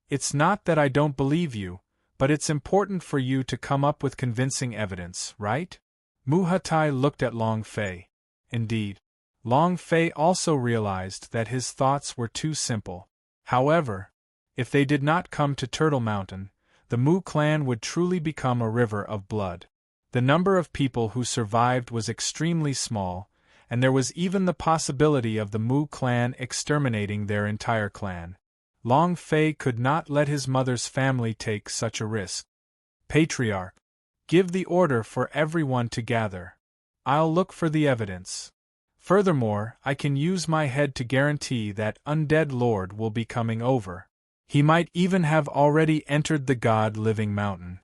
It's not that I don't believe you, but it's important for you to come up with convincing evidence, right?" Muhatai looked at Long Fei. Indeed. Long Fei also realized that his thoughts were too simple. However, if they did not come to Turtle Mountain, the Mu clan would truly become a river of blood. The number of people who survived was extremely small, and there was even the possibility of the Mu clan exterminating their entire clan. Long Fei could not let his mother's family take such a risk. Patriarch, give the order for everyone to gather. I'll look for the evidence. Furthermore, I can use my head to guarantee that Undead Lord will be coming over. He might even have already entered the God-living mountain.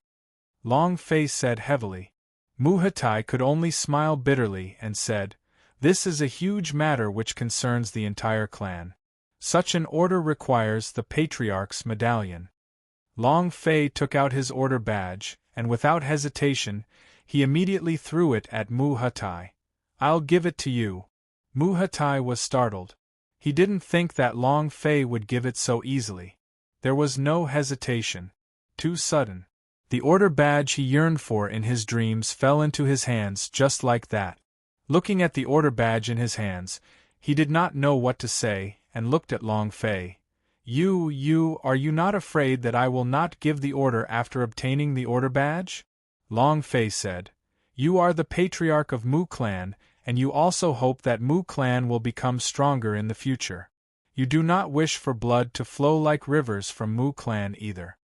Long Fei said heavily. Muhatai could only smile bitterly and said, "This is a huge matter which concerns the entire clan. Such an order requires the Patriarch's medallion." Long Fei took out his order badge, and without hesitation, he immediately threw it at Muhatai. "I'll give it to you." Muhatai was startled. He didn't think that Long Fei would give it so easily. There was no hesitation. Too sudden. The order badge he yearned for in his dreams fell into his hands just like that. Looking at the order badge in his hands, he did not know what to say, and looked at Long Fei. Are you not afraid that I will not give the order after obtaining the order badge?" Long Fei said, "You are the Patriarch of Mu Clan, and you also hope that Mu Clan will become stronger in the future. You do not wish for blood to flow like rivers from Mu Clan either."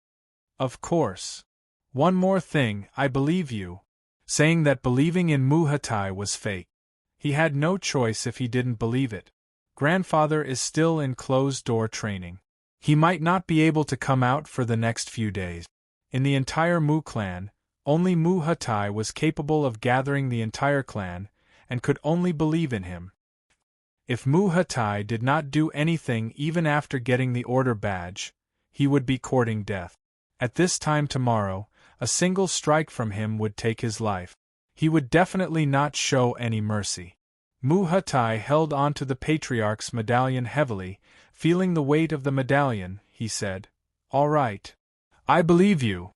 "Of course. One more thing, I believe you." Saying that believing in Muhatai was fake. He had no choice if he didn't believe it. Grandfather is still in closed-door training. He might not be able to come out for the next few days. In the entire Mu clan, only Muhatai was capable of gathering the entire clan, and could only believe in him. If Muhatai did not do anything even after getting the order badge, he would be courting death. At this time tomorrow, a single strike from him would take his life. He would definitely not show any mercy. Muhatai held onto the Patriarch's medallion heavily. Feeling the weight of the medallion, he said, "All right. I believe you."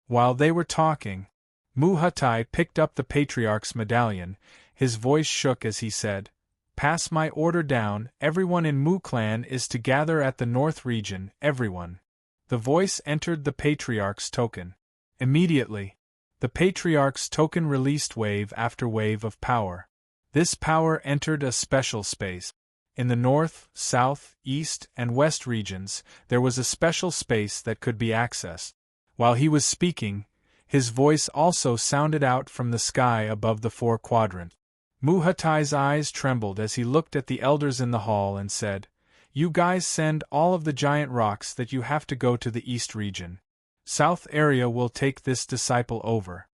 While they were talking, Muhatai picked up the Patriarch's medallion. His voice shook as he said, "Pass my order down. Everyone in Mu Clan is to gather at the North region, everyone." The voice entered the Patriarch's token. Immediately, the Patriarch's token released wave after wave of power. This power entered a special space. In the north, south, east, and west regions, there was a special space that could be accessed. While he was speaking, his voice also sounded out from the sky above the four quadrants. Muhatai's eyes trembled as he looked at the elders in the hall and said, "You guys send all of the giant rocks that you have to go to the east region. South area will take this disciple over."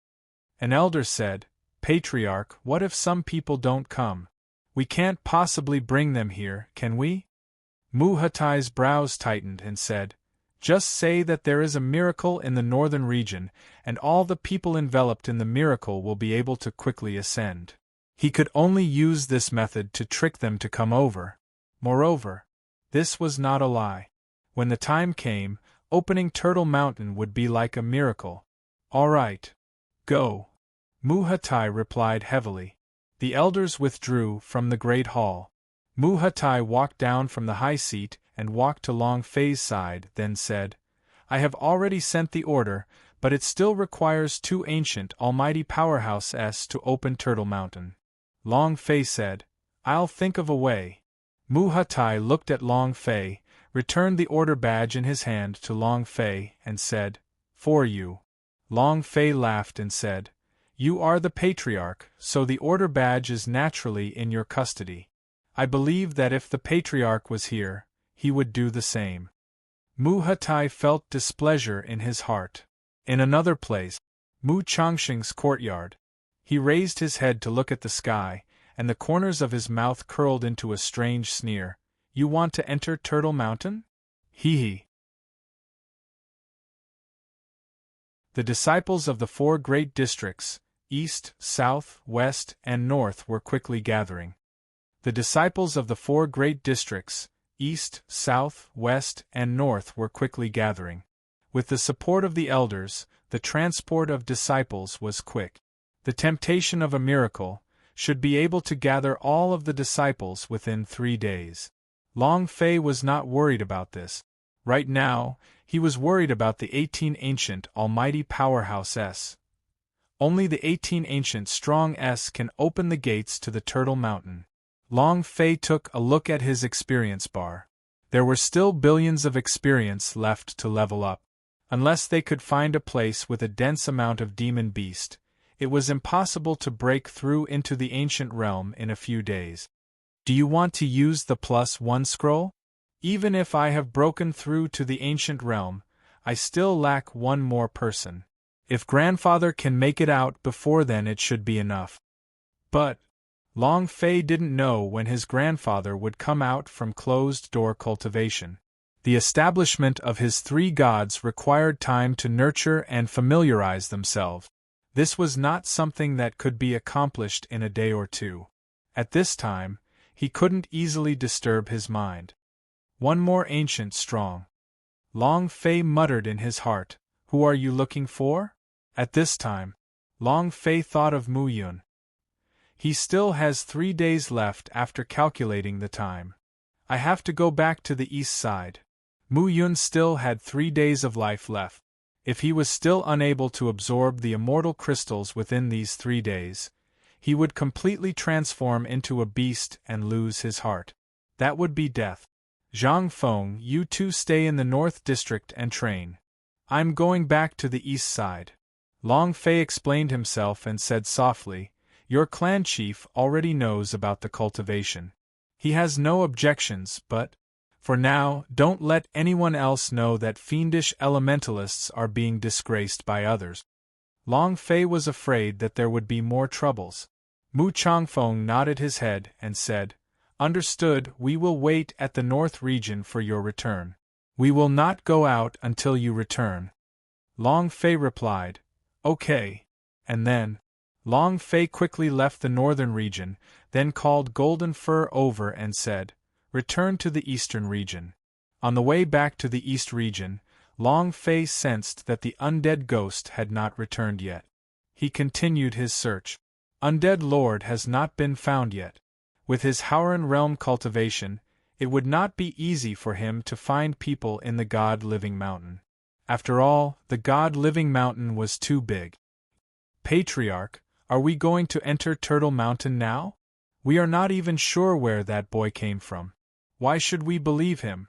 An elder said, "Patriarch, what if some people don't come? We can't possibly bring them here, can we?" Muhatai's brows tightened and said, "Just say that there is a miracle in the northern region, and all the people enveloped in the miracle will be able to quickly ascend." He could only use this method to trick them to come over. Moreover, this was not a lie. When the time came, opening Turtle Mountain would be like a miracle. "All right. Go." Muhatai replied heavily. The elders withdrew from the great hall. Muhatai walked down from the high seat and walked to Long Fei's side, then said, "I have already sent the order, but it still requires two ancient almighty powerhouses to open Turtle Mountain." Long Fei said, "I'll think of a way." Muhatai looked at Long Fei, returned the order badge in his hand to Long Fei, and said, "For you." Long Fei laughed and said, "You are the Patriarch, so the order badge is naturally in your custody. I believe that if the Patriarch was here, he would do the same." Muhatai felt displeasure in his heart. In another place, Mu Changsheng's courtyard, he raised his head to look at the sky, and the corners of his mouth curled into a strange sneer. "You want to enter Turtle Mountain? Hee. The disciples of the four great districts, east, south, west, and north, were quickly gathering. The disciples of the four great districts, east, south, west, and north, were quickly gathering. With the support of the elders, the transport of disciples was quick. The temptation of a miracle, should be able to gather all of the disciples within 3 days. Long Fei was not worried about this. Right now, he was worried about the 18 ancient almighty powerhouse S. Only the 18 ancient strong S can open the gates to the Turtle Mountain. Long Fei took a look at his experience bar. There were still billions of experience left to level up. Unless they could find a place with a dense amount of demon beast, it was impossible to break through into the ancient realm in a few days. Do you want to use the +1 scroll? Even if I have broken through to the ancient realm, I still lack one more person. If grandfather can make it out before then, it should be enough. But Long Fei didn't know when his grandfather would come out from closed-door cultivation. The establishment of his 3 gods required time to nurture and familiarize themselves. This was not something that could be accomplished in a day or two. At this time, he couldn't easily disturb his mind. One more ancient strong. Long Fei muttered in his heart, "Who are you looking for?" At this time, Long Fei thought of Mu Yun. He still has 3 days left after calculating the time. I have to go back to the east side. Mu Yun still had 3 days of life left. If he was still unable to absorb the immortal crystals within these 3 days, he would completely transform into a beast and lose his heart. That would be death. Zhang Feng, you two stay in the North District and train. I'm going back to the east side. Long Fei explained himself and said softly, "Your clan chief already knows about the cultivation. He has no objections, but for now, don't let anyone else know that fiendish elementalists are being disgraced by others." Long Fei was afraid that there would be more troubles. Mu Changfeng nodded his head and said, "Understood, we will wait at the north region for your return. We will not go out until you return." Long Fei replied, "Okay." And then, Long Fei quickly left the northern region, then called Golden Fur over and said, "Return to the eastern region." On the way back to the east region, Long Fei sensed that the undead ghost had not returned yet. He continued his search. Undead Lord has not been found yet. With his Howran realm cultivation, it would not be easy for him to find people in the God-living mountain. After all, the God-living mountain was too big. "Patriarch, are we going to enter Turtle Mountain now? We are not even sure where that boy came from. Why should we believe him?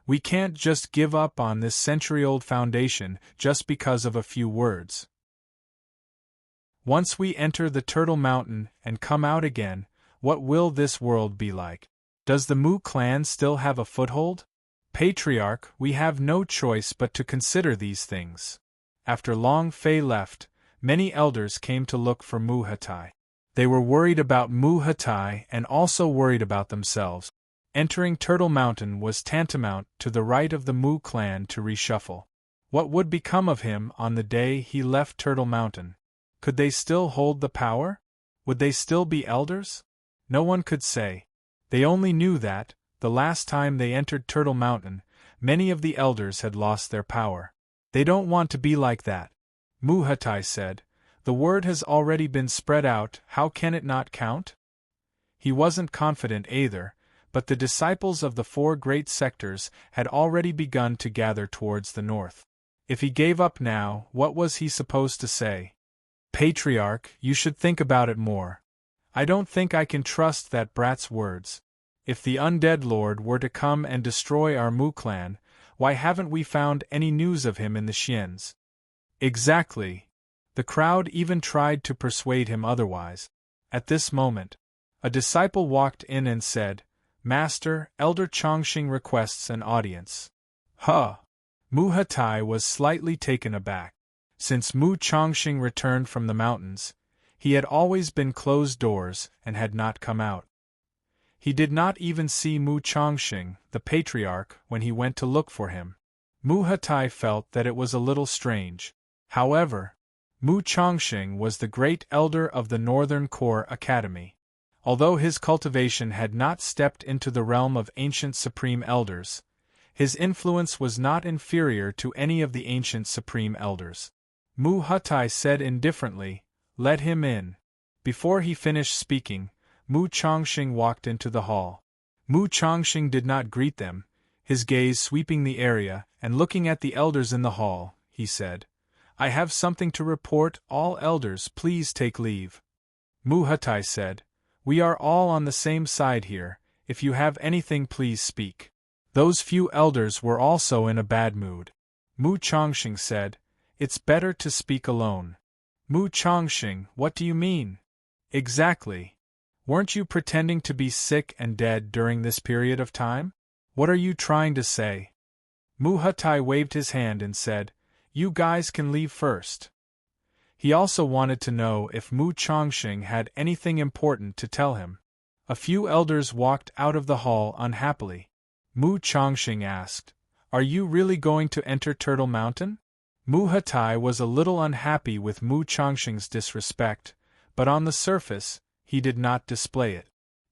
We can't just give up on this century-old foundation just because of a few words. Once we enter the Turtle Mountain and come out again, what will this world be like? Does the Mu clan still have a foothold? Patriarch, we have no choice but to consider these things." After Long Fei left, many elders came to look for Mu Hatai. They were worried about Mu Hatai and also worried about themselves. Entering Turtle Mountain was tantamount to the right of the Mu clan to reshuffle. What would become of him on the day he left Turtle Mountain? Could they still hold the power? Would they still be elders? No one could say. They only knew that, the last time they entered Turtle Mountain, many of the elders had lost their power. They don't want to be like that. Mu Hatai said, "The word has already been spread out, how can it not count?" He wasn't confident either, but the disciples of the 4 great sectors had already begun to gather towards the north. If he gave up now, what was he supposed to say? "Patriarch, you should think about it more. I don't think I can trust that brat's words. If the undead lord were to come and destroy our Mu clan, why haven't we found any news of him in the Xians?" Exactly. The crowd even tried to persuade him otherwise. At this moment, a disciple walked in and said, "Master, Elder Chongqing requests an audience." Huh! Mu Hatai was slightly taken aback. Since Mu Chongqing returned from the mountains, he had always been closed doors and had not come out. He did not even see Mu Chongqing, the patriarch, when he went to look for him. Mu Hatai felt that it was a little strange. However, Mu Chongqing was the great elder of the Northern Core Academy. Although his cultivation had not stepped into the realm of ancient supreme elders, his influence was not inferior to any of the ancient supreme elders. Mu Hatai said indifferently, "Let him in." Before he finished speaking, Mu Chongxing walked into the hall. Mu Chongxing did not greet them, his gaze sweeping the area, and looking at the elders in the hall, he said, "I have something to report, all elders please take leave." Mu Haitai said, "We are all on the same side here, if you have anything please speak." Those few elders were also in a bad mood. Mu Chongxing said, "It's better to speak alone." Mu Chongxing, what do you mean? Exactly. Weren't you pretending to be sick and dead during this period of time? What are you trying to say? Mu Haitai waved his hand and said, "You guys can leave first." He also wanted to know if Mu Chongxing had anything important to tell him. A few elders walked out of the hall unhappily. Mu Chongxing asked, "Are you really going to enter Turtle Mountain?" Mu Haitai was a little unhappy with Mu Chongxing's disrespect, but on the surface, he did not display it.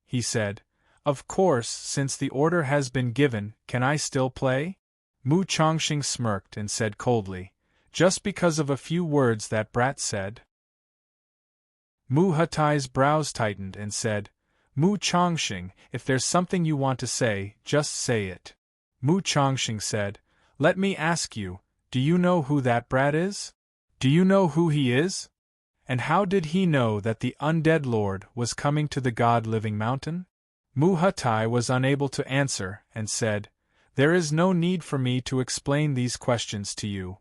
He said, "Of course, since the order has been given, can I still play?" Mu Chongxing smirked and said coldly, "Just because of a few words that brat said?" Mu Haitai's brows tightened and said, "Mu Chongxing, if there's something you want to say, just say it." Mu Chongxing said, "Let me ask you, do you know who that brat is? Do you know who he is? And how did he know that the undead lord was coming to the God-living mountain?" Mu Haitai was unable to answer, and said, "There is no need for me to explain these questions to you."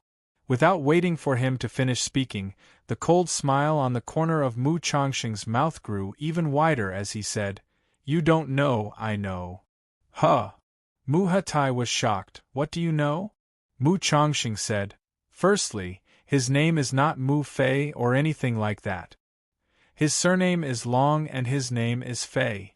Without waiting for him to finish speaking, the cold smile on the corner of Mu Chongxing's mouth grew even wider as he said, "You don't know, I know." "Huh!" Mu Haitai was shocked. "What do you know?" Mu Chongxing said, "Firstly, his name is not Mu Fei or anything like that. His surname is Long and his name is Fei.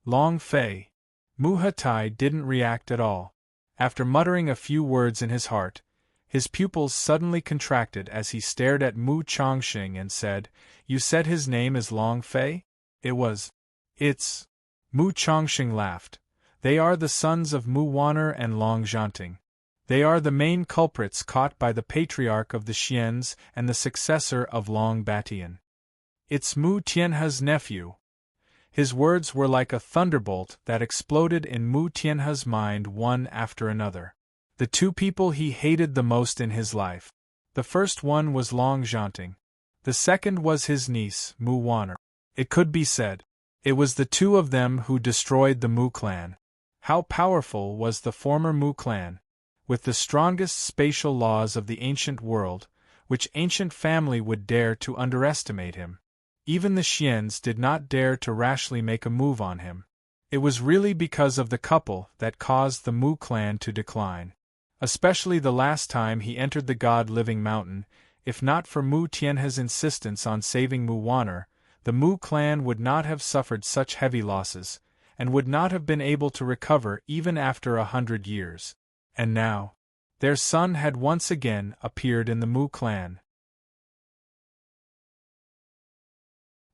Long Fei." Mu Haitai didn't react at all. After muttering a few words in his heart, his pupils suddenly contracted as he stared at Mu Chongxing and said, "You said his name is Long Fei? It's..." Mu Chongxing laughed. "They are the sons of Mu Wanner and Long Zhanting. They are the main culprits caught by the patriarch of the Xians and the successor of Long Batian. It's Mu Tianhe's nephew." His words were like a thunderbolt that exploded in Mu Tianhe's mind one after another. The two people he hated the most in his life. The first one was Long Zhanting. The second was his niece, Mu Wanner. It could be said, it was the two of them who destroyed the Mu clan. How powerful was the former Mu clan? With the strongest spatial laws of the ancient world, which ancient family would dare to underestimate him? Even the Xians did not dare to rashly make a move on him. It was really because of the couple that caused the Mu clan to decline. Especially the last time he entered the God-living mountain, if not for Mu Tianhe's insistence on saving Mu Wanner, the Mu clan would not have suffered such heavy losses, and would not have been able to recover even after 100 years. And now, their son had once again appeared in the Mu clan.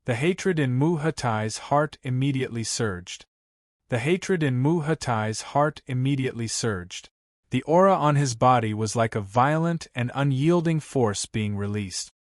The hatred in Mu Haitai's heart immediately surged. The hatred in Mu Haitai's heart immediately surged. The aura on his body was like a violent and unyielding force being released.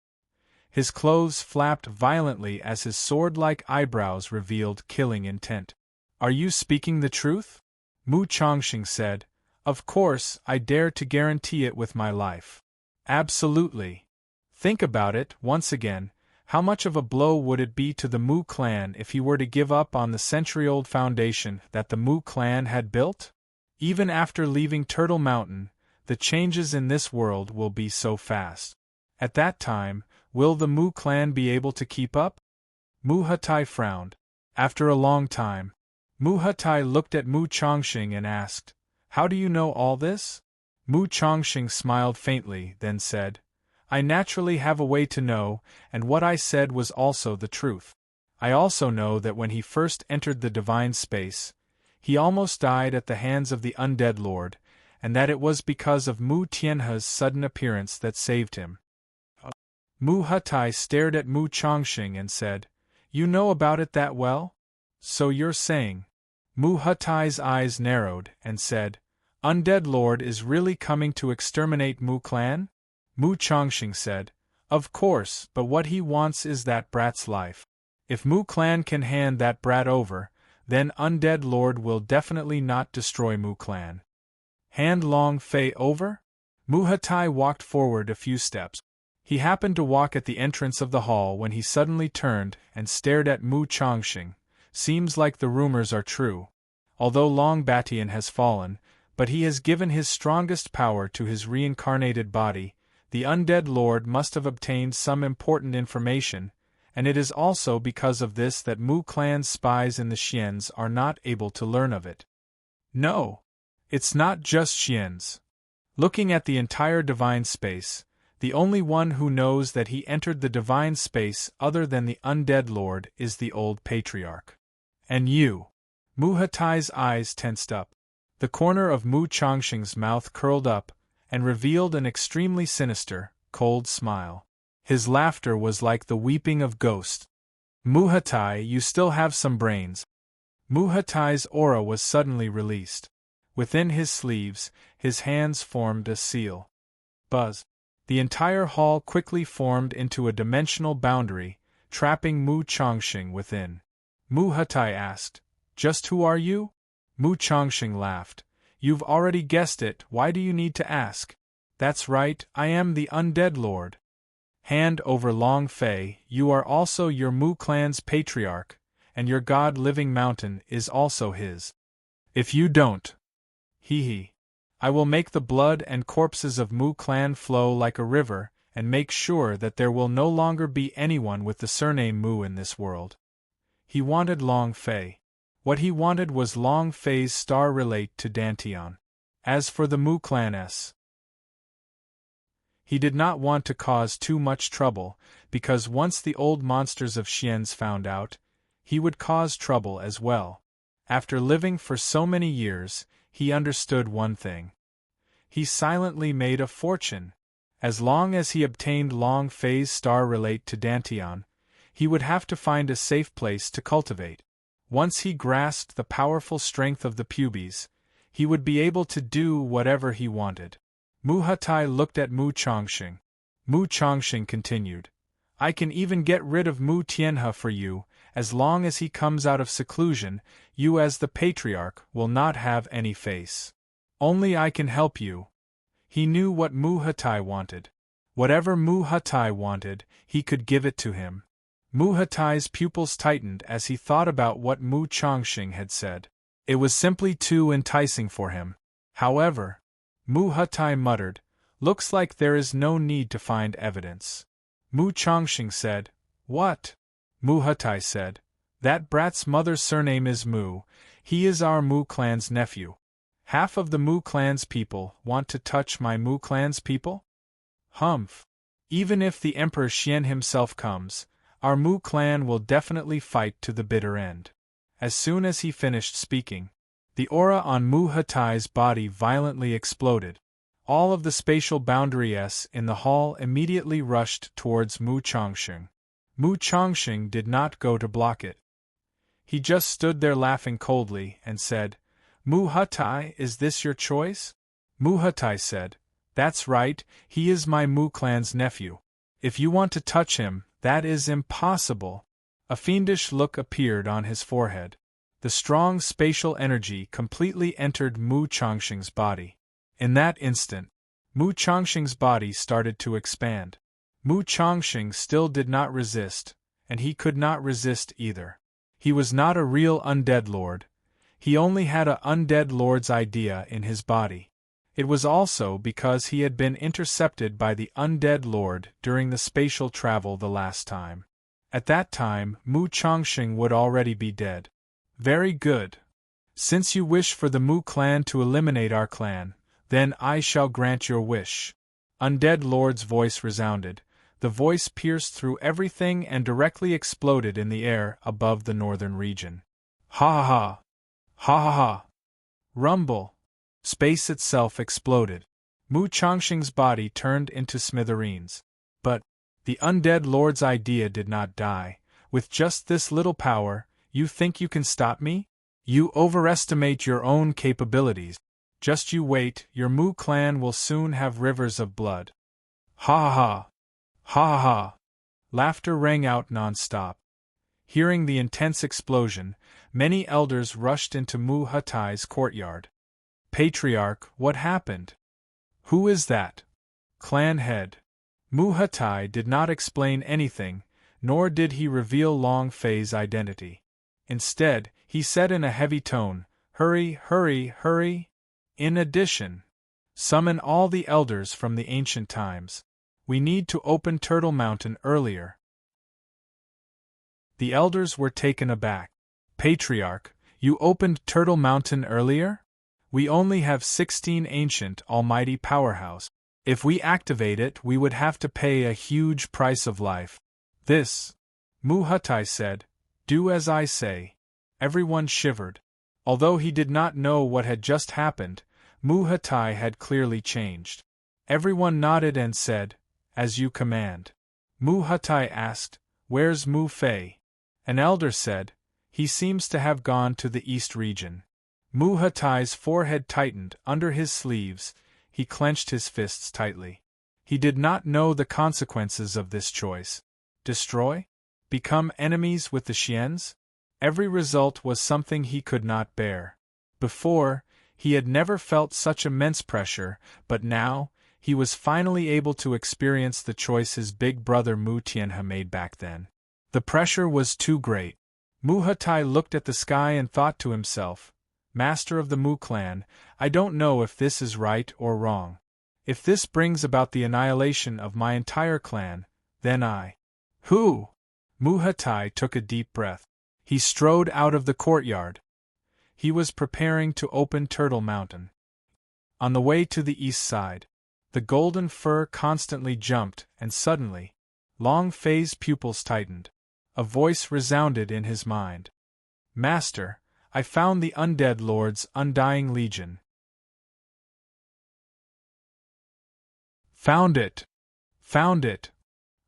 His clothes flapped violently as his sword-like eyebrows revealed killing intent. "Are you speaking the truth?" Mu Chongxing said. "Of course, I dare to guarantee it with my life." "Absolutely. Think about it, once again, how much of a blow would it be to the Mu clan if he were to give up on the century-old foundation that the Mu clan had built? Even after leaving Turtle Mountain, the changes in this world will be so fast. At that time, will the Mu clan be able to keep up?" Mu Haitai frowned. After a long time, Mu Haitai looked at Mu Chongxing and asked, "How do you know all this?" Mu Chongxing smiled faintly, then said, "I naturally have a way to know, and what I said was also the truth. I also know that when he first entered the divine space, he almost died at the hands of the undead lord, and that it was because of Mu Tianhe's sudden appearance that saved him." Mu Haitai stared at Mu Chongxing and said, "You know about it that well? So you're saying..." Mu Haitai's eyes narrowed, and said, "Undead Lord is really coming to exterminate Mu clan?" Mu Chongxing said, "Of course, but what he wants is that brat's life." If Mu Clan can hand that brat over, then Undead Lord will definitely not destroy Mu Clan. Hand Long Fei over? Muhatai walked forward a few steps. He happened to walk at the entrance of the hall when he suddenly turned and stared at Mu Chongqing. Seems like the rumors are true. Although Long Batian has fallen, but he has given his strongest power to his reincarnated body, the Undead Lord must have obtained some important information, and it is also because of this that Mu Clan's spies in the Xians are not able to learn of it. No, it's not just Xians. Looking at the entire divine space, the only one who knows that he entered the divine space other than the Undead Lord is the old patriarch. And you? Muhatai's eyes tensed up. The corner of Mu Chongqing's mouth curled up and revealed an extremely sinister, cold smile. His laughter was like the weeping of ghosts. Muhatai, you still have some brains. Muhatai's aura was suddenly released. Within his sleeves, his hands formed a seal. Buzz. The entire hall quickly formed into a dimensional boundary, trapping Mu Chongqing within. Muhatai asked, "Just who are you?" Mu Chongqing laughed. "You've already guessed it, why do you need to ask?" "That's right, I am the Undead Lord." Hand over Long Fei, you are also your Mu Clan's patriarch, and your god-living mountain is also his. If you don't, I will make the blood and corpses of Mu Clan flow like a river, and make sure that there will no longer be anyone with the surname Mu in this world. He wanted Long Fei. What he wanted was Long Fei's star relate to Dantian. As for the Mu Clan he did not want to cause too much trouble, because once the old monsters of Xians found out, he would cause trouble as well. After living for so many years, he understood one thing. He silently made a fortune. As long as he obtained Long Fei's star relate to Dantian, he would have to find a safe place to cultivate. Once he grasped the powerful strength of the pubes, he would be able to do whatever he wanted. Muhatai looked at Mu Chongqing. Mu Chongqing continued, "I can even get rid of Mu Tianhe for you, as long as he comes out of seclusion. You as the patriarch will not have any face. Only I can help you." He knew what Muhatai wanted. Whatever Muhatai wanted, he could give it to him. Muhatai's pupils tightened as he thought about what Mu Chongqing had said. It was simply too enticing for him. However, Muhatai muttered, "Looks like there is no need to find evidence." Mu Chongqing said, "What?" Muhatai said, "That brat's mother's surname is Mu. He is our Mu Clan's nephew. Half of the Mu Clan's people want to touch my Mu Clan's people? Humph. Even if the Emperor Xian himself comes, our Mu Clan will definitely fight to the bitter end." As soon as he finished speaking, the aura on Muhatai's body violently exploded. All of the spatial boundaries in the hall immediately rushed towards Mu Chongqing. Mu Chongqing did not go to block it. He just stood there laughing coldly and said, "Muhatai, is this your choice?" Muhatai said, "That's right, he is my Mu Clan's nephew. If you want to touch him, that is impossible." A fiendish look appeared on his forehead. The strong spatial energy completely entered Mu Chongqing's body. In that instant, Mu Chongqing's body started to expand. Mu Chongqing still did not resist, and he could not resist either. He was not a real Undead Lord. He only had a Undead Lord's idea in his body. It was also because he had been intercepted by the Undead Lord during the spatial travel the last time. At that time, Mu Chongqing would already be dead. "Very good. Since you wish for the Mu Clan to eliminate our clan, then I shall grant your wish." Undead Lord's voice resounded. The voice pierced through everything and directly exploded in the air above the northern region. "Ha ha ha! Ha ha ha!" Rumble. Space itself exploded. Mu Chongqing's body turned into smithereens. But the Undead Lord's idea did not die. "With just this little power, you think you can stop me? You overestimate your own capabilities. Just you wait, your Mu Clan will soon have rivers of blood." Ha ha ha! Ha ha ha! Laughter rang out non-stop. Hearing the intense explosion, many elders rushed into Mu Hatai's courtyard. Patriarch, what happened? Who is that? Clan head. Mu Hatai did not explain anything, nor did he reveal Long Fei's identity. Instead, he said in a heavy tone, "Hurry, hurry, hurry! In addition, summon all the elders from the ancient times. We need to open Turtle Mountain earlier." The elders were taken aback. Patriarch, you opened Turtle Mountain earlier? We only have 16 ancient almighty powerhouse. If we activate it, we would have to pay a huge price of life. This, Mu Hatai said, do as I say. Everyone shivered. Although he did not know what had just happened, Mu Hatai had clearly changed. Everyone nodded and said, as you command. Mu Hatai asked, where's Mu Fei? An elder said, he seems to have gone to the east region. Mu Hatai's forehead tightened under his sleeves, he clenched his fists tightly. He did not know the consequences of this choice. Destroy? Become enemies with the Xians? Every result was something he could not bear. Before, he had never felt such immense pressure, but now, he was finally able to experience the choice his big brother Mu Tianhe made back then. The pressure was too great. Mu Hatai looked at the sky and thought to himself, Master of the Mu clan, I don't know if this is right or wrong. If this brings about the annihilation of my entire clan, then I... Who? Mu Hatai took a deep breath. He strode out of the courtyard. He was preparing to open Turtle Mountain. On the way to the east side, the golden fur constantly jumped, and suddenly, Long Fei's pupils tightened. A voice resounded in his mind. Master, I found the Undead Lord's undying legion. Found it! Found it!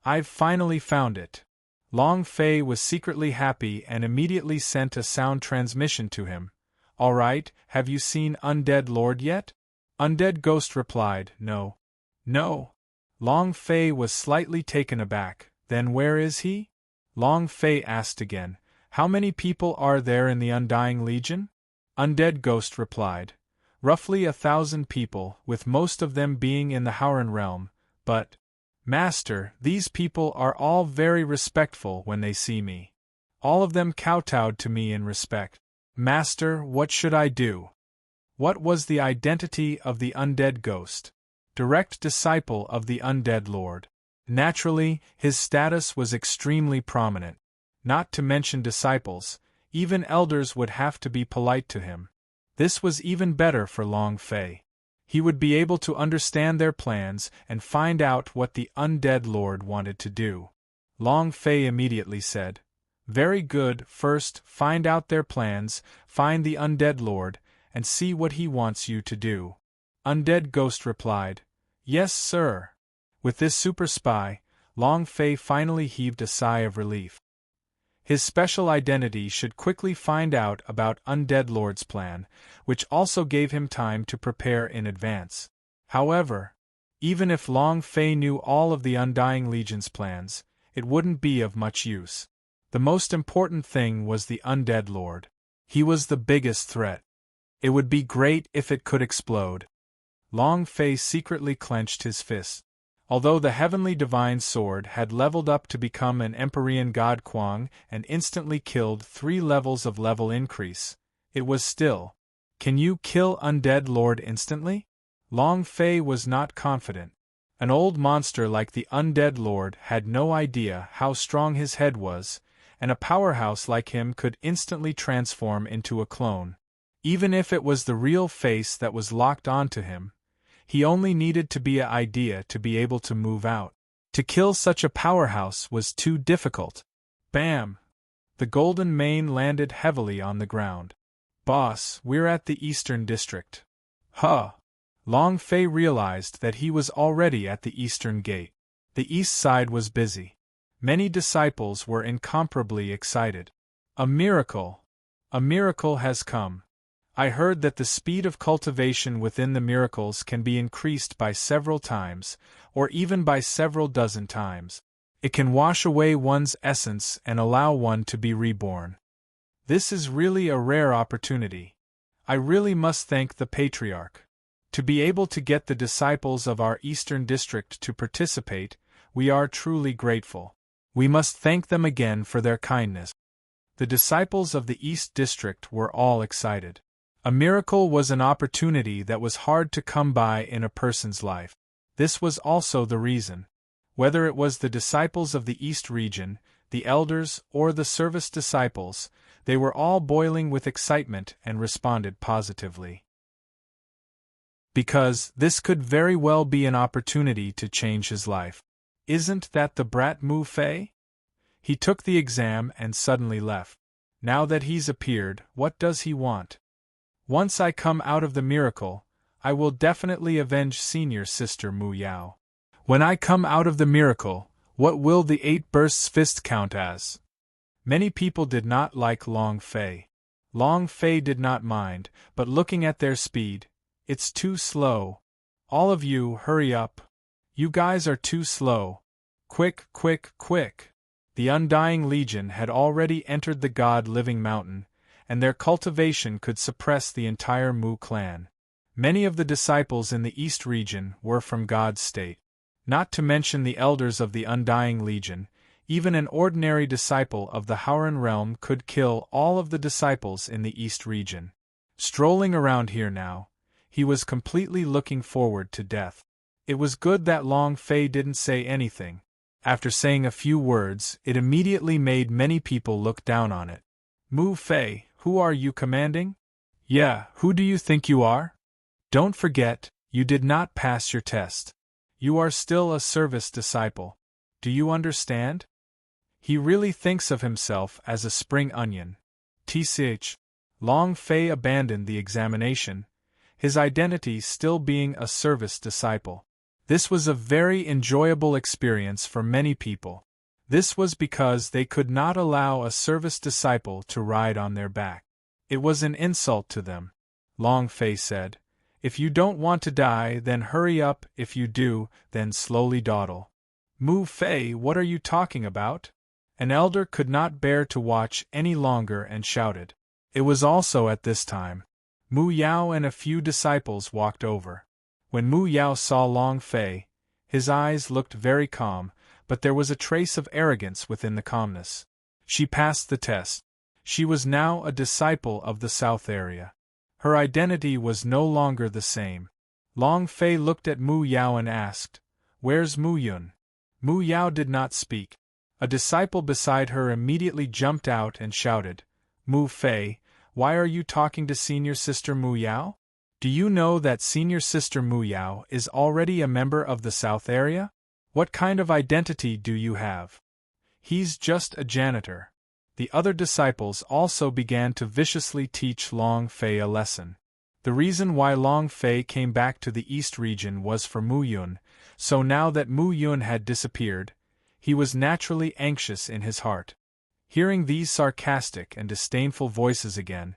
I've finally found it. Long Fei was secretly happy and immediately sent a sound transmission to him. All right, have you seen Undead Lord yet? Undead Ghost replied, no. No. Long Fei was slightly taken aback. Then where is he? Long Fei asked again, how many people are there in the Undying Legion? Undead Ghost replied, roughly 1,000 people, with most of them being in the Howran realm, but, Master, these people are all very respectful when they see me. All of them kowtowed to me in respect. Master, what should I do? What was the identity of the Undead Ghost? Direct disciple of the Undead Lord. Naturally, his status was extremely prominent. Not to mention disciples, even elders would have to be polite to him. This was even better for Long Fei. He would be able to understand their plans and find out what the Undead Lord wanted to do. Long Fei immediately said, very good, first, find out their plans, find the Undead Lord, and see what he wants you to do. Undead Ghost replied, yes, sir. With this super spy, Long Fei finally heaved a sigh of relief. His special identity should quickly find out about Undead Lord's plan, which also gave him time to prepare in advance. However, even if Long Fei knew all of the Undying Legion's plans, it wouldn't be of much use. The most important thing was the Undead Lord. He was the biggest threat. It would be great if it could explode. Long Fei secretly clenched his fists. Although the Heavenly Divine Sword had leveled up to become an Empyrean God Kwang and instantly killed 3 levels of level increase, it was still, can you kill Undead Lord instantly? Long Fei was not confident. An old monster like the Undead Lord had no idea how strong his head was, and a powerhouse like him could instantly transform into a clone. Even if it was the real face that was locked onto him, he only needed to be an idea to be able to move out. To kill such a powerhouse was too difficult. Bam! The golden mane landed heavily on the ground. Boss, we're at the Eastern District. Huh! Long Fei realized that he was already at the Eastern Gate. The east side was busy. Many disciples were incomparably excited. A miracle! A miracle has come. I heard that the speed of cultivation within the miracles can be increased by several times, or even by several dozen times. It can wash away one's essence and allow one to be reborn. This is really a rare opportunity. I really must thank the Patriarch. To be able to get the disciples of our Eastern District to participate, we are truly grateful. We must thank them again for their kindness. The disciples of the East District were all excited. A miracle was an opportunity that was hard to come by in a person's life. This was also the reason. Whether it was the disciples of the East region, the elders, or the service disciples, they were all boiling with excitement and responded positively. Because this could very well be an opportunity to change his life. Isn't that the brat Mu Fei? He took the exam and suddenly left. Now that he's appeared, what does he want? Once I come out of the miracle, I will definitely avenge senior sister Mu Yao. When I come out of the miracle, what will the 8 bursts fist count as? Many people did not like Long Fei. Long Fei did not mind, but looking at their speed, it's too slow. All of you, hurry up. You guys are too slow. Quick, quick, quick. The Undying Legion had already entered the God-living mountain, and their cultivation could suppress the entire Mu clan. Many of the disciples in the East region were from God's state. Not to mention the elders of the Undying Legion, even an ordinary disciple of the Howran realm could kill all of the disciples in the East region. Strolling around here now, he was completely looking forward to death. It was good that Long Fei didn't say anything. After saying a few words, it immediately made many people look down on it. Mu Fei, who are you commanding? Yeah, who do you think you are? Don't forget, you did not pass your test. You are still a service disciple. Do you understand? He really thinks of himself as a spring onion. Tch. Long Fei abandoned the examination, his identity still being a service disciple. This was a very enjoyable experience for many people. This was because they could not allow a service disciple to ride on their back. It was an insult to them. Long Fei said, "If you don't want to die, then hurry up. If you do, then slowly dawdle." Mu Fei, what are you talking about? An elder could not bear to watch any longer and shouted. It was also at this time. Mu Yao and a few disciples walked over. When Mu Yao saw Long Fei, his eyes looked very calm, but there was a trace of arrogance within the calmness. She passed the test. She was now a disciple of the South area. Her identity was no longer the same. Long Fei looked at Mu Yao and asked, "Where's Mu Yun?" Mu Yao did not speak. A disciple beside her immediately jumped out and shouted, "Mu Fei, why are you talking to senior sister Mu Yao? Do you know that senior sister Mu Yao is already a member of the South area? What kind of identity do you have? He's just a janitor." The other disciples also began to viciously teach Long Fei a lesson. The reason why Long Fei came back to the East region was for Mu Yun, so now that Mu Yun had disappeared, he was naturally anxious in his heart. Hearing these sarcastic and disdainful voices again,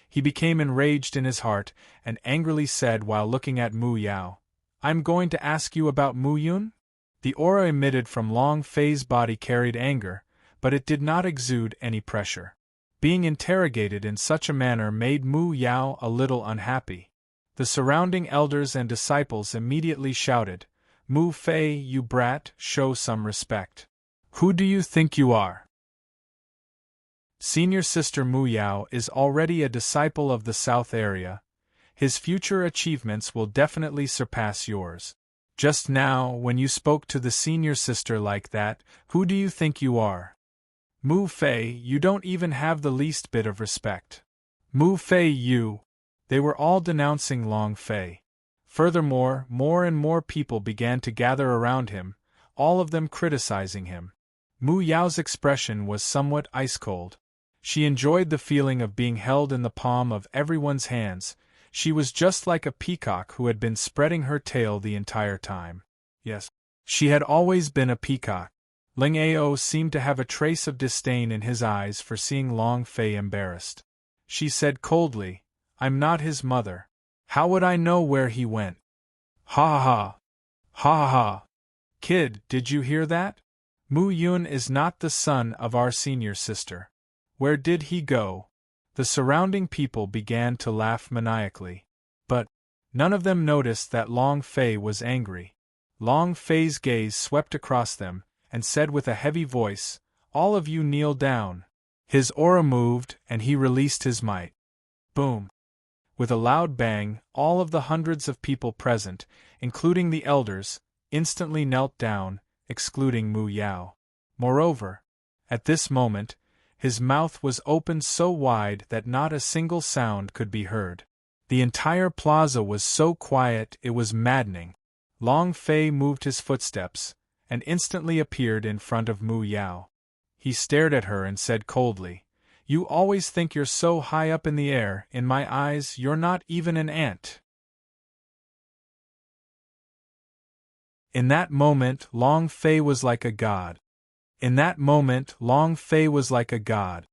he became enraged in his heart and angrily said while looking at Mu Yao, "I'm going to ask you about Mu Yun?" The aura emitted from Long Fei's body carried anger, but it did not exude any pressure. Being interrogated in such a manner made Mu Yao a little unhappy. The surrounding elders and disciples immediately shouted, "Mu Fei, you brat, show some respect. Who do you think you are?" Senior sister Mu Yao is already a disciple of the South area. His future achievements will definitely surpass yours. Just now, when you spoke to the senior sister like that, who do you think you are? Mu Fei, you don't even have the least bit of respect. Mu Fei, you. They were all denouncing Long Fei. Furthermore, more and more people began to gather around him, all of them criticizing him. Mu Yao's expression was somewhat ice-cold. She enjoyed the feeling of being held in the palm of everyone's hands. She was just like a peacock who had been spreading her tail the entire time. Yes, she had always been a peacock. Ling Ao seemed to have a trace of disdain in his eyes for seeing Long Fei embarrassed. She said coldly, "I'm not his mother. How would I know where he went?" Ha ha ha. Ha ha ha. Kid, did you hear that? Mu Yun is not the son of our senior sister. Where did he go? The surrounding people began to laugh maniacally. But none of them noticed that Long Fei was angry. Long Fei's gaze swept across them, and said with a heavy voice, "All of you kneel down." His aura moved, and he released his might. Boom! With a loud bang, all of the hundreds of people present, including the elders, instantly knelt down, excluding Mu Yao. Moreover, at this moment, his mouth was opened so wide that not a single sound could be heard. The entire plaza was so quiet it was maddening. Long Fei moved his footsteps, and instantly appeared in front of Mu Yao. He stared at her and said coldly, "You always think you're so high up in the air, in my eyes you're not even an ant." In that moment, Long Fei was like a god. In that moment, Long Fei was like a god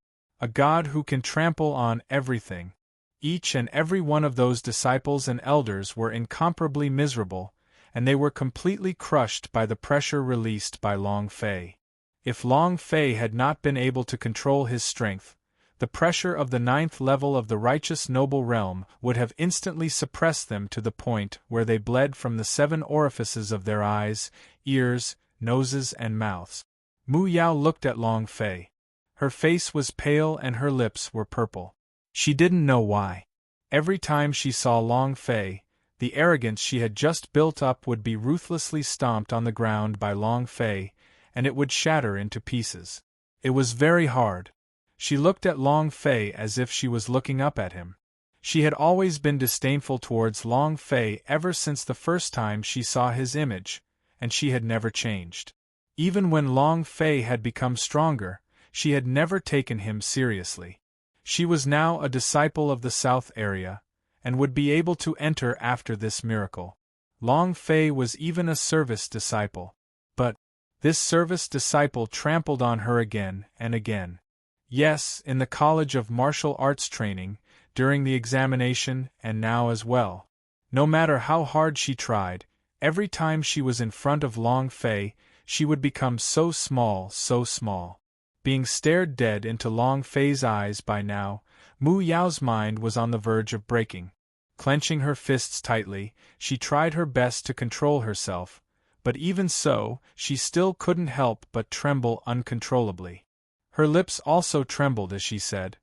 who can trample on everything. Each and every one of those disciples and elders were incomparably miserable, and they were completely crushed by the pressure released by Long Fei. If Long Fei had not been able to control his strength, the pressure of the 9th level of the righteous noble realm would have instantly suppressed them to the point where they bled from the 7 orifices of their eyes, ears, noses and mouths. Mu Yao looked at Long Fei. Her face was pale and her lips were purple. She didn't know why. Every time she saw Long Fei, the arrogance she had just built up would be ruthlessly stomped on the ground by Long Fei, and it would shatter into pieces. It was very hard. She looked at Long Fei as if she was looking up at him. She had always been disdainful towards Long Fei ever since the first time she saw his image, and she had never changed. Even when Long Fei had become stronger, she had never taken him seriously. She was now a disciple of the South area, and would be able to enter after this miracle. Long Fei was even a service disciple. But this service disciple trampled on her again and again. Yes, in the College of Martial Arts training, during the examination, and now as well. No matter how hard she tried, every time she was in front of Long Fei, she would become so small, so small. Being stared dead into Long Fei's eyes by now, Mu Yao's mind was on the verge of breaking. Clenching her fists tightly, she tried her best to control herself, but even so, she still couldn't help but tremble uncontrollably. Her lips also trembled as she said,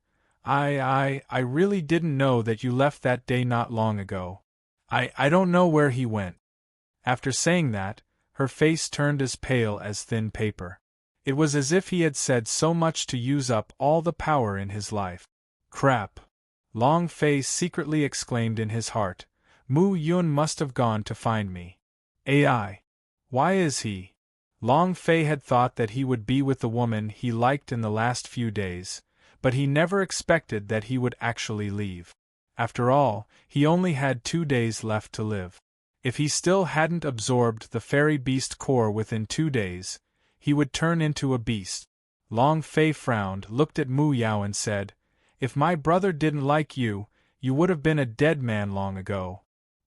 I really didn't know that you left that day not long ago. I don't know where he went." After saying that, her face turned as pale as thin paper. It was as if he had said so much to use up all the power in his life. "Crap!" Long Fei secretly exclaimed in his heart. "Mu Yun must have gone to find me. AI. Why is he?" Long Fei had thought that he would be with the woman he liked in the last few days, but he never expected that he would actually leave. After all, he only had 2 days left to live. If he still hadn't absorbed the fairy beast core within 2 days, he would turn into a beast. Long Fei frowned, looked at Mu Yao and said, "If my brother didn't like you, you would have been a dead man long ago."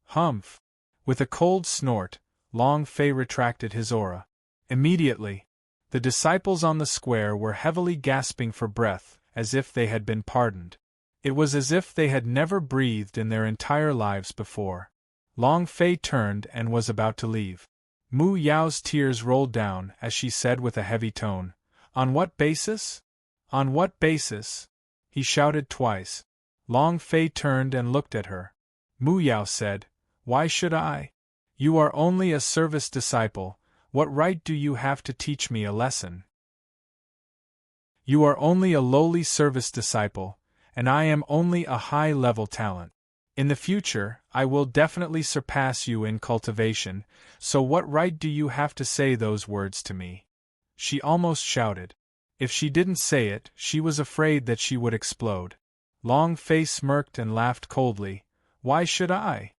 Humph! With a cold snort, Long Fei retracted his aura. Immediately, the disciples on the square were heavily gasping for breath, as if they had been pardoned. It was as if they had never breathed in their entire lives before. Long Fei turned and was about to leave. Mu Yao's tears rolled down as she said with a heavy tone, "On what basis? On what basis?" He shouted twice. Long Fei turned and looked at her. Mu Yao said, "Why should I? You are only a service disciple. What right do you have to teach me a lesson? You are only a lowly service disciple, and I am only a high-level talent. In the future, I will definitely surpass you in cultivation, so what right do you have to say those words to me?" She almost shouted. If she didn't say it, she was afraid that she would explode. Long Fei smirked and laughed coldly. "Why should I?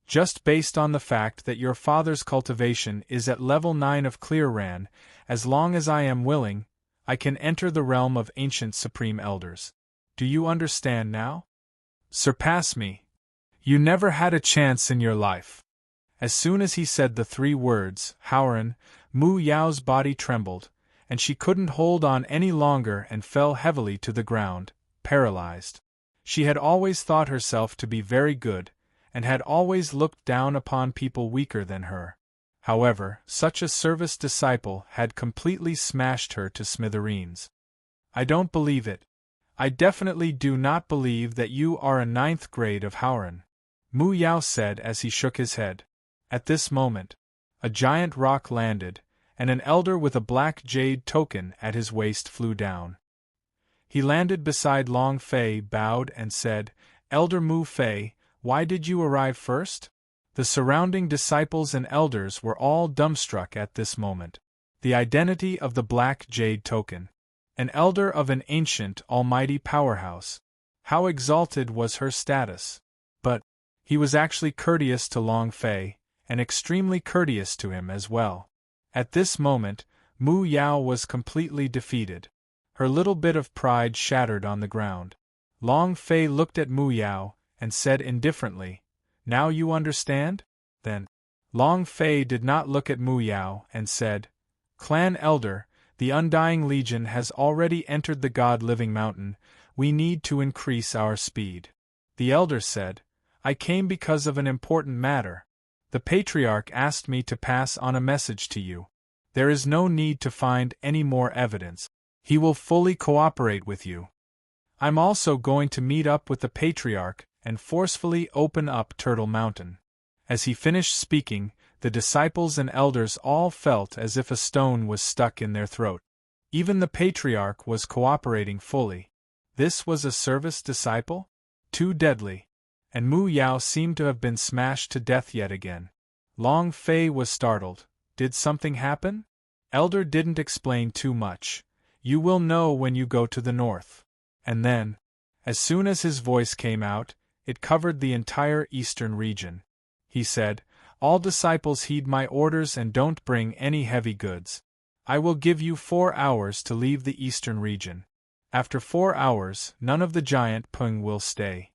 Just based on the fact that your father's cultivation is at level 9 of Clear Ran, as long as I am willing, I can enter the realm of ancient supreme elders. Do you understand now? Surpass me. You never had a chance in your life." As soon as he said the 3 words, Howren, Mu Yao's body trembled, and she couldn't hold on any longer and fell heavily to the ground, paralyzed. She had always thought herself to be very good, and had always looked down upon people weaker than her. However, such a service disciple had completely smashed her to smithereens. "I don't believe it. I definitely do not believe that you are a 9th grade of Howren," Mu Yao said as he shook his head. At this moment, a giant rock landed, and an elder with a black jade token at his waist flew down. He landed beside Long Fei, bowed and said, "Elder Mu Fei, why did you arrive first?" The surrounding disciples and elders were all dumbstruck at this moment. The identity of the black jade token. An elder of an ancient, almighty powerhouse. How exalted was her status. But he was actually courteous to Long Fei, and extremely courteous to him as well. At this moment, Mu Yao was completely defeated. Her little bit of pride shattered on the ground. Long Fei looked at Mu Yao, and said indifferently, "Now you understand?" Then, Long Fei did not look at Mu Yao, and said, "Clan Elder, the Undying Legion has already entered the God-Living Mountain. We need to increase our speed." The elder said, "I came because of an important matter. The Patriarch asked me to pass on a message to you. There is no need to find any more evidence. He will fully cooperate with you. I'm also going to meet up with the Patriarch and forcefully open up Turtle Mountain." As he finished speaking, the disciples and elders all felt as if a stone was stuck in their throat. Even the Patriarch was cooperating fully. This was a service disciple? Too deadly. And Mu Yao seemed to have been smashed to death yet again. Long Fei was startled. Did something happen? Elder didn't explain too much. "You will know when you go to the north." And then, as soon as his voice came out, it covered the entire eastern region. He said, "All disciples heed my orders and don't bring any heavy goods. I will give you 4 hours to leave the eastern region. After 4 hours, none of the giant Pung will stay."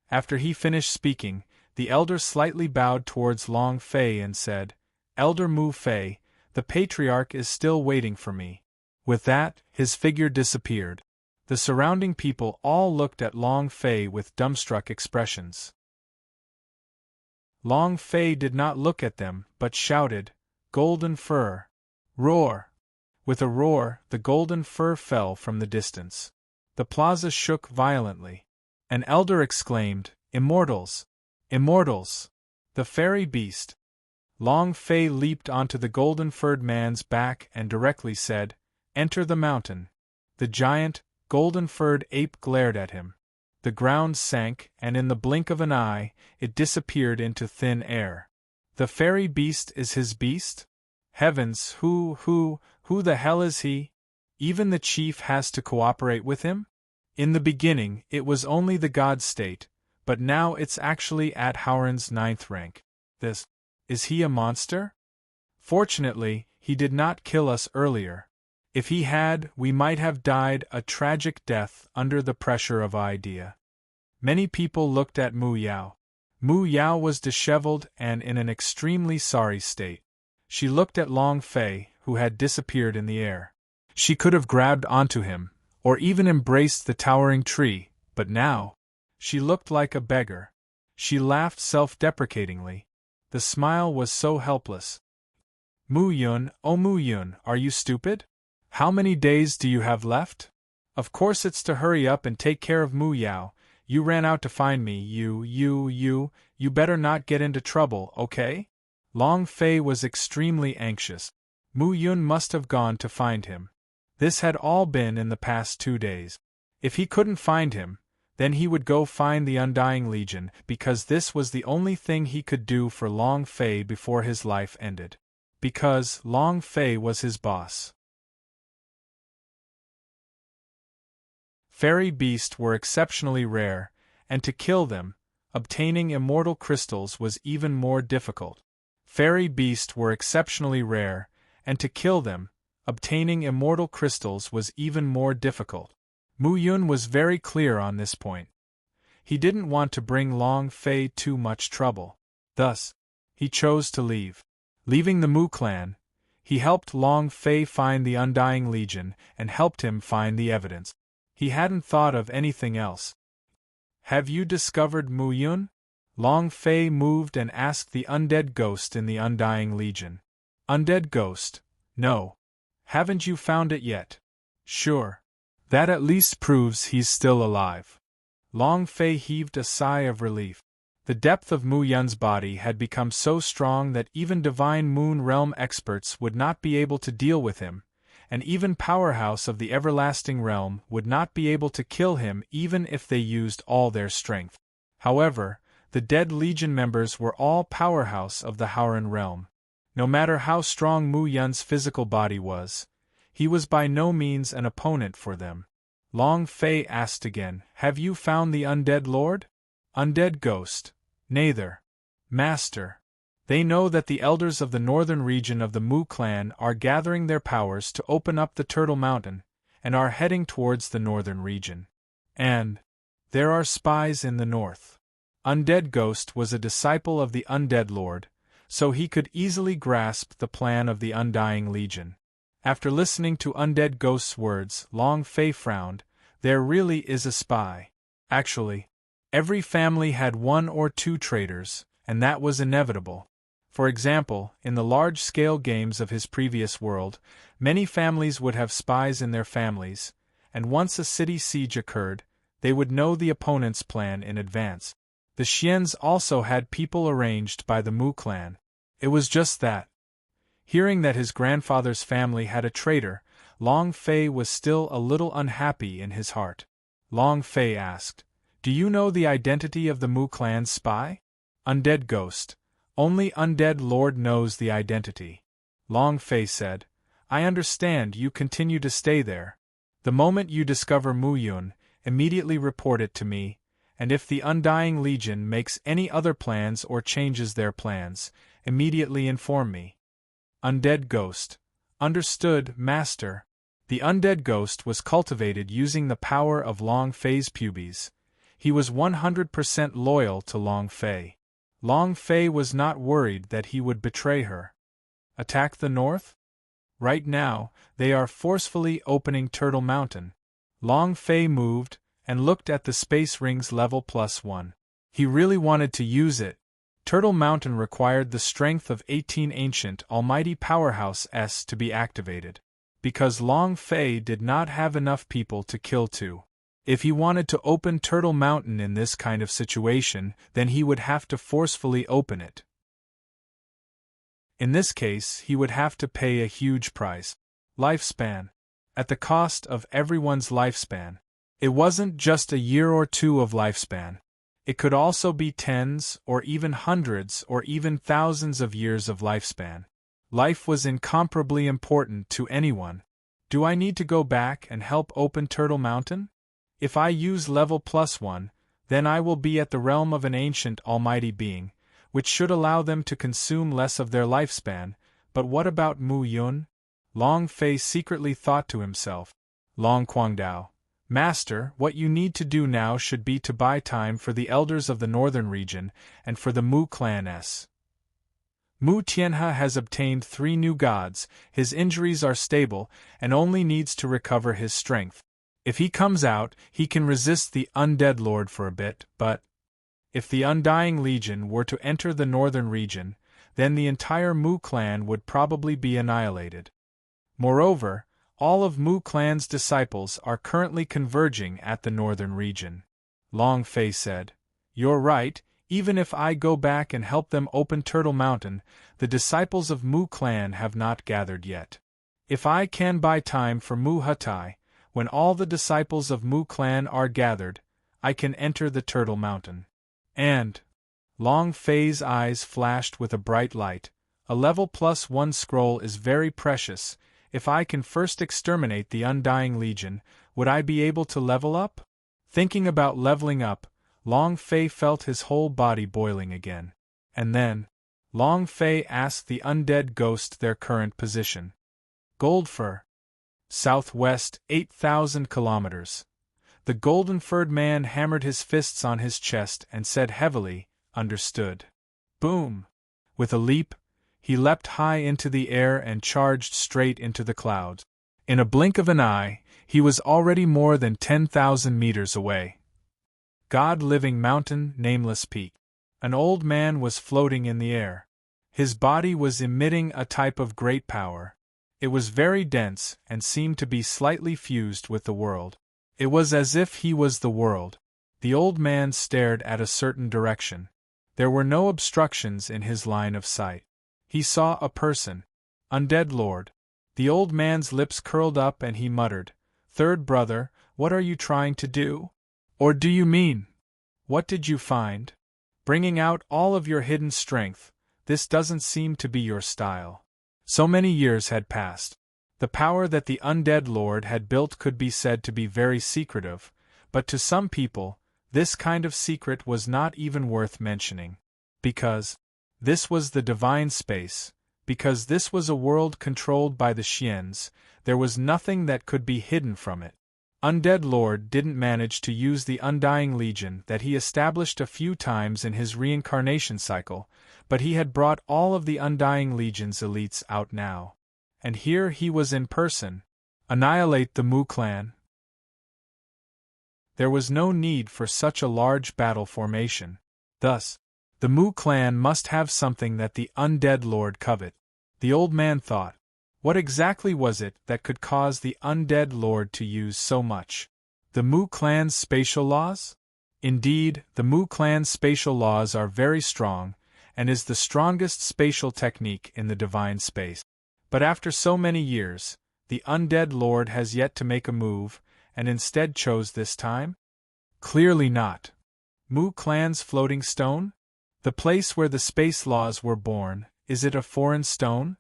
After he finished speaking, the elder slightly bowed towards Long Fei and said, "Elder Mu Fei, the Patriarch is still waiting for me." With that, his figure disappeared. The surrounding people all looked at Long Fei with dumbstruck expressions. Long Fei did not look at them, but shouted, "Golden fur! Roar!" With a roar, the golden fur fell from the distance. The plaza shook violently. An elder exclaimed, "Immortals! Immortals! The fairy beast!" Long Fei leaped onto the golden-furred man's back and directly said, "Enter the mountain." The giant, golden-furred ape glared at him. The ground sank, and in the blink of an eye, it disappeared into thin air. The fairy beast is his beast? Heavens, who the hell is he? Even the chief has to cooperate with him? In the beginning, it was only the god state, but now it's actually at Howren's 9th rank. Is he a monster? Fortunately, he did not kill us earlier. If he had, we might have died a tragic death under the pressure of idea. Many people looked at Mu Yao. Mu Yao was disheveled and in an extremely sorry state. She looked at Long Fei, who had disappeared in the air. She could have grabbed onto him, or even embraced the towering tree, but now, she looked like a beggar. She laughed self-deprecatingly. The smile was so helpless. "Mu Yun, oh Mu Yun, are you stupid? How many days do you have left? Of course it's to hurry up and take care of Mu Yao. You ran out to find me, you better not get into trouble, okay?" Long Fei was extremely anxious. Mu Yun must have gone to find him. This had all been in the past 2 days. If he couldn't find him, then he would go find the Undying Legion, because this was the only thing he could do for Long Fei before his life ended. Because Long Fei was his boss. Fairy beasts were exceptionally rare, and to kill them, obtaining immortal crystals was even more difficult. Fairy beasts were exceptionally rare, and to kill them, obtaining immortal crystals was even more difficult. Mu Yun was very clear on this point. He didn't want to bring Long Fei too much trouble. Thus, he chose to leave. Leaving the Mu clan, He helped Long Fei find the Undying Legion and helped him find the evidence. He hadn't thought of anything else. Have you discovered Mu Yun? Long Fei moved and asked the undead ghost in the Undying Legion. Undead ghost, no. Haven't you found it yet? Sure. That at least proves he's still alive. Long Fei heaved a sigh of relief. The depth of Mu Yun's body had become so strong that even Divine Moon Realm experts would not be able to deal with him, and even Powerhouse of the Everlasting Realm would not be able to kill him even if they used all their strength. However, the dead Legion members were all Powerhouse of the Howran Realm. No matter how strong Mu Yun's physical body was, he was by no means an opponent for them. Long Fei asked again, Have you found the Undead Lord? Undead Ghost, neither. Master. They know that the elders of the northern region of the Mu clan are gathering their powers to open up the Turtle Mountain, and are heading towards the northern region. And there are spies in the north. Undead Ghost was a disciple of the Undead Lord, so he could easily grasp the plan of the Undying Legion. After listening to Undead Ghost's words, Long Fei frowned. There really is a spy. Actually, every family had one or two traitors, and that was inevitable. For example, in the large-scale games of his previous world, many families would have spies in their families, and once a city siege occurred, they would know the opponent's plan in advance. The Xians also had people arranged by the Mu clan. It was just that. Hearing that his grandfather's family had a traitor, Long Fei was still a little unhappy in his heart. Long Fei asked, Do you know the identity of the Mu clan's spy? Undead Ghost. Only Undead Lord knows the identity. Long Fei said, I understand you continue to stay there. The moment you discover Mu Yun, immediately report it to me, and if the Undying Legion makes any other plans or changes their plans, immediately inform me. Undead Ghost. Understood, Master. The Undead Ghost was cultivated using the power of Long Fei's pubes. He was 100% loyal to Long Fei. Long Fei was not worried that he would betray her. Attack the north? Right now, they are forcefully opening Turtle Mountain. Long Fei moved and looked at the space ring's level +1. He really wanted to use it. Turtle Mountain required the strength of 18 ancient almighty powerhouse S to be activated, because Long Fei did not have enough people to kill two. If he wanted to open Turtle Mountain in this kind of situation, then he would have to forcefully open it. In this case, he would have to pay a huge price. Lifespan. At the cost of everyone's lifespan. It wasn't just a year or two of lifespan. It could also be tens, or even hundreds, or even thousands of years of lifespan. Life was incomparably important to anyone. Do I need to go back and help open Turtle Mountain? If I use level +1, then I will be at the realm of an ancient almighty being, which should allow them to consume less of their lifespan, but what about Mu Yun? Long Fei secretly thought to himself. Long Guangdao. Master, what you need to do now should be to buy time for the elders of the northern region and for the Mu clan S. Mu Tianhe has obtained 3 new gods, his injuries are stable, and only needs to recover his strength. If he comes out, he can resist the Undead Lord for a bit, but if the Undying Legion were to enter the northern region, then the entire Mu clan would probably be annihilated. Moreover, all of Mu clan's disciples are currently converging at the northern region. Long Fei said, You're right, even if I go back and help them open Turtle Mountain, the disciples of Mu clan have not gathered yet. If I can buy time for Mu Hutai, when all the disciples of Mu clan are gathered, I can enter the Turtle Mountain. And Long Fei's eyes flashed with a bright light. A level +1 scroll is very precious. If I can first exterminate the Undying Legion, would I be able to level up? Thinking about leveling up, Long Fei felt his whole body boiling again. And then, Long Fei asked the Undead Ghost their current position. Goldfur. Southwest, 8,000 kilometers. The golden-furred man hammered his fists on his chest and said heavily, Understood. Boom! With a leap, He leapt high into the air and charged straight into the clouds. In a blink of an eye, he was already more than 10,000 meters away. God-living mountain, nameless peak. An old man was floating in the air. His body was emitting a type of great power. It was very dense and seemed to be slightly fused with the world. It was as if he was the world. The old man stared at a certain direction. There were no obstructions in his line of sight. He saw a person. Undead Lord. The old man's lips curled up and he muttered, "Third brother, what are you trying to do? Or do you mean? What did you find? Bringing out all of your hidden strength, this doesn't seem to be your style." So many years had passed. The power that the undead lord had built could be said to be very secretive, but to some people, this kind of secret was not even worth mentioning. Because this was the divine space, because this was a world controlled by the Xians, there was nothing that could be hidden from it. Undead Lord didn't manage to use the Undying Legion that he established a few times in his reincarnation cycle, but he had brought all of the Undying Legion's elites out now. And here he was in person. Annihilate the Mu clan. There was no need for such a large battle formation. Thus, the Mu clan must have something that the Undead Lord covet. The old man thought. What exactly was it that could cause the Undead Lord to use so much? The Mu clan's spatial laws? Indeed, the Mu clan's spatial laws are very strong, and is the strongest spatial technique in the divine space. But after so many years, the Undead Lord has yet to make a move, and instead chose this time? Clearly not. Mu clan's floating stone? The place where the space laws were born, is it a foreign stone?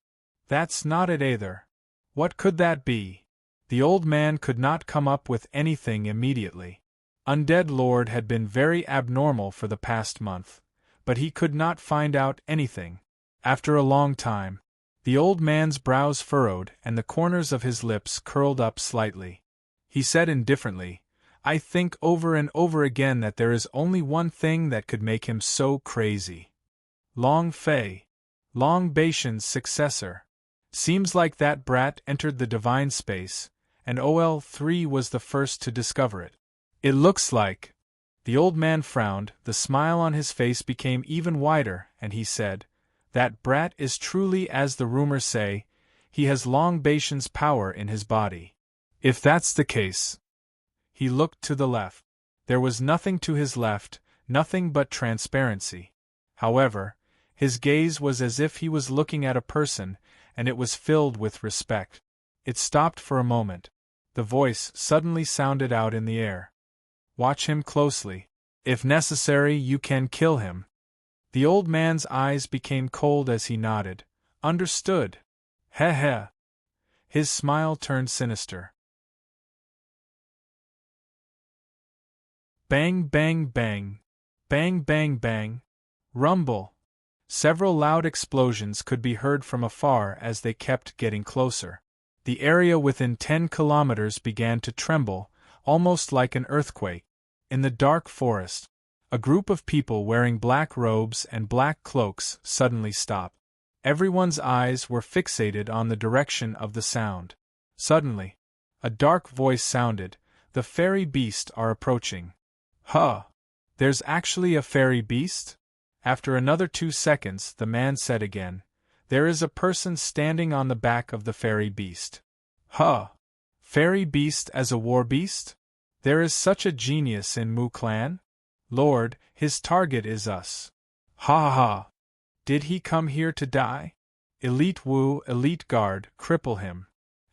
That's not it either. What could that be? The old man could not come up with anything immediately. Undead Lord had been very abnormal for the past month, but he could not find out anything. After a long time, the old man's brows furrowed and the corners of his lips curled up slightly. He said indifferently, "I think over and over again that there is only one thing that could make him so crazy. Long Fei. Long Baishan's successor. Seems like that brat entered the divine space, and OL3 was the first to discover it. It looks like." The old man frowned, the smile on his face became even wider, and he said, "That brat is truly as the rumors say, he has Long Baishan's power in his body. If that's the case." He looked to the left. There was nothing to his left, nothing but transparency. However, his gaze was as if he was looking at a person, and it was filled with respect. It stopped for a moment. The voice suddenly sounded out in the air. "Watch him closely. If necessary, you can kill him." The old man's eyes became cold as he nodded. "Understood. Heh heh." His smile turned sinister. Bang bang bang. Bang bang bang. Rumble. Several loud explosions could be heard from afar as they kept getting closer. The area within 10 kilometers began to tremble, almost like an earthquake. In the dark forest, a group of people wearing black robes and black cloaks suddenly stopped. Everyone's eyes were fixated on the direction of the sound. Suddenly, a dark voice sounded, "The fairy beast are approaching." "Huh! There's actually a fairy beast?" After another 2 seconds, the man said again, "There is a person standing on the back of the fairy beast." "Huh! Fairy beast as a war beast? There is such a genius in Mu clan? Lord, his target is us. Ha ha ha! Did he come here to die? Elite Wu, elite guard, cripple him."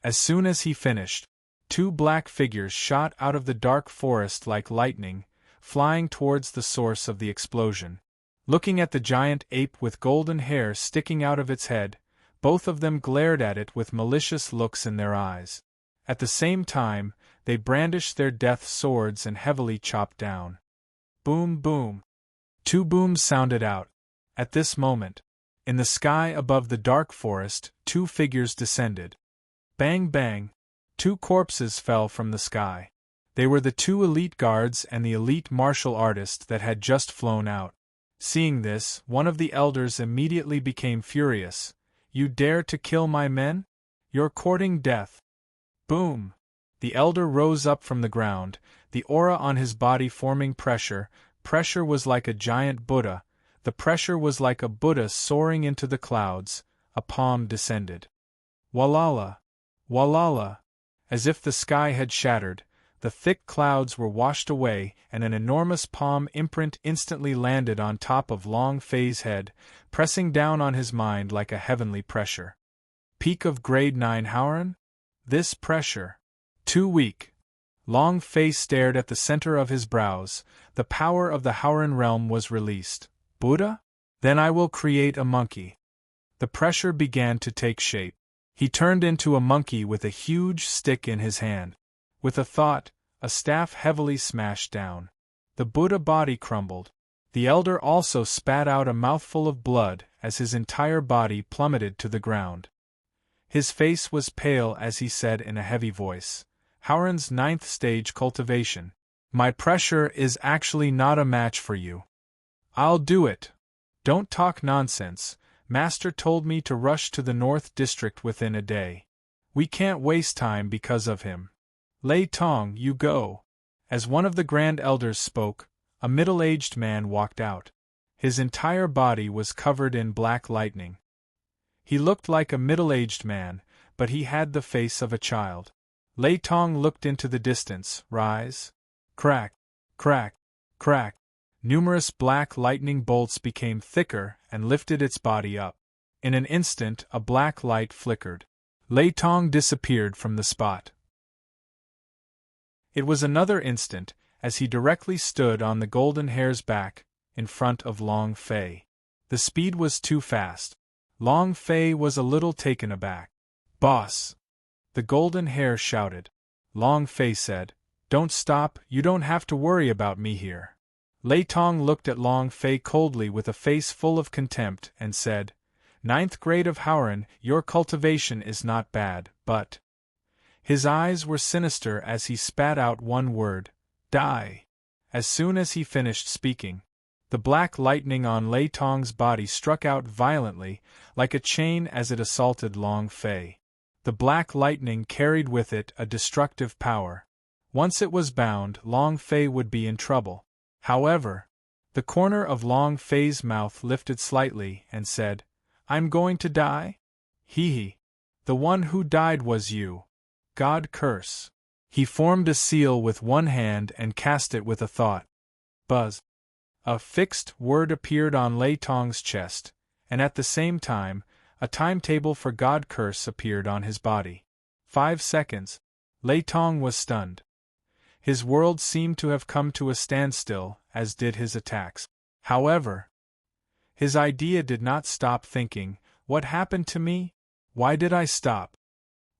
As soon as he finished, 2 black figures shot out of the dark forest like lightning, flying towards the source of the explosion. Looking at the giant ape with golden hair sticking out of its head, both of them glared at it with malicious looks in their eyes. At the same time, they brandished their death swords and heavily chopped down. Boom boom. 2 booms sounded out. At this moment, in the sky above the dark forest, 2 figures descended. Bang bang. 2 corpses fell from the sky. They were the 2 elite guards and the elite martial artist that had just flown out. Seeing this, one of the elders immediately became furious, You dare to kill my men? You're courting death. Boom! The elder rose up from the ground, the aura on his body forming pressure. Pressure was like a giant Buddha. The pressure was like a Buddha soaring into the clouds. A palm descended. Walala! Walala! As if the sky had shattered, the thick clouds were washed away, and an enormous palm imprint instantly landed on top of Long Fei's head, pressing down on his mind like a heavenly pressure. Peak of Grade 9 Howren? This pressure. Too weak. Long Fei stared at the center of his brows. The power of the Howren realm was released. Buddha? Then I will create a monkey. The pressure began to take shape. He turned into a monkey with a huge stick in his hand. With a thought, a staff heavily smashed down. The Buddha body crumbled. The elder also spat out a mouthful of blood as his entire body plummeted to the ground. His face was pale as he said in a heavy voice, Howren's 9th stage cultivation. My pressure is actually not a match for you. I'll do it. Don't talk nonsense. Master told me to rush to the North District within a day. We can't waste time because of him. Lei Tong, you go. As one of the Grand Elders spoke, a middle-aged man walked out. His entire body was covered in black lightning. He looked like a middle-aged man, but he had the face of a child. Lei Tong looked into the distance. Rise. Crack. Crack. Crack. Numerous black lightning bolts became thicker and lifted its body up. In an instant, a black light flickered. Lei Tong disappeared from the spot. It was another instant, as he directly stood on the golden hare's back, in front of Long Fei. The speed was too fast. Long Fei was a little taken aback. Boss! The golden hare shouted. Long Fei said, Don't stop, you don't have to worry about me here. Lei Tong looked at Long Fei coldly with a face full of contempt and said, 9th grade of Howren, your cultivation is not bad, but... His eyes were sinister as he spat out one word, die. As soon as he finished speaking, the black lightning on Lei Tong's body struck out violently, like a chain as it assaulted Long Fei. The black lightning carried with it a destructive power. Once it was bound, Long Fei would be in trouble. However, the corner of Long Fei's mouth lifted slightly and said, I'm going to die? Hee. The one who died was you. God curse. He formed a seal with one hand and cast it with a thought. Buzz. A fixed word appeared on Lei Tong's chest, and at the same time, a timetable for God curse appeared on his body. 5 seconds. Lei Tong was stunned. His world seemed to have come to a standstill, as did his attacks. However, his idea did not stop thinking, what happened to me? Why did I stop?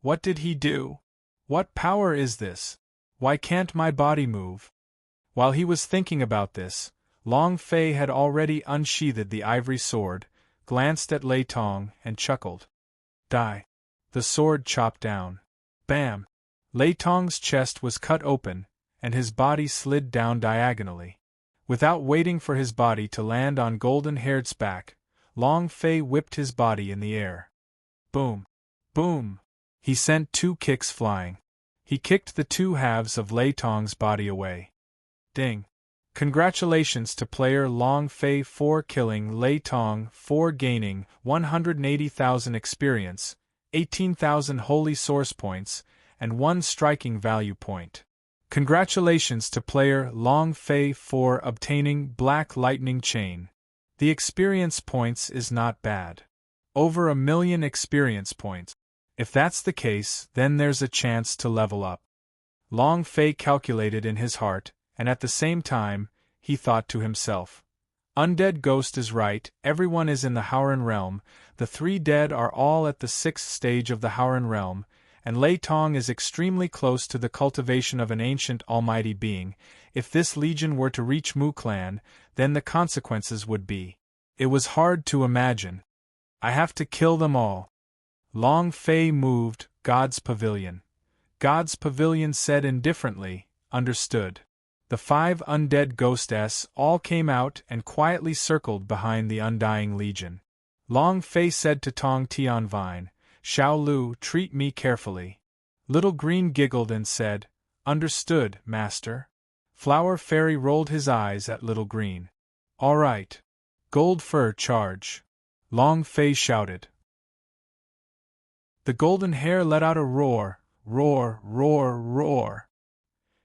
What did he do? What power is this? Why can't my body move? While he was thinking about this, Long Fei had already unsheathed the ivory sword, glanced at Lei Tong, and chuckled. Die. The sword chopped down. Bam! Lei Tong's chest was cut open, and his body slid down diagonally. Without waiting for his body to land on Golden Haired's back, Long Fei whipped his body in the air. Boom! Boom! He sent 2 kicks flying. He kicked the 2 halves of Lei Tong's body away. Ding! Congratulations to player Long Fei for killing Lei Tong, for gaining 180,000 experience, 18,000 holy source points, and 1 striking value point. Congratulations to player Long Fei for obtaining Black Lightning Chain. The experience points is not bad. Over 1,000,000 experience points. If that's the case, then there's a chance to level up. Long Fei calculated in his heart, and at the same time, he thought to himself, Undead Ghost is right, everyone is in the Howren realm, the 3 dead are all at the 6th stage of the Howren realm, and Lei Tong is extremely close to the cultivation of an ancient almighty being. If this legion were to reach Mu Clan, then the consequences would be. It was hard to imagine. I have to kill them all. Long Fei moved, God's Pavilion. God's Pavilion said indifferently, understood. The 5 undead ghosts all came out and quietly circled behind the Undying Legion. Long Fei said to Tong Tianvine, Xiao Lu, treat me carefully. Little Green giggled and said, Understood, Master. Flower Fairy rolled his eyes at Little Green. All right. Gold Fur, charge. Long Fei shouted. The golden hare let out a roar, roar, roar, roar.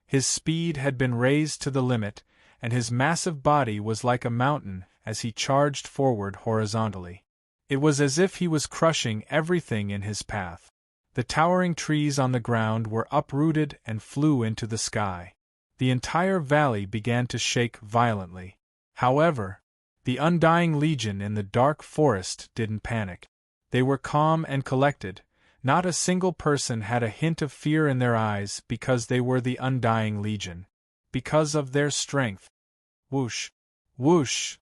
His speed had been raised to the limit, and his massive body was like a mountain as he charged forward horizontally. It was as if he was crushing everything in his path. The towering trees on the ground were uprooted and flew into the sky. The entire valley began to shake violently. However, the Undying Legion in the dark forest didn't panic. They were calm and collected. Not a single person had a hint of fear in their eyes because they were the Undying Legion. Because of their strength. Whoosh! Whoosh!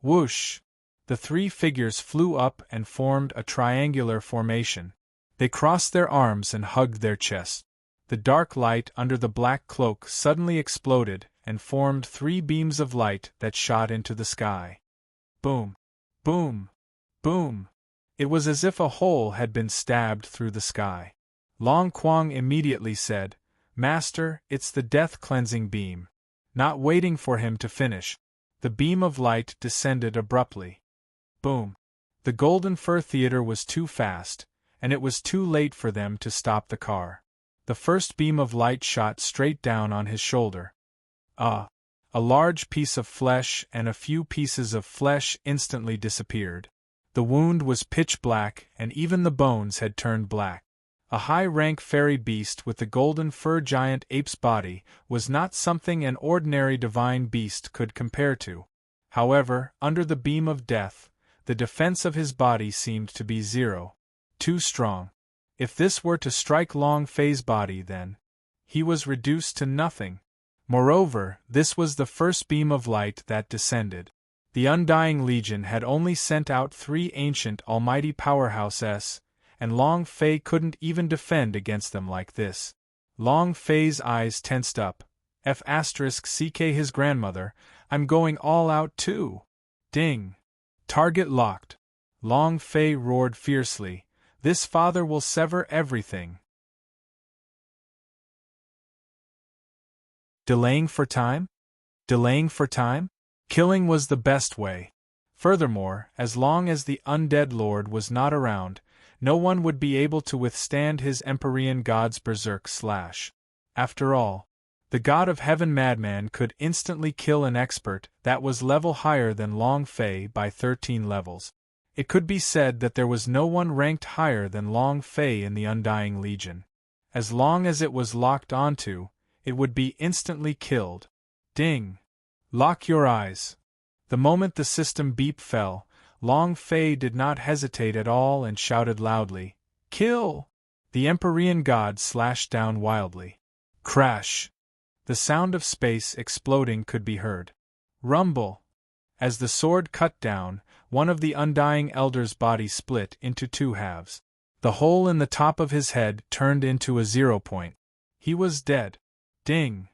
Whoosh! The three figures flew up and formed a triangular formation. They crossed their arms and hugged their chests. The dark light under the black cloak suddenly exploded and formed three beams of light that shot into the sky. Boom! Boom! Boom! It was as if a hole had been stabbed through the sky. Long Quang immediately said, Master, it's the death-cleansing beam. Not waiting for him to finish, the beam of light descended abruptly. Boom! The Golden Fur Theater was too fast, and it was too late for them to stop the car. The first beam of light shot straight down on his shoulder. A large piece of flesh and a few pieces of flesh instantly disappeared. The wound was pitch black, and even the bones had turned black. A high-rank fairy beast with the golden fur giant ape's body was not something an ordinary divine beast could compare to. However, under the beam of death, the defense of his body seemed to be zero. Too strong. If this were to strike Long Fei's body, then he was reduced to nothing. Moreover, this was the first beam of light that descended. The Undying Legion had only sent out 3 ancient almighty powerhouses, and Long Fei couldn't even defend against them like this. Long Fei's eyes tensed up. F***ck his grandmother, I'm going all out too. Ding! Target locked. Long Fei roared fiercely. This father will sever everything. Delaying for time? Delaying for time? Killing was the best way. Furthermore, as long as the Undead Lord was not around, no one would be able to withstand his Empyrean God's berserk slash. After all, the God of Heaven madman could instantly kill an expert that was level higher than Long Fei by 13 levels. It could be said that there was no one ranked higher than Long Fei in the Undying Legion. As long as it was locked onto, it would be instantly killed. Ding! Lock your eyes. The moment the system beep fell, Long Fei did not hesitate at all and shouted loudly, Kill! The Empyrean God slashed down wildly. Crash! The sound of space exploding could be heard. Rumble! As the sword cut down, one of the Undying Elder's body split into 2 halves. The hole in the top of his head turned into a 0 point. He was dead. Ding!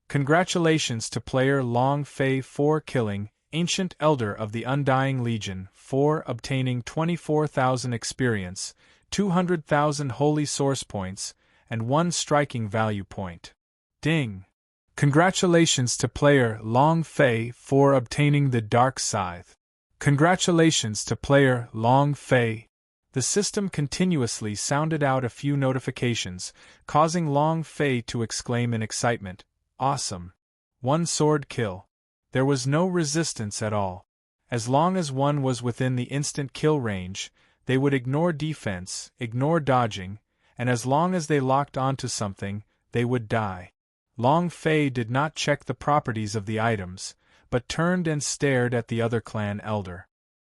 Congratulations to player Long Fei for killing Ancient Elder of the Undying Legion, for obtaining 24,000 experience, 200,000 holy source points, and 1 striking value point. Ding! Congratulations to player Long Fei for obtaining the Dark Scythe. Congratulations to player Long Fei. The system continuously sounded out a few notifications, causing Long Fei to exclaim in excitement, Awesome! 1 sword kill. There was no resistance at all. As long as one was within the instant kill range, they would ignore defense, ignore dodging, and as long as they locked onto something, they would die. Long Fei did not check the properties of the items, but turned and stared at the other clan elder.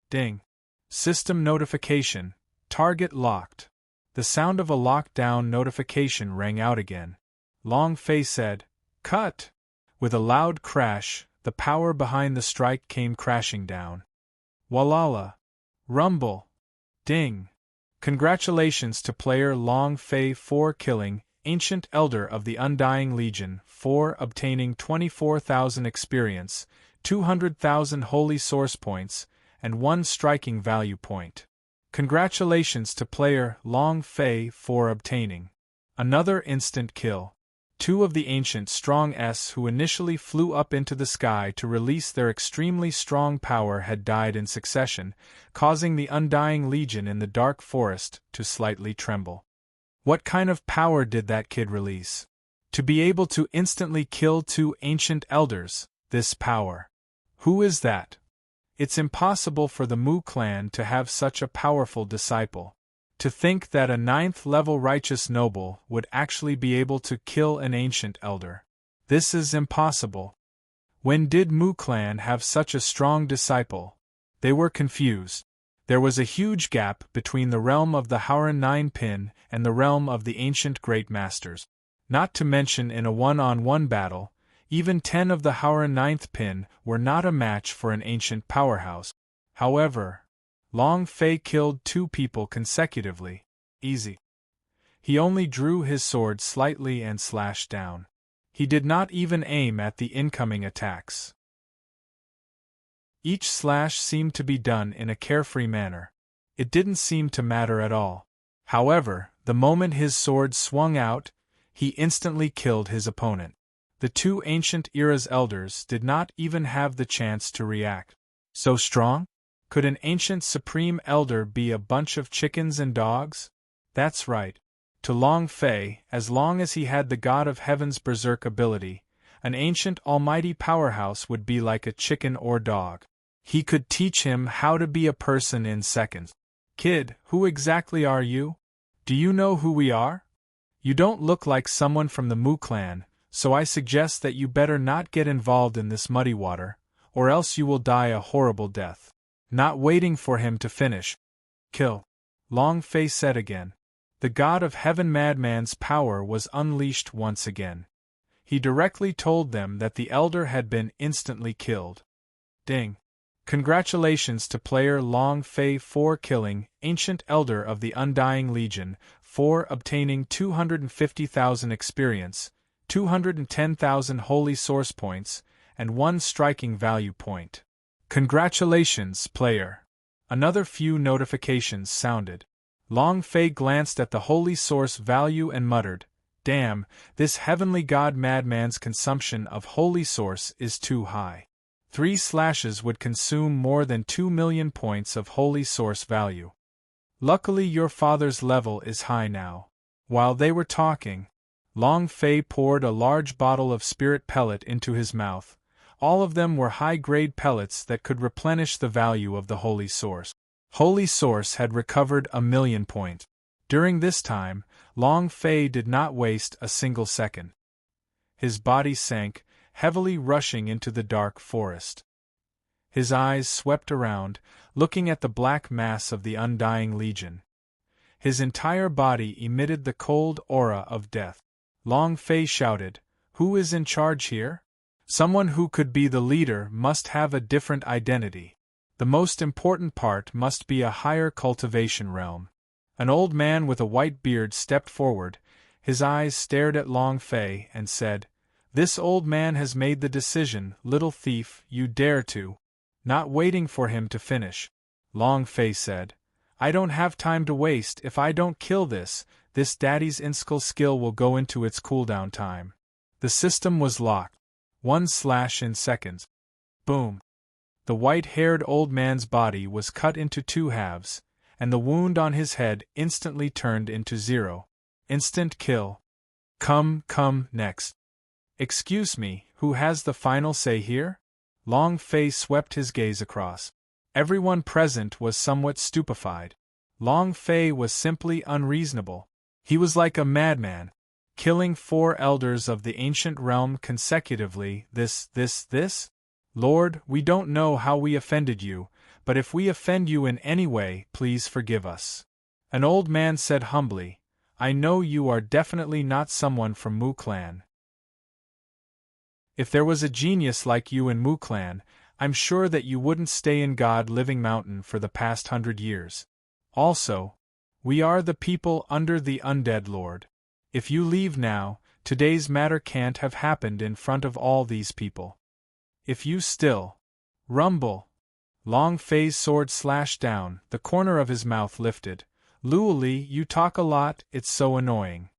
Ding! System notification. Target locked. The sound of a lockdown notification rang out again. Long Fei said, Cut! With a loud crash, the power behind the strike came crashing down. Walala! Rumble! Ding! Congratulations to player Long Fei for killing Ancient Elder of the Undying Legion, for obtaining 24,000 experience, 200,000 holy source points, and 1 striking value point. Congratulations to player Long Fei for obtaining another instant kill. 2 of the ancient strong S who initially flew up into the sky to release their extremely strong power had died in succession, causing the Undying Legion in the dark forest to slightly tremble. What kind of power did that kid release? To be able to instantly kill 2 ancient elders, this power. Who is that? It's impossible for the Mu clan to have such a powerful disciple. To think that a 9th-level righteous noble would actually be able to kill an ancient elder. This is impossible. When did Mu clan have such a strong disciple? They were confused. There was a huge gap between the realm of the Howran 9-pin and the realm of the ancient great masters. Not to mention in a one-on-one battle, even 10 of the Howran 9th pin were not a match for an ancient powerhouse. However, Long Fei killed 2 people consecutively. Easy. He only drew his sword slightly and slashed down. He did not even aim at the incoming attacks. Each slash seemed to be done in a carefree manner. It didn't seem to matter at all. However, the moment his sword swung out, he instantly killed his opponent. The 2 ancient era's elders did not even have the chance to react. So strong? Could an ancient supreme elder be a bunch of chickens and dogs? That's right. To Long Fei, as long as he had the God of Heaven's berserk ability, an ancient almighty powerhouse would be like a chicken or dog. He could teach him how to be a person in seconds. Kid, who exactly are you? Do you know who we are? You don't look like someone from the Mu clan, so I suggest that you better not get involved in this muddy water, or else you will die a horrible death. Not waiting for him to finish. Kill. Long Fei said again. The God of Heaven madman's power was unleashed once again. He directly told them that the elder had been instantly killed. Ding. Congratulations to player Long Fei for killing Ancient Elder of the Undying Legion, for obtaining 250,000 experience, 210,000 holy source points, and 1 striking value point. Congratulations, player. Another few notifications sounded. Long Fei glanced at the holy source value and muttered, "Damn, this heavenly god madman's consumption of holy source is too high. 3 slashes would consume more than 2 million points of holy source value. Luckily your father's level is high now." While they were talking, Long Fei poured a large bottle of spirit pellet into his mouth. All of them were high-grade pellets that could replenish the value of the holy source. Holy source had recovered 1,000,000 points. During this time, Long Fei did not waste a single second. His body sank, heavily rushing into the dark forest. His eyes swept around, looking at the black mass of the Undying Legion. His entire body emitted the cold aura of death. Long Fei shouted, "Who is in charge here? Someone who could be the leader must have a different identity. The most important part must be a higher cultivation realm." An old man with a white beard stepped forward, his eyes stared at Long Fei and said, "This old man has made the decision, little thief, you dare to." Not waiting for him to finish, Long Fei said, "I don't have time to waste. If I don't kill this daddy's inskull skill will go into its cooldown time." The system was locked. 1 slash in seconds. Boom. The white-haired old man's body was cut into 2 halves, and the wound on his head instantly turned into 0. Instant kill. Come, next. Excuse me, who has the final say here? Long Fei swept his gaze across. Everyone present was somewhat stupefied. Long Fei was simply unreasonable. He was like a madman, killing 4 elders of the ancient realm consecutively. This? Lord, we don't know how we offended you, but if we offend you in any way, please forgive us. An old man said humbly, "I know you are definitely not someone from Mu clan. If there was a genius like you in Mu clan, I'm sure that you wouldn't stay in God Living Mountain for the past 100 years. Also, we are the people under the Undead Lord. If you leave now, today's matter can't have happened in front of all these people. If you still rumble." Long Fei's sword slashed down, the corner of his mouth lifted. Luoli, you talk a lot, it's so annoying.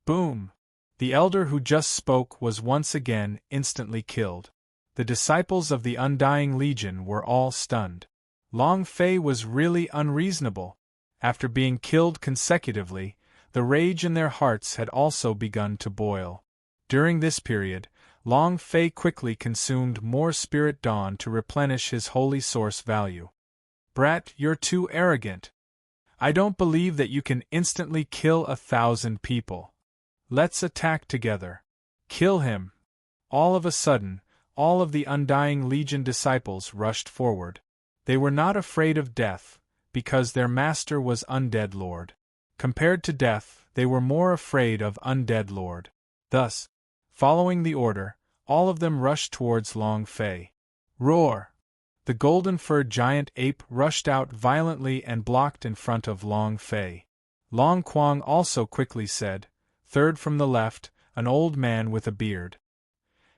Boom! The elder who just spoke was once again instantly killed. The disciples of the Undying Legion were all stunned. Long Fei was really unreasonable. After being killed consecutively, the rage in their hearts had also begun to boil. During this period, Long Fei quickly consumed more Spirit Dawn to replenish his holy source value. Brat, you're too arrogant. I don't believe that you can instantly kill 1,000 people. Let's attack together. Kill him. All of a sudden, all of the Undying Legion disciples rushed forward. They were not afraid of death, because their master was Undead Lord. Compared to death, they were more afraid of Undead Lord. Thus, following the order, all of them rushed towards Long Fei. Roar! The golden-furred giant ape rushed out violently and blocked in front of Long Fei. Long Quang also quickly said, third from the left, an old man with a beard.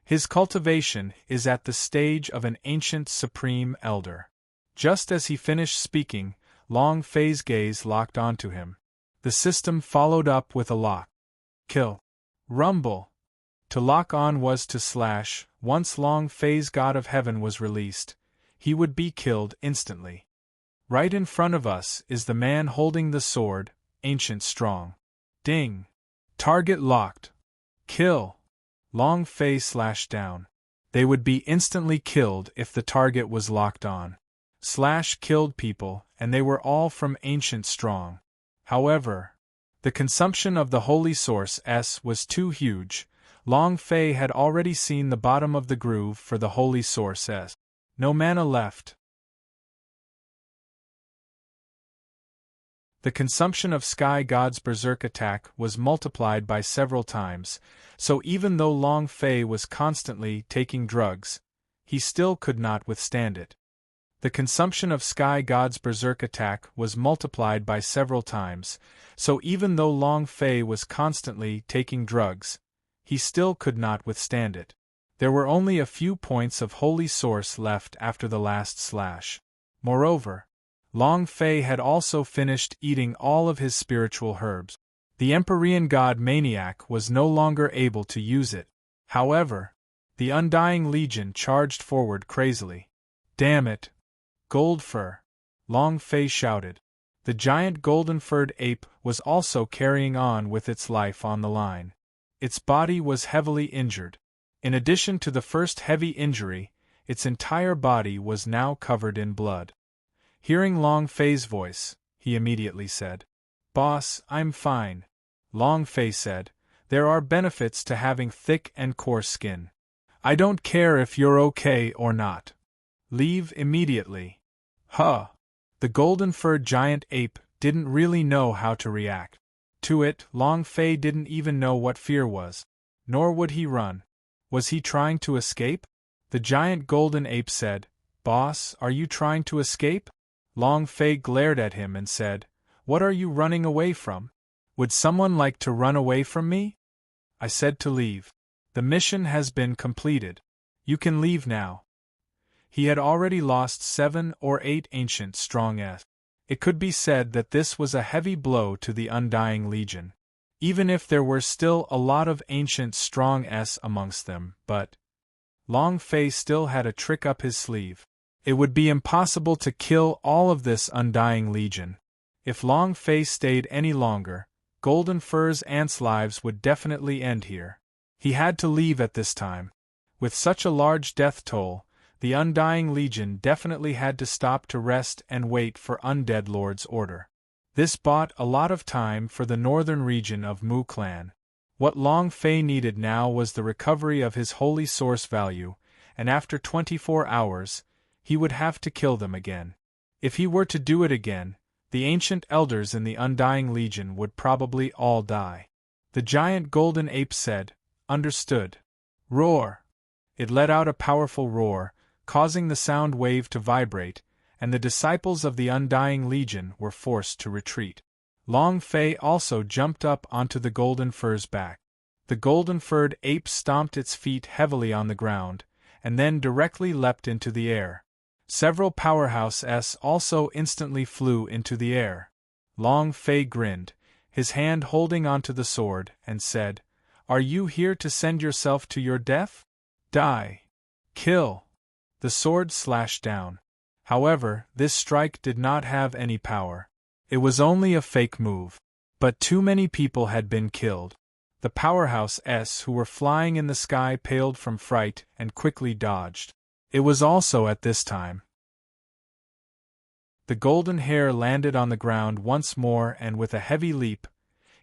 His cultivation is at the stage of an ancient supreme elder. Just as he finished speaking, Long Fei's gaze locked onto him. The system followed up with a lock. Kill. Rumble. To lock on was to slash. Once Long Fei's God of Heaven was released, he would be killed instantly. Right in front of us is the man holding the sword, Ancient Strong. Ding. Target locked. Kill. Long Fei slashed down. They would be instantly killed if the target was locked on. Slash killed people, and they were all from Ancient Strong. However, the consumption of the Holy Source S was too huge. Long Fei had already seen the bottom of the groove for the Holy Source S. No mana left. The consumption of Sky God's Berserk attack was multiplied by several times, so even though Long Fei was constantly taking drugs, he still could not withstand it. The consumption of Sky God's Berserk attack was multiplied by several times, so even though Long Fei was constantly taking drugs, he still could not withstand it. There were only a few points of Holy Source left after the last slash. Moreover, Long Fei had also finished eating all of his spiritual herbs. The Empyrean God Maniac was no longer able to use it. However, the Undying Legion charged forward crazily. Damn it! Goldfur! Long Fei shouted. The giant golden-furred ape was also carrying on with its life on the line. Its body was heavily injured. In addition to the first heavy injury, its entire body was now covered in blood. Hearing Long Fei's voice, he immediately said, "Boss, I'm fine." Long Fei said, "There are benefits to having thick and coarse skin. I don't care if you're okay or not. Leave immediately." Huh! The golden-furred giant ape didn't really know how to react. To it, Long Fei didn't even know what fear was. Nor would he run. Was he trying to escape? The giant golden ape said, "Boss, are you trying to escape?" Long Fei glared at him and said, "What are you running away from? Would someone like to run away from me?" I said to leave. The mission has been completed. You can leave now. He had already lost 7 or 8 Ancient Strong S. It could be said that this was a heavy blow to the Undying Legion. Even if there were still a lot of Ancient Strong S amongst them, but Long Fei still had a trick up his sleeve. It would be impossible to kill all of this Undying Legion. If Long Fei stayed any longer, Golden Fur's ants' lives would definitely end here. He had to leave at this time. With such a large death toll, the Undying Legion definitely had to stop to rest and wait for Undead Lord's order. This bought a lot of time for the northern region of Mu Clan. What Long Fei needed now was the recovery of his holy source value, and after 24 hours, he would have to kill them again. If he were to do it again, the ancient elders in the Undying Legion would probably all die. The giant golden ape said, "Understood." Roar! It let out a powerful roar, causing the sound wave to vibrate, and the disciples of the Undying Legion were forced to retreat. Long Fei also jumped up onto the golden fur's back. The golden-furred ape stomped its feet heavily on the ground, and then directly leapt into the air. Several powerhouses also instantly flew into the air. Long Fei grinned, his hand holding onto the sword, and said, "Are you here to send yourself to your death? Die! Kill!" The sword slashed down. However, this strike did not have any power. It was only a fake move. But too many people had been killed. The powerhouses who were flying in the sky paled from fright and quickly dodged. It was also at this time the golden hare landed on the ground once more, and with a heavy leap,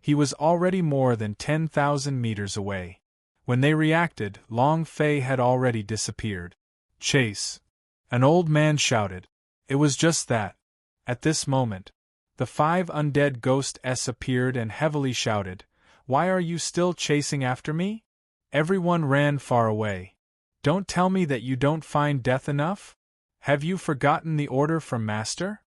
he was already more than 10,000 meters away. When they reacted, Long Fei had already disappeared. "Chase!" an old man shouted. It was just that. At this moment, the 5 undead ghosts appeared and heavily shouted, "Why are you still chasing after me?" Everyone ran far away. "Don't tell me that you don't find death enough? Have you forgotten the order from Master?"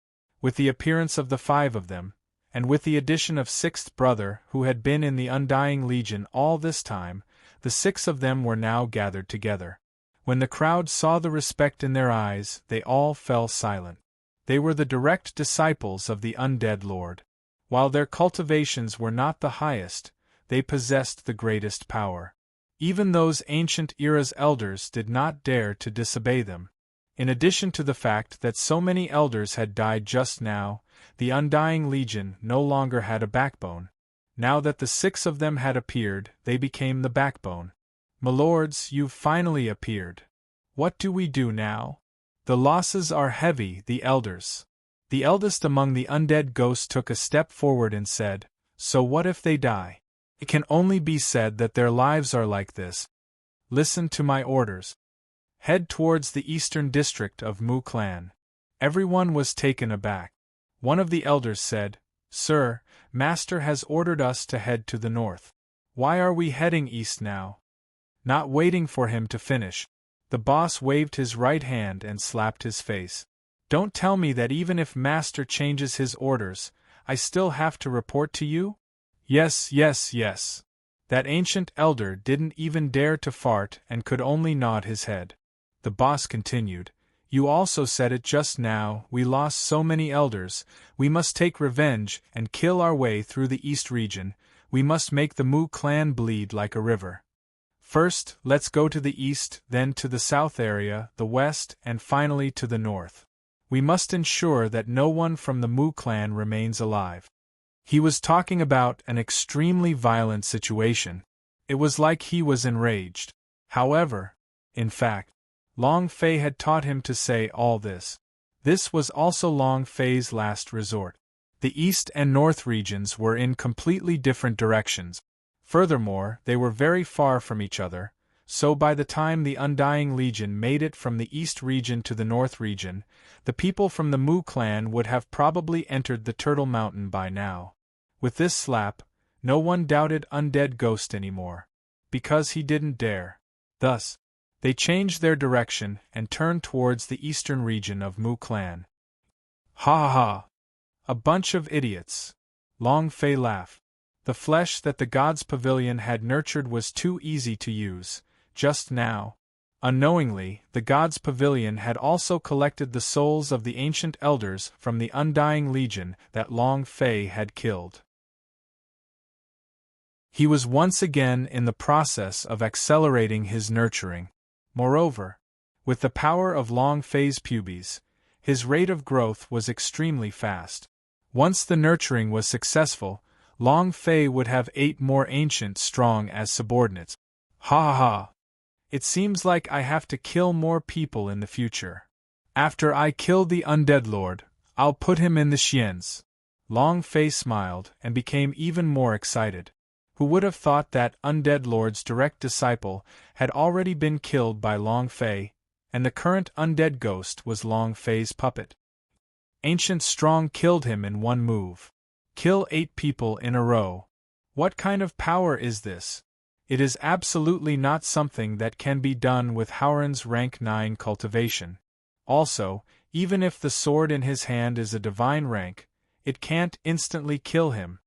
With the appearance of the 5 of them, and with the addition of 6th brother who had been in the Undying Legion all this time, the 6 of them were now gathered together. When the crowd saw the respect in their eyes, they all fell silent. They were the direct disciples of the Undead Lord. While their cultivations were not the highest, they possessed the greatest power. Even those ancient era's elders did not dare to disobey them. In addition to the fact that so many elders had died just now, the Undying Legion no longer had a backbone. Now that the 6 of them had appeared, they became the backbone. "Milords, you've finally appeared. What do we do now? The losses are heavy." The elders. The eldest among the undead ghosts took a step forward and said, "So what if they die? It can only be said that their lives are like this. Listen to my orders. Head towards the eastern district of Mu Clan." Everyone was taken aback. One of the elders said, "Sir, Master has ordered us to head to the north. Why are we heading east now?" Not waiting for him to finish, the boss waved his right hand and slapped his face. "Don't tell me that even if Master changes his orders, I still have to report to you?" "Yes, yes, yes." That ancient elder didn't even dare to fart and could only nod his head. The boss continued, "You also said it just now, we lost so many elders, we must take revenge and kill our way through the east region, we must make the Mu clan bleed like a river. First, let's go to the east, then to the south area, the west, and finally to the north. We must ensure that no one from the Mu clan remains alive." He was talking about an extremely violent situation. It was like he was enraged. However, in fact, Long Fei had taught him to say all this. This was also Long Fei's last resort. The east and north regions were in completely different directions. Furthermore, they were very far from each other, so by the time the Undying Legion made it from the east region to the north region, the people from the Mu clan would have probably entered the Turtle Mountain by now. With this slap, no one doubted Undead Ghost anymore, because he didn't dare. Thus, they changed their direction and turned towards the eastern region of Mu clan. "Ha ha ha! A bunch of idiots!" Long Fei laughed. The flesh that the God's Pavilion had nurtured was too easy to use, just now. Unknowingly, the God's Pavilion had also collected the souls of the ancient elders from the Undying Legion that Long Fei had killed. He was once again in the process of accelerating his nurturing. Moreover, with the power of Long Fei's pubes, his rate of growth was extremely fast. Once the nurturing was successful, Long Fei would have 8 more ancient strong as subordinates. Ha ha ha! It seems like I have to kill more people in the future. After I kill the Undead Lord, I'll put him in the Xians. Long Fei smiled and became even more excited. Who would have thought that Undead Lord's direct disciple had already been killed by Long Fei, and the current Undead Ghost was Long Fei's puppet? Ancient Strong killed him in one move. Kill 8 people in a row. What kind of power is this? It is absolutely not something that can be done with Howren's rank 9 cultivation. Also, even if the sword in his hand is a divine rank, it can't instantly kill him.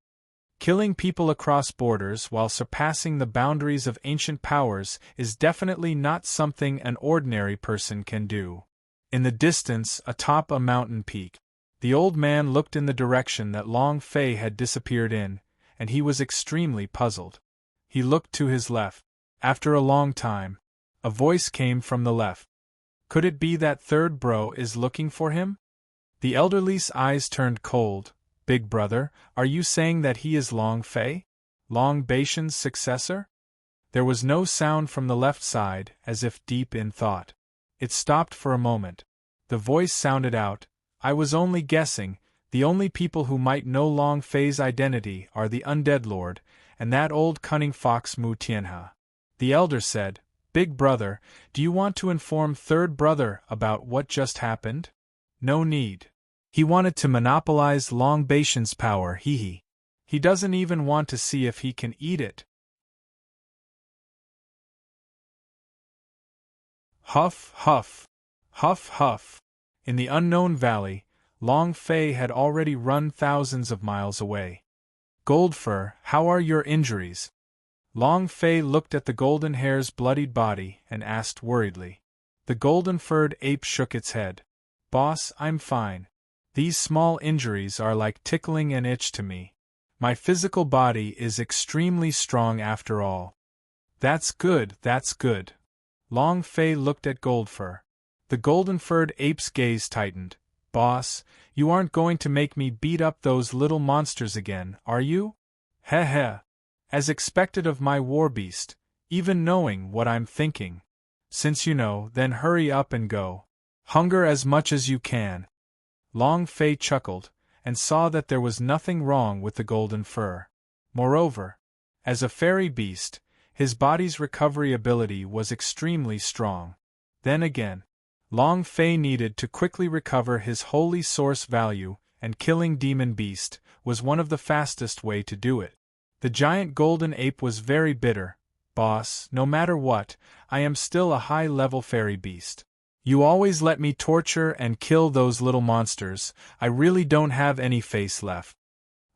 Killing people across borders while surpassing the boundaries of ancient powers is definitely not something an ordinary person can do. In the distance, atop a mountain peak. The old man looked in the direction that Long Fei had disappeared in, and he was extremely puzzled. He looked to his left. After a long time, a voice came from the left. Could it be that third bro is looking for him? The elderly's eyes turned cold. Big brother, are you saying that he is Long Fei? Long Beishan's successor? There was no sound from the left side, as if deep in thought. It stopped for a moment. The voice sounded out, I was only guessing, the only people who might know Long Fei's identity are the undead lord, and that old cunning fox Mu Tianhe. The elder said, Big brother, do you want to inform third brother about what just happened? No need. He wanted to monopolize Long Beishan's power, hee. He doesn't even want to see if he can eat it. Huff, huff. Huff, huff. In the unknown valley, Long Fei had already run thousands of miles away. Goldfur, how are your injuries? Long Fei looked at the golden hare's bloodied body and asked worriedly. The golden-furred ape shook its head. Boss, I'm fine. These small injuries are like tickling an itch to me. My physical body is extremely strong after all. That's good, that's good. Long Fei looked at Goldfur. The golden-furred ape's gaze tightened. Boss, you aren't going to make me beat up those little monsters again, are you? Heh heh. As expected of my war beast, even knowing what I'm thinking. Since you know, then hurry up and go. Hunger as much as you can. Long Fei chuckled, and saw that there was nothing wrong with the golden fur. Moreover, as a fairy beast, his body's recovery ability was extremely strong. Then again, Long Fei needed to quickly recover his holy source value, and killing Demon Beast was one of the fastest way to do it. The giant golden ape was very bitter. Boss, no matter what, I am still a high-level fairy beast. You always let me torture and kill those little monsters, I really don't have any face left.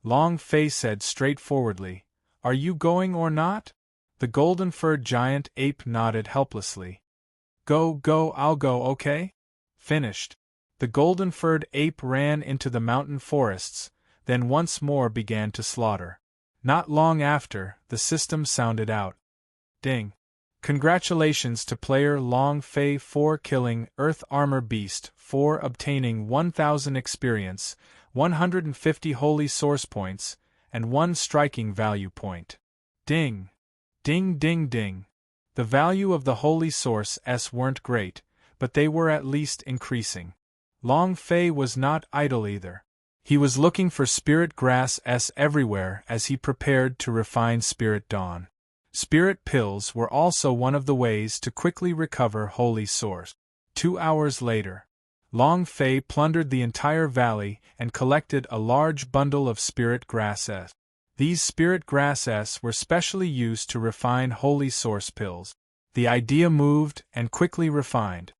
Long Fei said straightforwardly, Are you going or not? The golden-furred giant ape nodded helplessly. Go, I'll go, okay? Finished. The golden-furred ape ran into the mountain forests, then once more began to slaughter. Not long after, the system sounded out. Ding. Congratulations to player Long Fei for killing Earth Armor Beast, for obtaining 1000 experience, 150 holy source points, and 1 striking value point. Ding. Ding ding ding. The value of the holy source S weren't great, but they were at least increasing. Long Fei was not idle either. He was looking for Spirit Grass S everywhere as he prepared to refine Spirit Dawn. Spirit pills were also one of the ways to quickly recover holy source. 2 hours later, Long Fei plundered the entire valley and collected a large bundle of Spirit Grass S. These Spirit Grass S were specially used to refine holy source pills. The idea moved and quickly refined.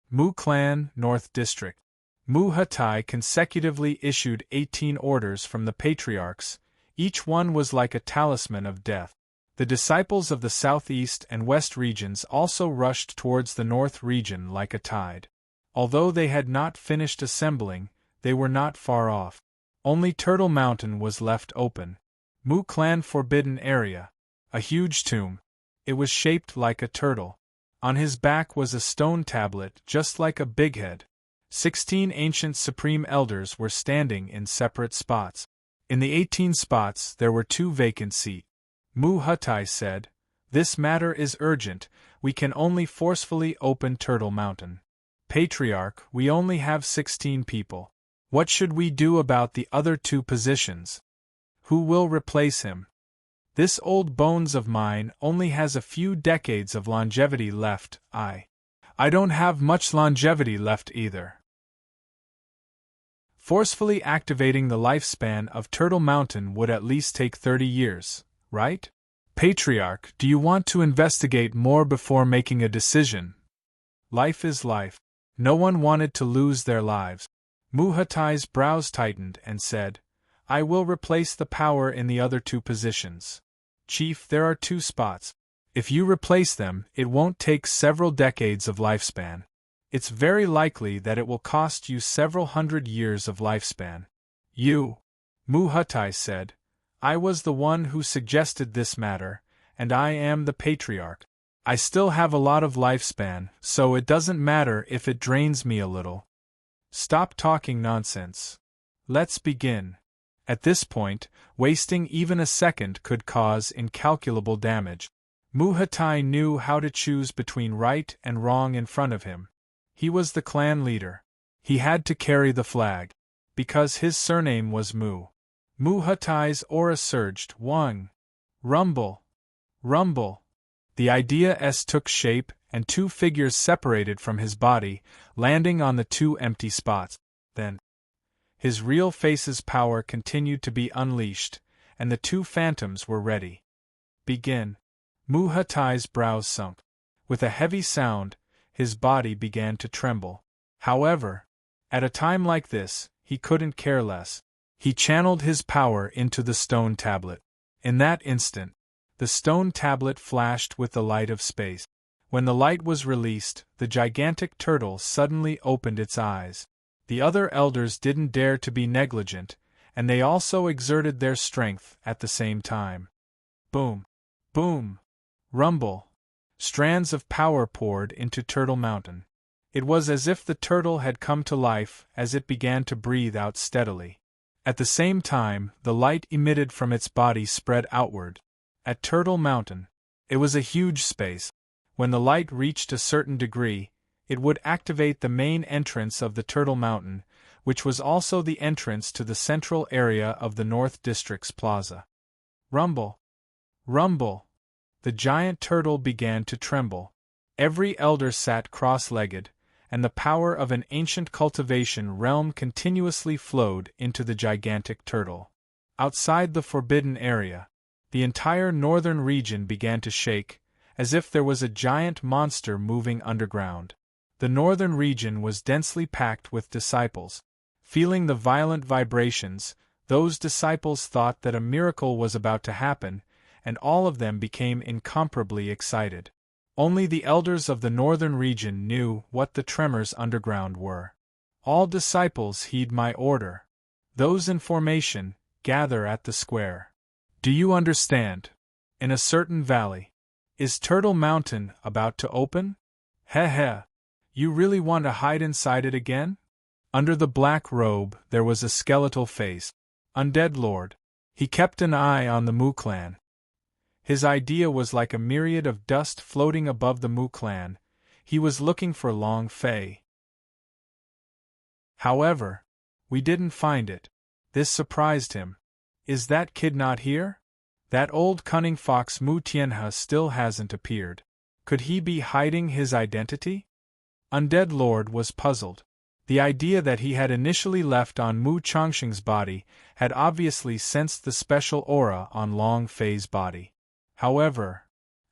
Mu Clan, North District. Mu Hatai consecutively issued 18 orders from the patriarchs, each one was like a talisman of death. The disciples of the southeast and west regions also rushed towards the north region like a tide. Although they had not finished assembling, they were not far off. Only Turtle Mountain was left open. Mu Clan Forbidden Area. A huge tomb. It was shaped like a turtle. On his back was a stone tablet just like a big head. 16 ancient supreme elders were standing in separate spots. In the 18 spots there were 2 vacant seats. Mu Hatai said, This matter is urgent, we can only forcefully open Turtle Mountain. Patriarch, we only have 16 people. What should we do about the other 2 positions? Who will replace him? This old bones of mine only has a few decades of longevity left. I don't have much longevity left either. Forcefully activating the lifespan of Turtle Mountain would at least take 30 years, right? Patriarch, do you want to investigate more before making a decision? Life is life. No one wanted to lose their lives. Mu Hatai's brows tightened and said, I will replace the power in the other 2 positions. Chief, there are 2 spots. If you replace them, it won't take several decades of lifespan. It's very likely that it will cost you several hundred years of lifespan. You, Muhatai said, I was the one who suggested this matter, and I am the patriarch. I still have a lot of lifespan, so it doesn't matter if it drains me a little. Stop talking nonsense. Let's begin. At this point, wasting even a second could cause incalculable damage. Muhatai knew how to choose between right and wrong in front of him. He was the clan leader. He had to carry the flag. Because his surname was Mu. Muhatai's aura surged. Wang. Rumble. Rumble. The idea took shape, and two figures separated from his body, landing on the two empty spots. Then, his real face's power continued to be unleashed, and the two phantoms were ready. Begin. Muhatai's brows sunk. With a heavy sound, his body began to tremble. However, at a time like this, he couldn't care less. He channeled his power into the stone tablet. In that instant, the stone tablet flashed with the light of space. When the light was released, the gigantic turtle suddenly opened its eyes. The other elders didn't dare to be negligent, and they also exerted their strength at the same time. Boom! Boom! Rumble! Strands of power poured into Turtle Mountain. It was as if the turtle had come to life as it began to breathe out steadily. At the same time, the light emitted from its body spread outward. At Turtle Mountain, it was a huge space. When the light reached a certain degree, it would activate the main entrance of the Turtle Mountain, which was also the entrance to the central area of the North District's plaza. Rumble! Rumble! The giant turtle began to tremble. Every elder sat cross-legged, and the power of an ancient cultivation realm continuously flowed into the gigantic turtle. Outside the forbidden area, the entire northern region began to shake, as if there was a giant monster moving underground. The northern region was densely packed with disciples. Feeling the violent vibrations, those disciples thought that a miracle was about to happen, and all of them became incomparably excited. Only the elders of the northern region knew what the tremors underground were. All disciples heed my order. Those in formation, gather at the square. Do you understand? In a certain valley. Is Turtle Mountain about to open? Heh. You really want to hide inside it again? Under the black robe there was a skeletal face. Undead Lord. He kept an eye on the Mu clan. His idea was like a myriad of dust floating above the Mu clan. He was looking for Long Fei. However, we didn't find it. This surprised him. Is that kid not here? That old cunning fox Mu Tianhe still hasn't appeared. Could he be hiding his identity? Undead Lord was puzzled. The idea that he had initially left on Mu Changsheng's body had obviously sensed the special aura on Long Fei's body. However,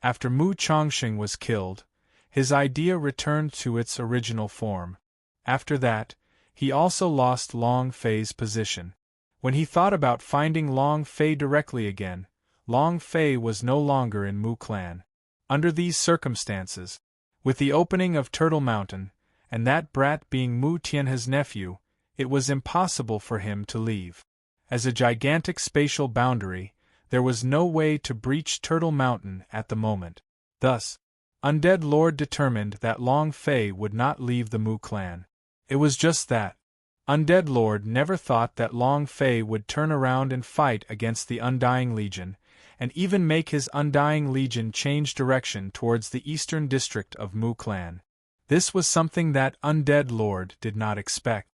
after Mu Changsheng was killed, his idea returned to its original form. After that, he also lost Long Fei's position. When he thought about finding Long Fei directly again, Long Fei was no longer in Mu clan. Under these circumstances, with the opening of Turtle Mountain, and that brat being Mu Tianhe's nephew, it was impossible for him to leave. As a gigantic spatial boundary, there was no way to breach Turtle Mountain at the moment. Thus, Undead Lord determined that Long Fei would not leave the Mu clan. It was just that. Undead Lord never thought that Long Fei would turn around and fight against the Undying Legion, and even make his Undying Legion change direction towards the eastern district of Mu clan. This was something that Undead Lord did not expect.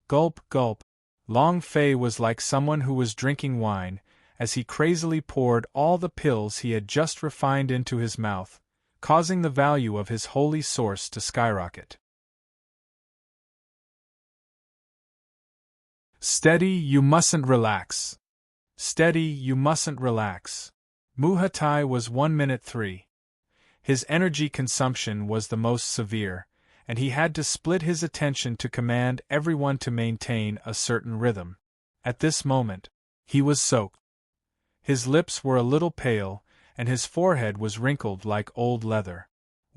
Gulp, gulp. Long Fei was like someone who was drinking wine, as he crazily poured all the pills he had just refined into his mouth, causing the value of his holy source to skyrocket. Steady, you mustn't relax. Steady, you mustn't relax. Muhatai was 1 minute 3. His energy consumption was the most severe, and he had to split his attention to command everyone to maintain a certain rhythm. At this moment, he was soaked. His lips were a little pale, and his forehead was wrinkled like old leather.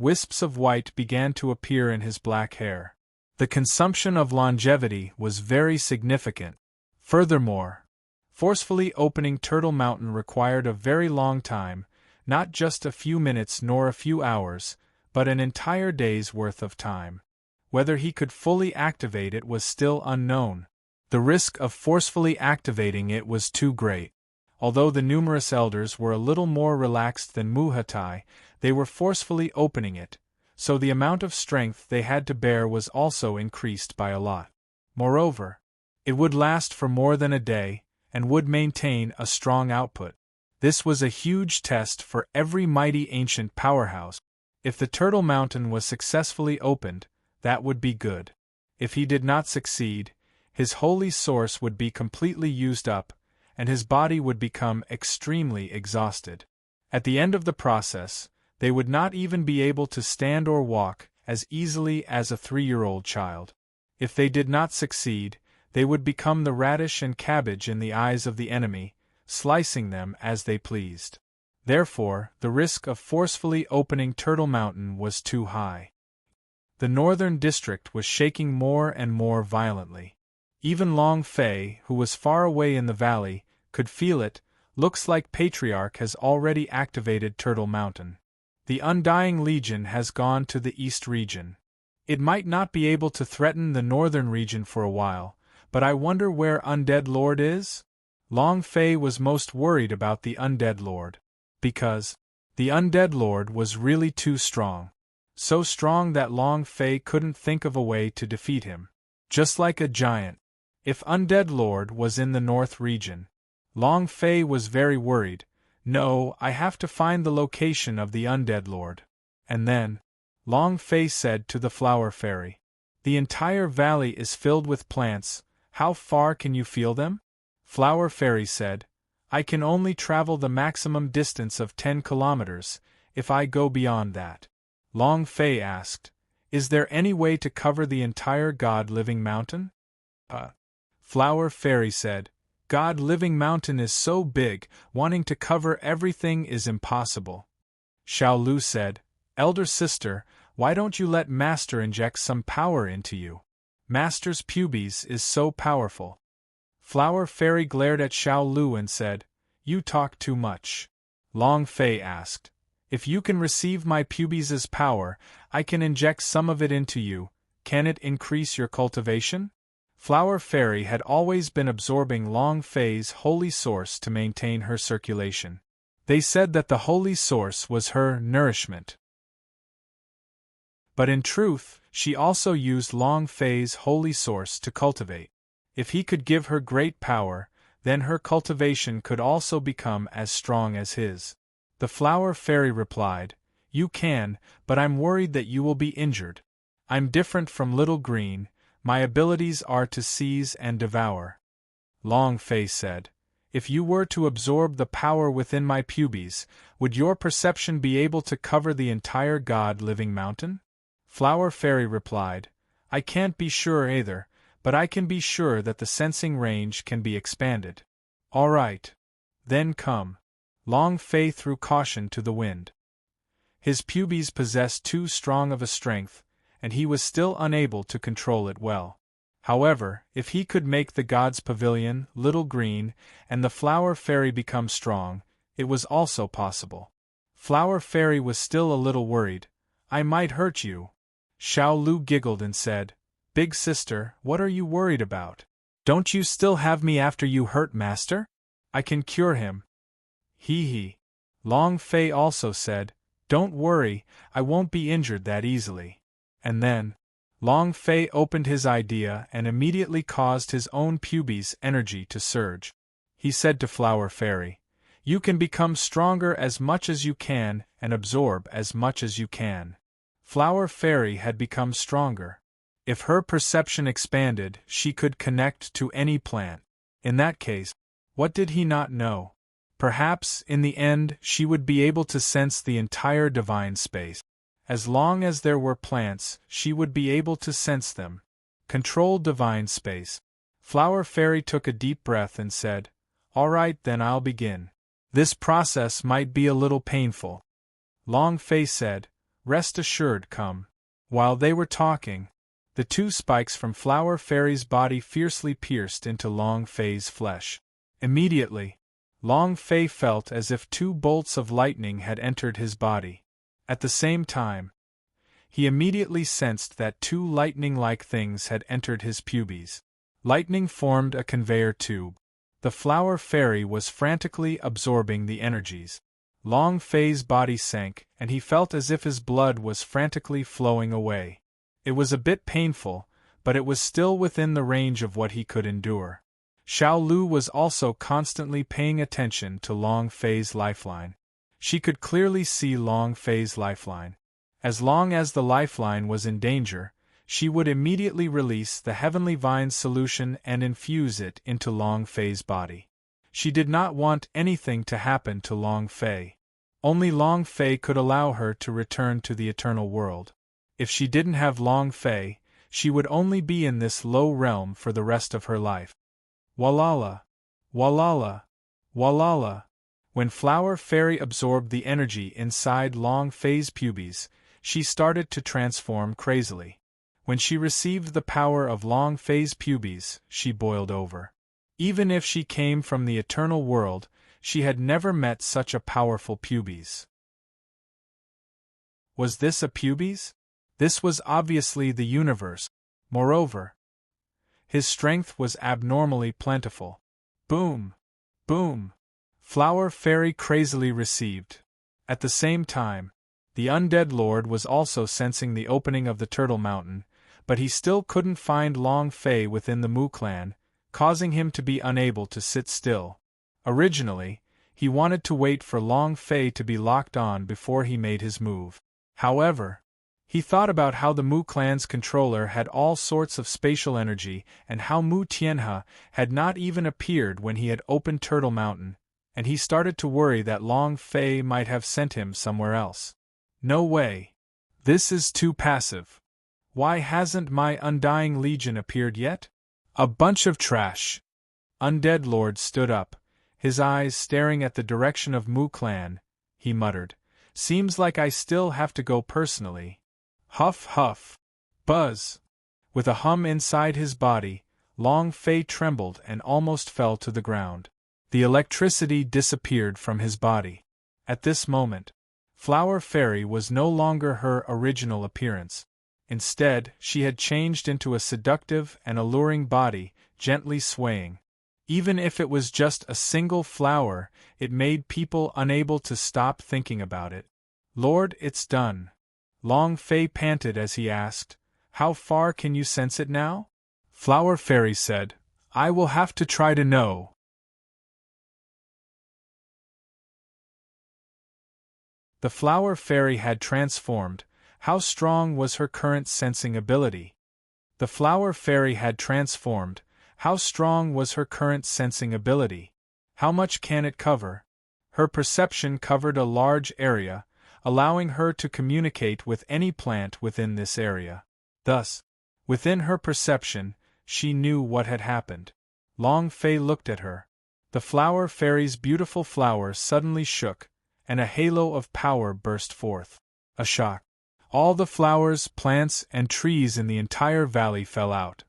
Wisps of white began to appear in his black hair. The consumption of longevity was very significant. Furthermore, forcefully opening Turtle Mountain required a very long time, not just a few minutes nor a few hours, but an entire day's worth of time. Whether he could fully activate it was still unknown. The risk of forcefully activating it was too great. Although the numerous elders were a little more relaxed than Muhatai, they were forcefully opening it, so the amount of strength they had to bear was also increased by a lot. Moreover, it would last for more than a day, and would maintain a strong output. This was a huge test for every mighty ancient powerhouse. If the Turtle Mountain was successfully opened, that would be good. If he did not succeed, his holy source would be completely used up, and his body would become extremely exhausted. At the end of the process, they would not even be able to stand or walk as easily as a 3-year-old child. If they did not succeed, they would become the radish and cabbage in the eyes of the enemy, slicing them as they pleased. Therefore, the risk of forcefully opening Turtle Mountain was too high. The northern district was shaking more and more violently. Even Long Fei, who was far away in the valley, could feel it. Looks like Patriarch has already activated Turtle Mountain. The Undying Legion has gone to the east region. It might not be able to threaten the northern region for a while, but I wonder where Undead Lord is? Long Fei was most worried about the Undead Lord. Because the Undead Lord was really too strong. So strong that Long Fei couldn't think of a way to defeat him. Just like a giant. If Undead Lord was in the north region, Long Fei was very worried. No, I have to find the location of the Undead Lord. And then, Long Fei said to the Flower Fairy, "The entire valley is filled with plants. How far can you feel them?" Flower Fairy said, "I can only travel the maximum distance of 10 kilometers. If I go beyond that." Long Fei asked, "Is there any way to cover the entire God-Living Mountain?" Flower Fairy said, "God-Living Mountain is so big, wanting to cover everything is impossible." Xiao Lu said, "Elder sister, why don't you let Master inject some power into you? Master's pubes is so powerful." Flower Fairy glared at Xiao Lu and said, "You talk too much." Long Fei asked, "If you can receive my pubes' power, I can inject some of it into you. Can it increase your cultivation?" Flower Fairy had always been absorbing Long Fei's holy source to maintain her circulation. They said that the holy source was her nourishment. But in truth, she also used Long Fei's holy source to cultivate. If he could give her great power, then her cultivation could also become as strong as his. The Flower Fairy replied, "You can, but I'm worried that you will be injured. I'm different from Little Green. My abilities are to seize and devour." Long Fei said, "If you were to absorb the power within my pubes, would your perception be able to cover the entire God-Living Mountain?" Flower Fairy replied, "I can't be sure either, but I can be sure that the sensing range can be expanded." "All right. Then come." Long Fei threw caution to the wind. His pubes possessed too strong of a strength, and he was still unable to control it well. However, if he could make the God's Pavilion, Little Green, and the Flower Fairy become strong, it was also possible. Flower Fairy was still a little worried. "I might hurt you." Xiao Lu giggled and said, "Big sister, what are you worried about? Don't you still have me after you hurt Master? I can cure him." Hee. Long Fei also said, "Don't worry, I won't be injured that easily." And then, Long Fei opened his idea and immediately caused his own pubes' energy to surge. He said to Flower Fairy, "You can become stronger as much as you can and absorb as much as you can." Flower Fairy had become stronger. If her perception expanded, she could connect to any plant. In that case, what did he not know? Perhaps, in the end, she would be able to sense the entire divine space. As long as there were plants, she would be able to sense them. Control divine space. Flower Fairy took a deep breath and said, "All right, then I'll begin. This process might be a little painful." Long Fei said, rest assured come. While they were talking, the two spikes from Flower Fairy's body fiercely pierced into Long Fei's flesh. Immediately, Long Fei felt as if two bolts of lightning had entered his body. At the same time, he immediately sensed that two lightning-like things had entered his pubes. Lightning formed a conveyor tube. The Flower Fairy was frantically absorbing the energies. Long Fei's body sank, and he felt as if his blood was frantically flowing away. It was a bit painful, but it was still within the range of what he could endure. Xiao Lu was also constantly paying attention to Long Fei's lifeline. She could clearly see Long Fei's lifeline. As long as the lifeline was in danger, she would immediately release the Heavenly Vine's solution and infuse it into Long Fei's body. She did not want anything to happen to Long Fei. Only Long Fei could allow her to return to the eternal world. If she didn't have Long Fei, she would only be in this low realm for the rest of her life. Walala! Walala! Walala! When Flower Fairy absorbed the energy inside Long Fei's pubes, she started to transform crazily. When she received the power of Long Fei's pubes, she boiled over. Even if she came from the eternal world, she had never met such a powerful pubes. Was this a pubes? This was obviously the universe. Moreover, his strength was abnormally plentiful. Boom! Boom! Flower Fairy crazily received. At the same time, the Undead Lord was also sensing the opening of the Turtle Mountain, but he still couldn't find Long Fei within the Mu clan, causing him to be unable to sit still. Originally, he wanted to wait for Long Fei to be locked on before he made his move. However, he thought about how the Mu clan's controller had all sorts of spatial energy and how Mu Tianhe had not even appeared when he had opened Turtle Mountain, and he started to worry that Long Fei might have sent him somewhere else. No way. This is too passive. Why hasn't my Undying Legion appeared yet? A bunch of trash. Undead Lord stood up, his eyes staring at the direction of Mu clan. He muttered, "Seems like I still have to go personally." Huff huff. Buzz. With a hum inside his body, Long Fei trembled and almost fell to the ground. The electricity disappeared from his body. At this moment, Flower Fairy was no longer her original appearance. Instead, she had changed into a seductive and alluring body, gently swaying. Even if it was just a single flower, it made people unable to stop thinking about it. "Lord, it's done." Long Fei panted as he asked, "How far can you sense it now?" Flower Fairy said, "I will have to try to know." The Flower Fairy had transformed. How strong was her current sensing ability? The Flower Fairy had transformed. How strong was her current sensing ability? How much can it cover? Her perception covered a large area, allowing her to communicate with any plant within this area. Thus, within her perception, she knew what had happened. Long Fei looked at her. The Flower Fairy's beautiful flower suddenly shook, and a halo of power burst forth. A shock. All the flowers, plants, and trees in the entire valley fell out.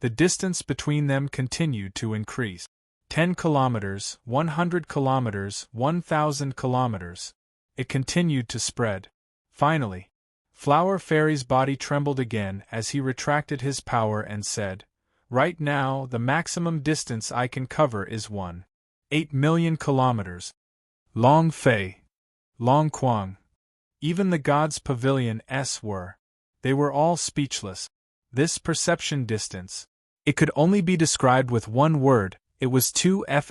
The distance between them continued to increase. 10 kilometers, 100 kilometers, 1,000 kilometers. It continued to spread. Finally, Flower Fairy's body trembled again as he retracted his power and said, "Right now, the maximum distance I can cover is 1.8 million kilometers." Long Fei, Long Quang, even the gods' pavilions were. They were all speechless. This perception distance. It could only be described with one word. It was 2F**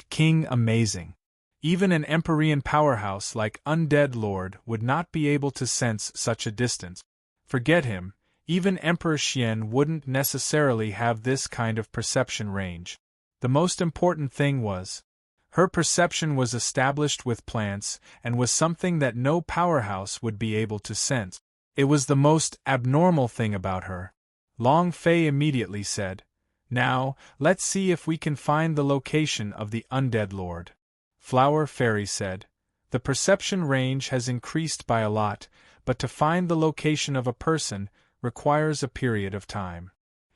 King amazing. Even an Empyrean powerhouse like Undead Lord would not be able to sense such a distance. Forget him, even Emperor Xian wouldn't necessarily have this kind of perception range. The most important thing was, her perception was established with plants and was something that no powerhouse would be able to sense. It was the most abnormal thing about her. Long Fei immediately said, "Now, let's see if we can find the location of the Undead Lord." Flower Fairy said, "The perception range has increased by a lot, but to find the location of a person requires a period of time.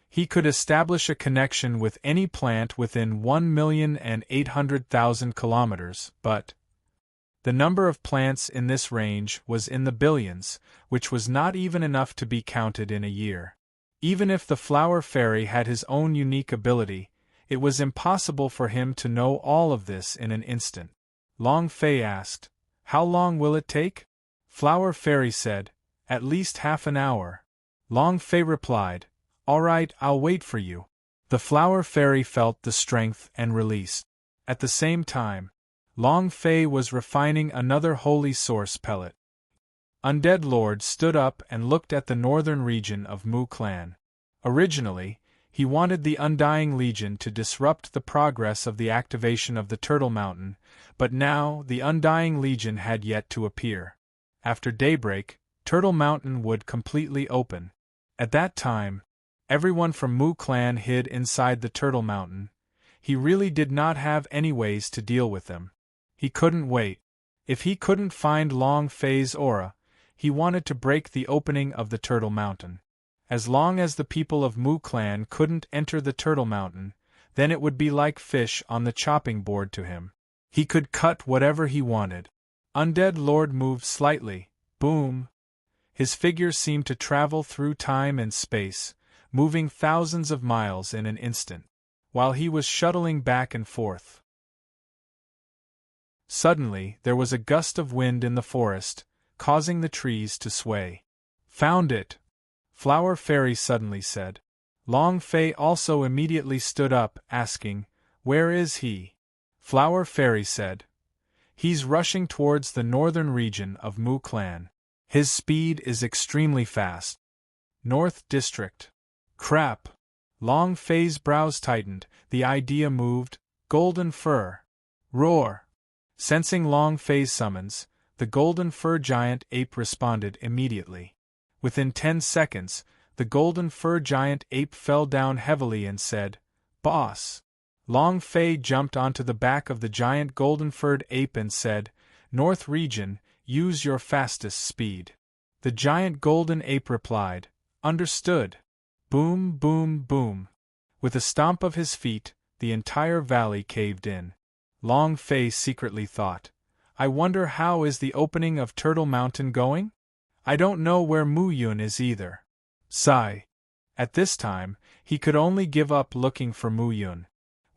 He could establish a connection with any plant within 1,800,000 kilometers, but the number of plants in this range was in the billions, which was not even enough to be counted in a year. Even if the flower fairy had his own unique ability, it was impossible for him to know all of this in an instant. Long Fei asked, "How long will it take?" Flower Fairy said, "At least half an hour." Long Fei replied, "All right, I'll wait for you." The Flower Fairy felt the strength and release. At the same time, Long Fei was refining another holy source pellet. Undead Lord stood up and looked at the northern region of Mu Clan. Originally, he wanted the Undying Legion to disrupt the progress of the activation of the Turtle Mountain, but now the Undying Legion had yet to appear. After daybreak, Turtle Mountain would completely open. At that time, everyone from Mu Clan hid inside the Turtle Mountain. He really did not have any ways to deal with them. He couldn't wait. If he couldn't find Long Fei's aura, he wanted to break the opening of the Turtle Mountain. As long as the people of Mu Clan couldn't enter the Turtle Mountain, then it would be like fish on the chopping board to him. He could cut whatever he wanted. Undead Lord moved slightly. Boom! His figure seemed to travel through time and space, moving thousands of miles in an instant, while he was shuttling back and forth. Suddenly, there was a gust of wind in the forest, causing the trees to sway. "Found it!" Flower Fairy suddenly said. Long Fei also immediately stood up, asking, "Where is he?" Flower Fairy said, "He's rushing towards the northern region of Mu Clan. His speed is extremely fast." North District. Crap! Long Fei's brows tightened, the idea moved. Golden Fur. Roar! Sensing Long Fei's summons, the Golden Fur Giant Ape responded immediately. Within 10 seconds, the Golden Fur Giant Ape fell down heavily and said, "Boss." Long Fei jumped onto the back of the giant Golden Furred Ape and said, "North Region, use your fastest speed." The giant Golden Ape replied, "Understood." Boom, boom, boom. With a stomp of his feet, the entire valley caved in. Long Fei secretly thought, "I wonder how is the opening of Turtle Mountain going? I don't know where Mu Yun is either." Sigh. At this time, he could only give up looking for Mu Yun.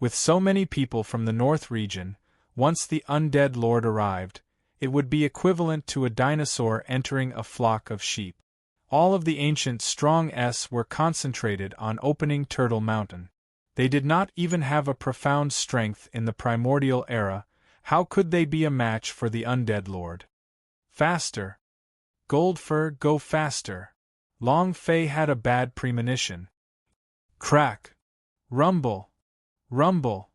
With so many people from the North region, once the Undead Lord arrived, it would be equivalent to a dinosaur entering a flock of sheep. All of the ancient strong S were concentrated on opening Turtle Mountain. They did not even have a profound strength in the primordial era. How could they be a match for the Undead Lord? Faster! Goldfur, go faster! Long Fei had a bad premonition. Crack! Rumble! Rumble!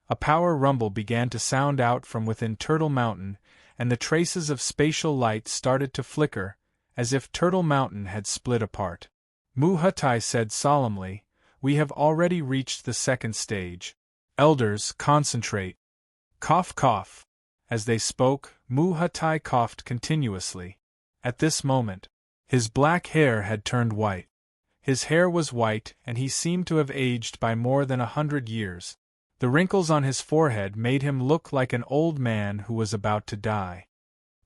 A power rumble began to sound out from within Turtle Mountain, and the traces of spatial light started to flicker, as if Turtle Mountain had split apart. Mu Hutai said solemnly, "We have already reached the second stage. Elders, concentrate." Cough, cough. As they spoke, Mu Hutai coughed continuously. At this moment, his black hair had turned white. His hair was white, and he seemed to have aged by more than 100 years. The wrinkles on his forehead made him look like an old man who was about to die.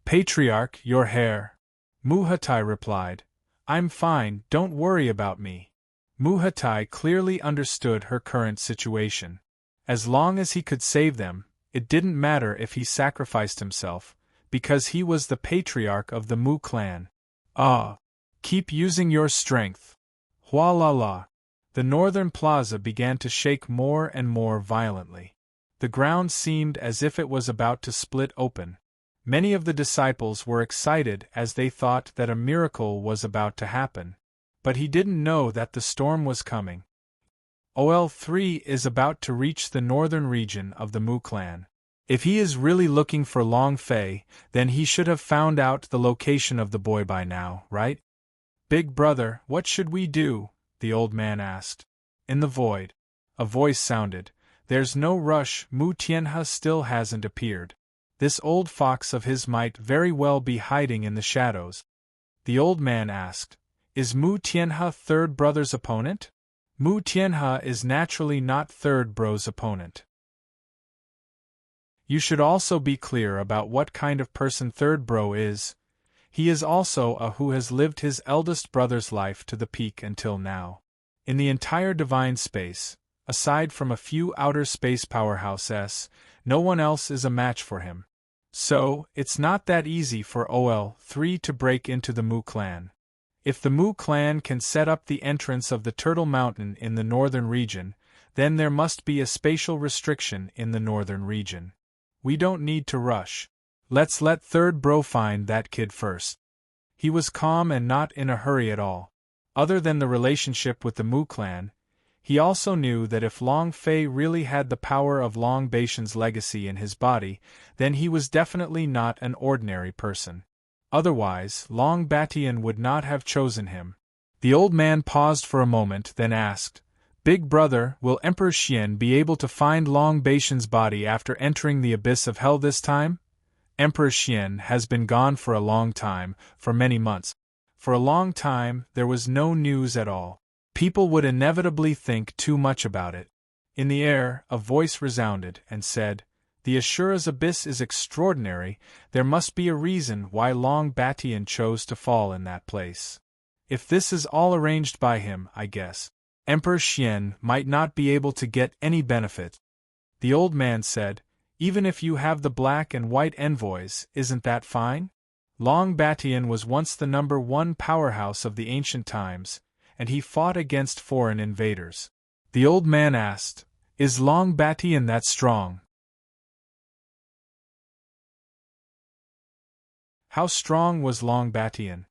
"Patriarch, your hair." Mu Hutai replied, "I'm fine, don't worry about me." Mu Hutai clearly understood her current situation. As long as he could save them, it didn't matter if he sacrificed himself, because he was the patriarch of the Mu clan. "Ah! Keep using your strength." Hua la la. The northern plaza began to shake more and more violently. The ground seemed as if it was about to split open. Many of the disciples were excited as they thought that a miracle was about to happen. But he didn't know that the storm was coming. OL3 is about to reach the northern region of the Mu clan. If he is really looking for Long Fei, then he should have found out the location of the boy by now, right? "Big brother, what should we do?" the old man asked. In the void, a voice sounded, "There's no rush, Mu Tianhe still hasn't appeared. This old fox of his might very well be hiding in the shadows." The old man asked. Is Mu Tianhe third brother's opponent? Mu Tianhe is naturally not third bro's opponent. You should also be clear about what kind of person third bro is. He is also a who has lived his eldest brother's life to the peak until now. In the entire divine space, aside from a few outer space powerhouses, no one else is a match for him. So, it's not that easy for OL3 to break into the Mu clan. If the Mu clan can set up the entrance of the Turtle Mountain in the northern region, then there must be a spatial restriction in the northern region. We don't need to rush. Let's let third bro find that kid first. He was calm and not in a hurry at all. Other than the relationship with the Mu clan, he also knew that if Long Fei really had the power of Long Baishan's legacy in his body, then he was definitely not an ordinary person. Otherwise, Long Batian would not have chosen him. The old man paused for a moment, then asked, Big brother, will Emperor Xian be able to find Long Baishan's body after entering the abyss of hell this time? Emperor Xian has been gone for a long time, for many months. For a long time, there was no news at all. People would inevitably think too much about it. In the air, a voice resounded and said, The Ashura's abyss is extraordinary, there must be a reason why Long Batian chose to fall in that place. If this is all arranged by him, I guess Emperor Xian might not be able to get any benefit. The old man said, Even if you have the black and white envoys, isn't that fine? Long Batian was once the #1 powerhouse of the ancient times, and he fought against foreign invaders. The old man asked, Is Long Batian that strong? How strong was Long Batian?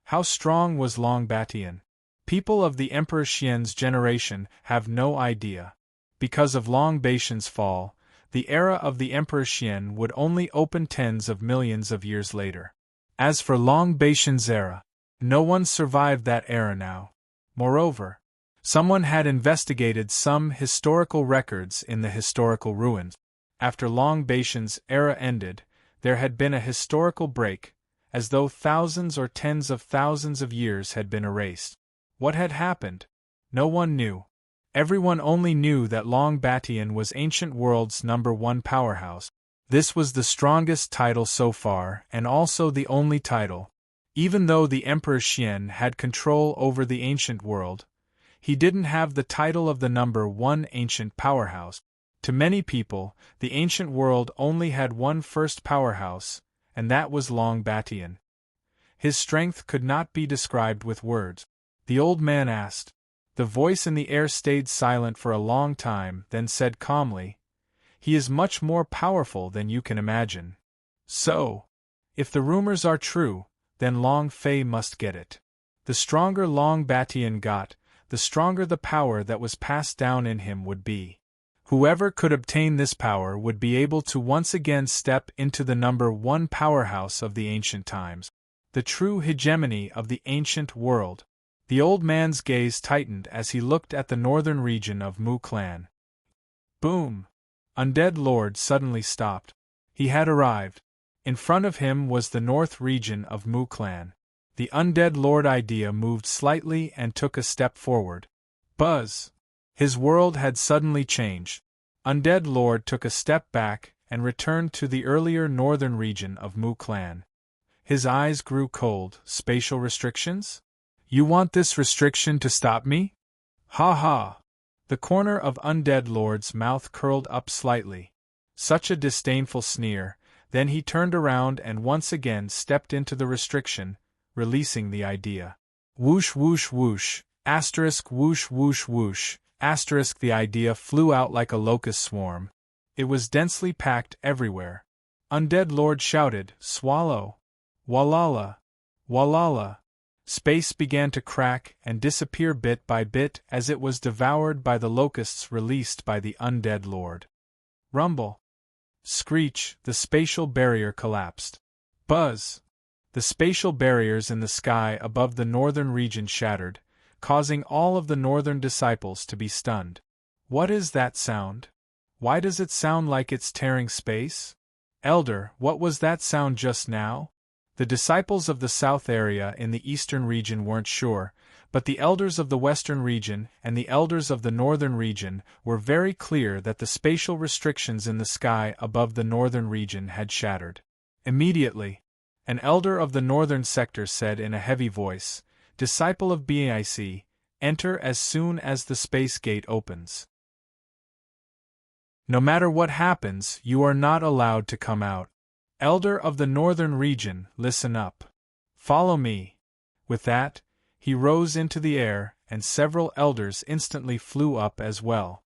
How strong was Long Batian? People of the Emperor Xian's generation have no idea. Because of Long Baishan's fall, the era of the Emperor Xian would only open tens of millions of years later. As for Long Baishan's era, no one survived that era now. Moreover, someone had investigated some historical records in the historical ruins. After Long Baishan's era ended, there had been a historical break, as though thousands or tens of thousands of years had been erased. What had happened? No one knew. Everyone only knew that Long Batian was ancient world's #1 powerhouse. This was the strongest title so far, and also the only title. Even though the Emperor Xian had control over the ancient world, he didn't have the title of the #1 ancient powerhouse. To many people, the ancient world only had one first powerhouse, and that was Long Batian. His strength could not be described with words. The old man asked. The voice in the air stayed silent for a long time, then said calmly, He is much more powerful than you can imagine. So, if the rumors are true, then Long Fei must get it. The stronger Long Batian got, the stronger the power that was passed down in him would be. Whoever could obtain this power would be able to once again step into the #1 powerhouse of the ancient times, the true hegemony of the ancient world. The old man's gaze tightened as he looked at the northern region of Mu clan. Boom! Undead Lord suddenly stopped. He had arrived. In front of him was the north region of Mu clan. The Undead Lord idea moved slightly and took a step forward. Buzz! His world had suddenly changed. Undead Lord took a step back and returned to the earlier northern region of Mu clan. His eyes grew cold. Spatial restrictions? You want this restriction to stop me? Ha ha! The corner of Undead Lord's mouth curled up slightly. Such a disdainful sneer, then he turned around and once again stepped into the restriction, releasing the idea. Whoosh whoosh whoosh, asterisk whoosh whoosh whoosh, asterisk the idea flew out like a locust swarm. It was densely packed everywhere. Undead Lord shouted, Swallow! Walala! Walala! Space began to crack and disappear bit by bit as it was devoured by the locusts released by the Undead Lord. Rumble! Screech! The spatial barrier collapsed. Buzz! The spatial barriers in the sky above the northern region shattered, causing all of the northern disciples to be stunned. What is that sound? Why does it sound like it's tearing space? Elder, what was that sound just now? The disciples of the south area in the eastern region weren't sure, but the elders of the western region and the elders of the northern region were very clear that the spatial restrictions in the sky above the northern region had shattered. Immediately, an elder of the northern sector said in a heavy voice, "Disciple of BIC, enter as soon as the space gate opens. No matter what happens, you are not allowed to come out. Elder of the northern region, listen up. Follow me." With that, he rose into the air, and several elders instantly flew up as well.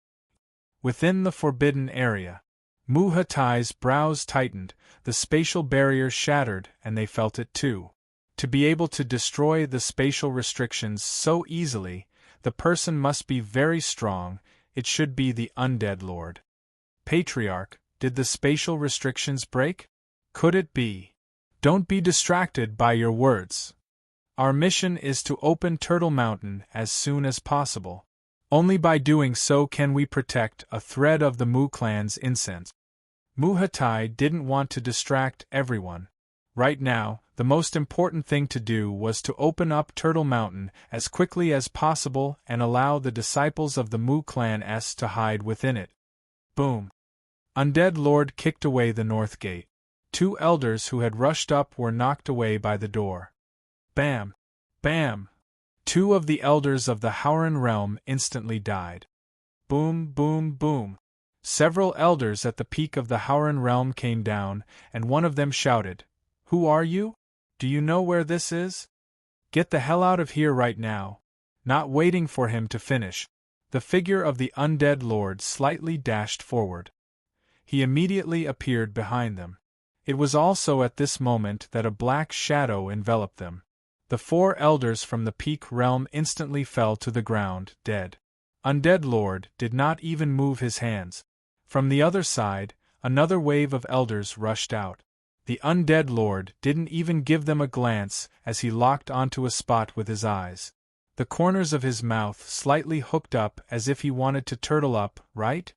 Within the forbidden area, Muhatai's brows tightened, the spatial barrier shattered, and they felt it too. To be able to destroy the spatial restrictions so easily, the person must be very strong. It should be the undead lord. Patriarch, did the spatial restrictions break? Could it be? Don't be distracted by your words. Our mission is to open Turtle Mountain as soon as possible. Only by doing so can we protect a thread of the Mu clan's incense. Muhatai didn't want to distract everyone. Right now, the most important thing to do was to open up Turtle Mountain as quickly as possible and allow the disciples of the Mu clan to hide within it. Boom! Undead Lord kicked away the north gate. 2 elders who had rushed up were knocked away by the door. Bam! Bam! 2 of the elders of the Howran realm instantly died. Boom, boom, boom! Several elders at the peak of the Howran realm came down, and one of them shouted, "Who are you? Do you know where this is? Get the hell out of here right now." Not waiting for him to finish, the figure of the undead lord slightly dashed forward. He immediately appeared behind them. It was also at this moment that a black shadow enveloped them. The 4 elders from the peak realm instantly fell to the ground, dead. Undead Lord did not even move his hands. From the other side, another wave of elders rushed out. The undead Lord didn't even give them a glance as he locked onto a spot with his eyes. The corners of his mouth slightly hooked up as if he wanted to turtle up, right?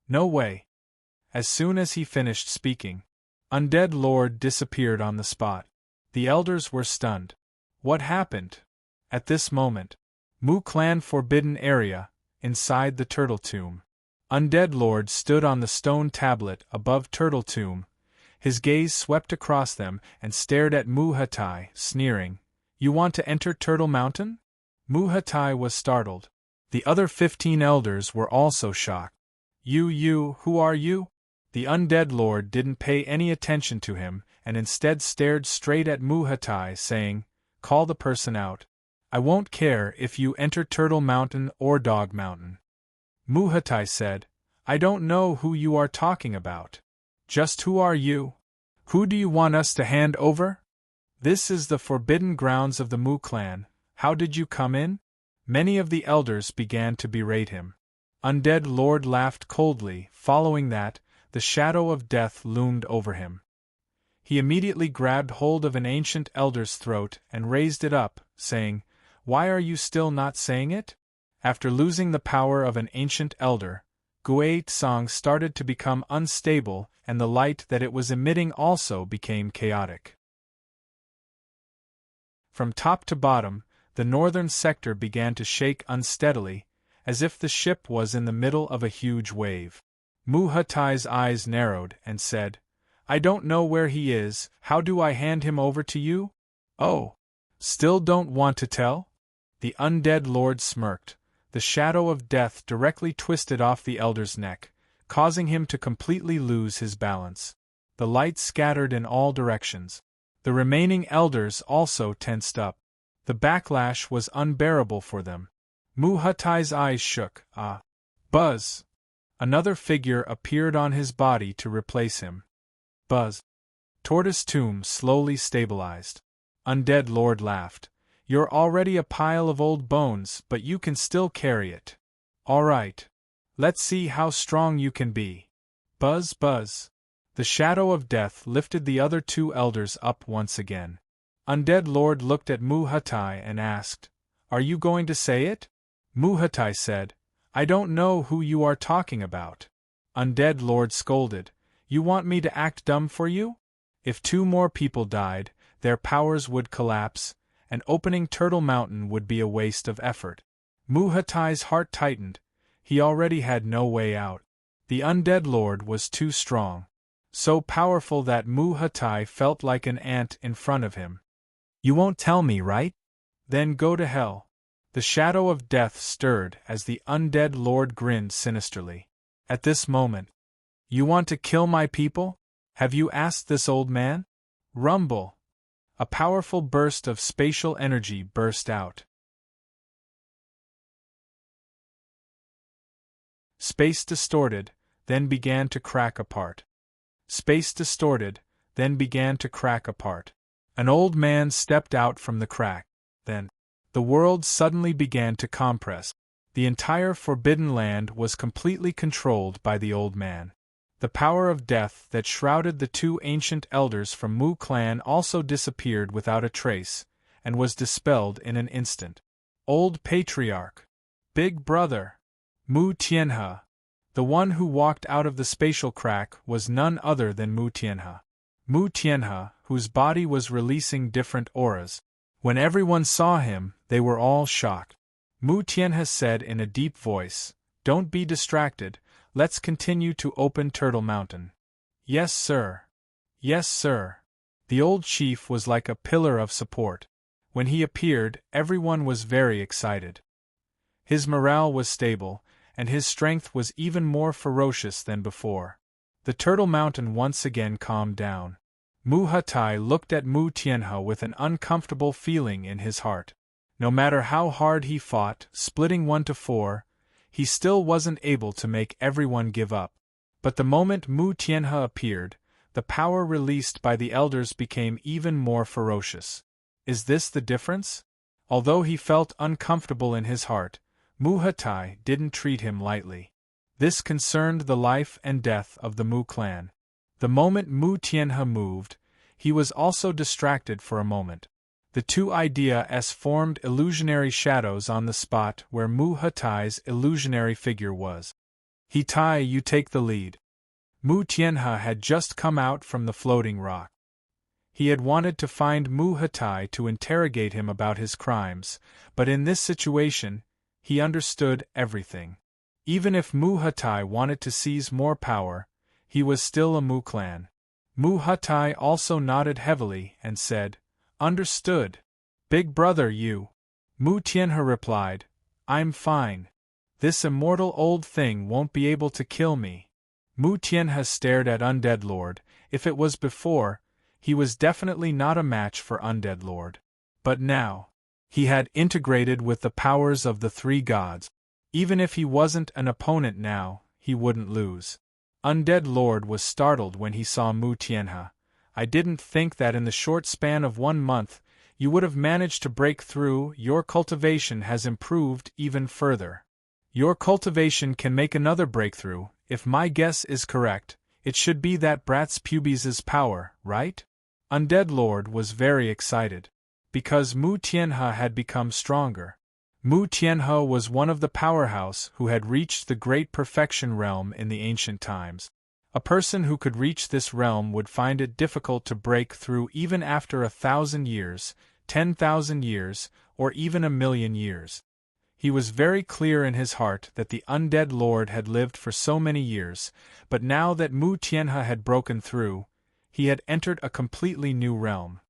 No way. As soon as he finished speaking, Undead Lord disappeared on the spot. The elders were stunned. What happened? At this moment, Mu Clan Forbidden Area, inside the Turtle Tomb. Undead Lord stood on the stone tablet above Turtle Tomb. His gaze swept across them and stared at Muhatai, sneering. "You want to enter Turtle Mountain?" Muhatai was startled. The other 15 elders were also shocked. You, who are you?" The undead lord didn't pay any attention to him, and instead stared straight at Muhatai, saying, "Call the person out. I won't care if you enter Turtle Mountain or Dog Mountain." Muhatai said, "I don't know who you are talking about. Just who are you? Who do you want us to hand over? This is the forbidden grounds of the Mu clan. How did you come in?" Many of the elders began to berate him. Undead Lord laughed coldly. Following that, the shadow of death loomed over him. He immediately grabbed hold of an ancient elder's throat and raised it up, saying, "Why are you still not saying it?" After losing the power of an ancient elder, Gui Tsang started to become unstable, and the light that it was emitting also became chaotic. From top to bottom, the northern sector began to shake unsteadily, as if the ship was in the middle of a huge wave. Muhatai's eyes narrowed and said, "I don't know where he is. How do I hand him over to you?" "Oh, still don't want to tell?" The undead lord smirked. The shadow of death directly twisted off the elder's neck, causing him to completely lose his balance. The light scattered in all directions. The remaining elders also tensed up. The backlash was unbearable for them. Muhatai's eyes shook. Buzz! Another figure appeared on his body to replace him. Buzz! Tortoise Tomb slowly stabilized. Undead Lord laughed. "You're already a pile of old bones, but you can still carry it. All right. Let's see how strong you can be." Buzz, buzz. The shadow of death lifted the other 2 elders up once again. Undead Lord looked at Muhatai and asked, "Are you going to say it?" Muhatai said, "I don't know who you are talking about." Undead Lord scolded, "You want me to act dumb for you?" If 2 more people died, their powers would collapse, and opening Turtle Mountain would be a waste of effort. Muhatai's heart tightened. He already had no way out. The Undead Lord was too strong. So powerful that Muhatai felt like an ant in front of him. You won't tell me, right? Then go to hell. The shadow of death stirred as the Undead Lord grinned sinisterly. At this moment, you want to kill my people? Have you asked this old man? Rumble. A powerful burst of spatial energy burst out. Space distorted, then began to crack apart. Space distorted, then began to crack apart. An old man stepped out from the crack. Then, the world suddenly began to compress. The entire Forbidden Land was completely controlled by the old man. The power of death that shrouded the two ancient elders from Mu clan also disappeared without a trace, and was dispelled in an instant. Old Patriarch. Big Brother. Mu Tianhe. The one who walked out of the spatial crack was none other than Mu Tianhe. Mu Tianhe, whose body was releasing different auras. When everyone saw him, they were all shocked. Mu Tianhe said in a deep voice, "Don't be distracted, let's continue to open Turtle Mountain." "Yes, sir. Yes, sir." The old chief was like a pillar of support. When he appeared, everyone was very excited. His morale was stable, and his strength was even more ferocious than before. The Turtle Mountain once again calmed down. Muhatai looked at Mu Tianhe with an uncomfortable feeling in his heart. No matter how hard he fought, splitting 1 to 4, he still wasn't able to make everyone give up. But the moment Mu Tianhe appeared, the power released by the elders became even more ferocious. Is this the difference? Although he felt uncomfortable in his heart, Muhatai didn't treat him lightly. This concerned the life and death of the Mu clan. The moment Mu Tianhe moved, he was also distracted for a moment. The two ideas formed illusionary shadows on the spot where Muhatai's illusionary figure was. "Hitai, you take the lead." Mu Tianhe had just come out from the floating rock. He had wanted to find Muhatai to interrogate him about his crimes, but in this situation, he understood everything. Even if Muhatai wanted to seize more power, he was still a Mu clan. Muhatai also nodded heavily and said, "Understood. Big brother you." Mu Tianhe replied, "I'm fine. This immortal old thing won't be able to kill me." Mu Tianhe stared at Undead Lord. If it was before, he was definitely not a match for Undead Lord. But now, he had integrated with the powers of the three gods. Even if he wasn't an opponent now, he wouldn't lose. Undead Lord was startled when he saw Mu Tianhe. "I didn't think that in the short span of 1 month, you would have managed to break through. Your cultivation has improved even further. Your cultivation can make another breakthrough. If my guess is correct, it should be that brat's pubes's power, right?" Undead Lord was very excited. Because Mu Tianhe had become stronger. Mu Tianhe was one of the powerhouse who had reached the great perfection realm in the ancient times. A person who could reach this realm would find it difficult to break through even after 1,000 years, 10,000 years, or even 1,000,000 years. He was very clear in his heart that the Undead Lord had lived for so many years, but now that Mu Tianhe had broken through, he had entered a completely new realm.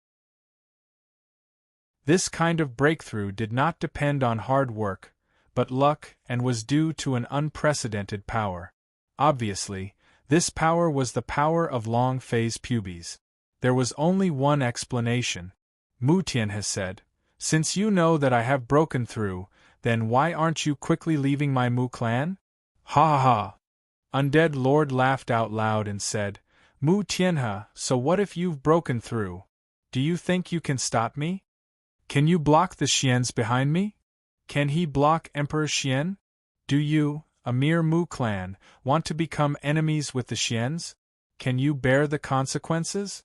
This kind of breakthrough did not depend on hard work, but luck, and was due to an unprecedented power. Obviously, this power was the power of long-phase pubes. There was only one explanation. Mu Tianhe said, "Since you know that I have broken through, then why aren't you quickly leaving my Mu clan?" "Ha ha ha!" Undead Lord laughed out loud and said, "Mu Tianhe, so what if you've broken through? Do you think you can stop me? Can you block the Xians behind me? Can he block Emperor Xian? Do you, a mere Mu clan, want to become enemies with the Xians? Can you bear the consequences?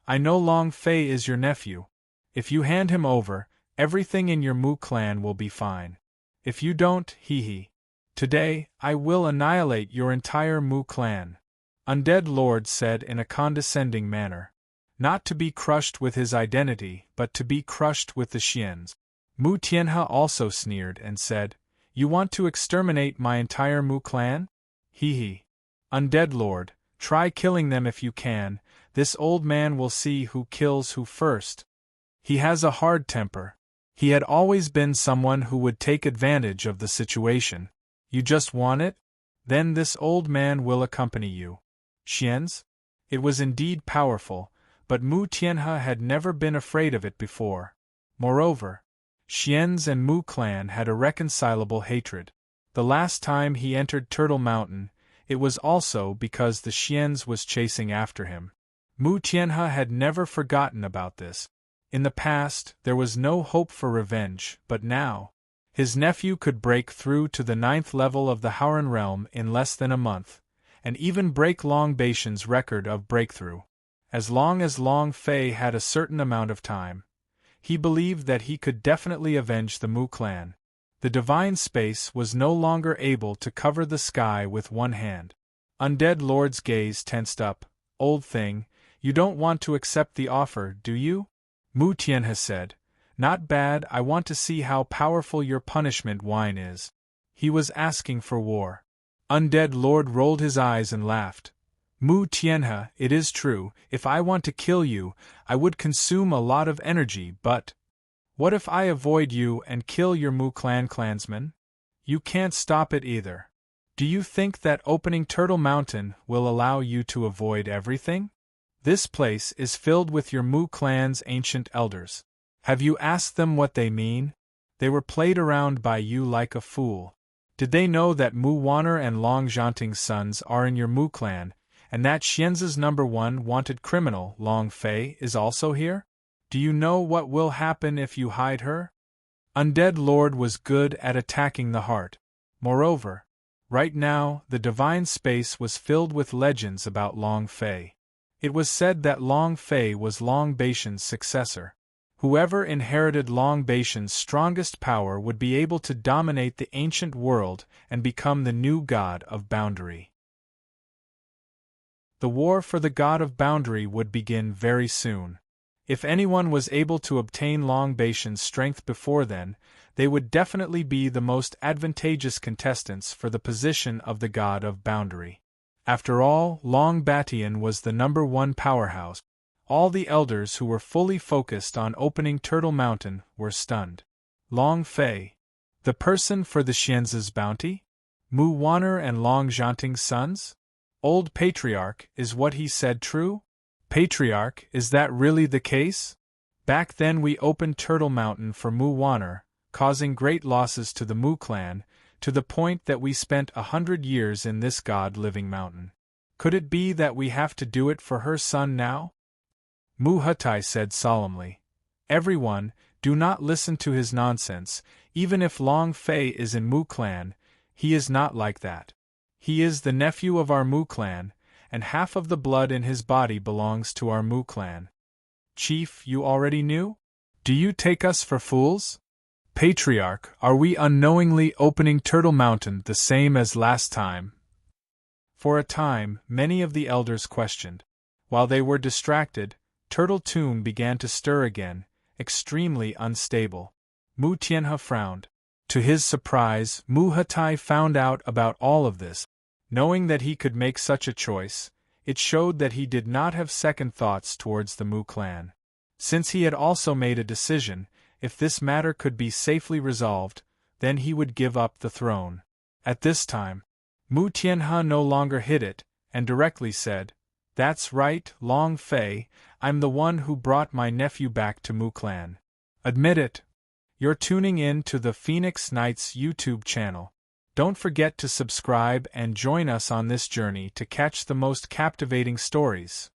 I know Long Fei is your nephew. If you hand him over, everything in your Mu clan will be fine. If you don't, hee. Today, I will annihilate your entire Mu clan." Undead Lord said in a condescending manner. Not to be crushed with his identity, but to be crushed with the Xians. Mu Tianhe also sneered and said, "You want to exterminate my entire Mu clan? Hee. Undead Lord, try killing them if you can. This old man will see who kills who first." He has a hard temper. He had always been someone who would take advantage of the situation. You just want it? Then this old man will accompany you. Xians? It was indeed powerful, but Mu Tianhe had never been afraid of it before. Moreover, Xians and Mu clan had a reconcilable hatred. The last time he entered Turtle Mountain, it was also because the Xians was chasing after him. Mu Tianhe had never forgotten about this. In the past, there was no hope for revenge, but now, his nephew could break through to the 9th level of the Howran realm in less than a month, and even break Long Baishan's record of breakthrough. As long as Long Fei had a certain amount of time, he believed that he could definitely avenge the Mu clan. The divine space was no longer able to cover the sky with one hand. Undead Lord's gaze tensed up. "Old thing, you don't want to accept the offer, do you?" Mu Tianhe said, "Not bad, I want to see how powerful your punishment wine is." He was asking for war. Undead Lord rolled his eyes and laughed. "Mu Tianhe, it is true, if I want to kill you, I would consume a lot of energy, but what if I avoid you and kill your Mu clan clansmen? You can't stop it either. Do you think that opening Turtle Mountain will allow you to avoid everything? This place is filled with your Mu clan's ancient elders. Have you asked them what they mean? They were played around by you like a fool. Did they know that Mu Wanner and Long Zhanting's sons are in your Mu clan, and that Xian's #1 wanted criminal, Long Fei, is also here? Do you know what will happen if you hide her?" Undead Lord was good at attacking the heart. Moreover, right now, the divine space was filled with legends about Long Fei. It was said that Long Fei was Long Baishan's successor. Whoever inherited Long Baishan's strongest power would be able to dominate the ancient world and become the new god of boundary. The war for the god of boundary would begin very soon. If anyone was able to obtain Long Baishan's strength before then, they would definitely be the most advantageous contestants for the position of the god of boundary. After all, Long Batian was the #1 powerhouse. All the elders who were fully focused on opening Turtle Mountain were stunned. Long Fei, the person for the Xian's bounty? Mu Wanner and Long Zhanting's sons? Old Patriarch, is what he said true? Patriarch, is that really the case? Back then we opened Turtle Mountain for Mu Wanner, causing great losses to the Mu clan, to the point that we spent 100 years in this god-living mountain. Could it be that we have to do it for her son now? Mu Hutai said solemnly. Everyone, do not listen to his nonsense. Even if Long Fei is in Mu clan, he is not like that. He is the nephew of our Mu clan, and half of the blood in his body belongs to our Mu clan. Chief, you already knew? Do you take us for fools? Patriarch, are we unknowingly opening Turtle Mountain the same as last time? For a time, many of the elders questioned. While they were distracted, Turtle Tomb began to stir again, extremely unstable. Mu Tianhe frowned. To his surprise, Mu Hutai found out about all of this. Knowing that he could make such a choice, it showed that he did not have second thoughts towards the Mu clan. Since he had also made a decision, if this matter could be safely resolved, then he would give up the throne. At this time, Mu Tianhe no longer hid it, and directly said, "That's right, Long Fei, I'm the one who brought my nephew back to Mu clan. Admit it. You're tuning in to the Phoenix Knights YouTube channel. Don't forget to subscribe and join us on this journey to catch the most captivating stories.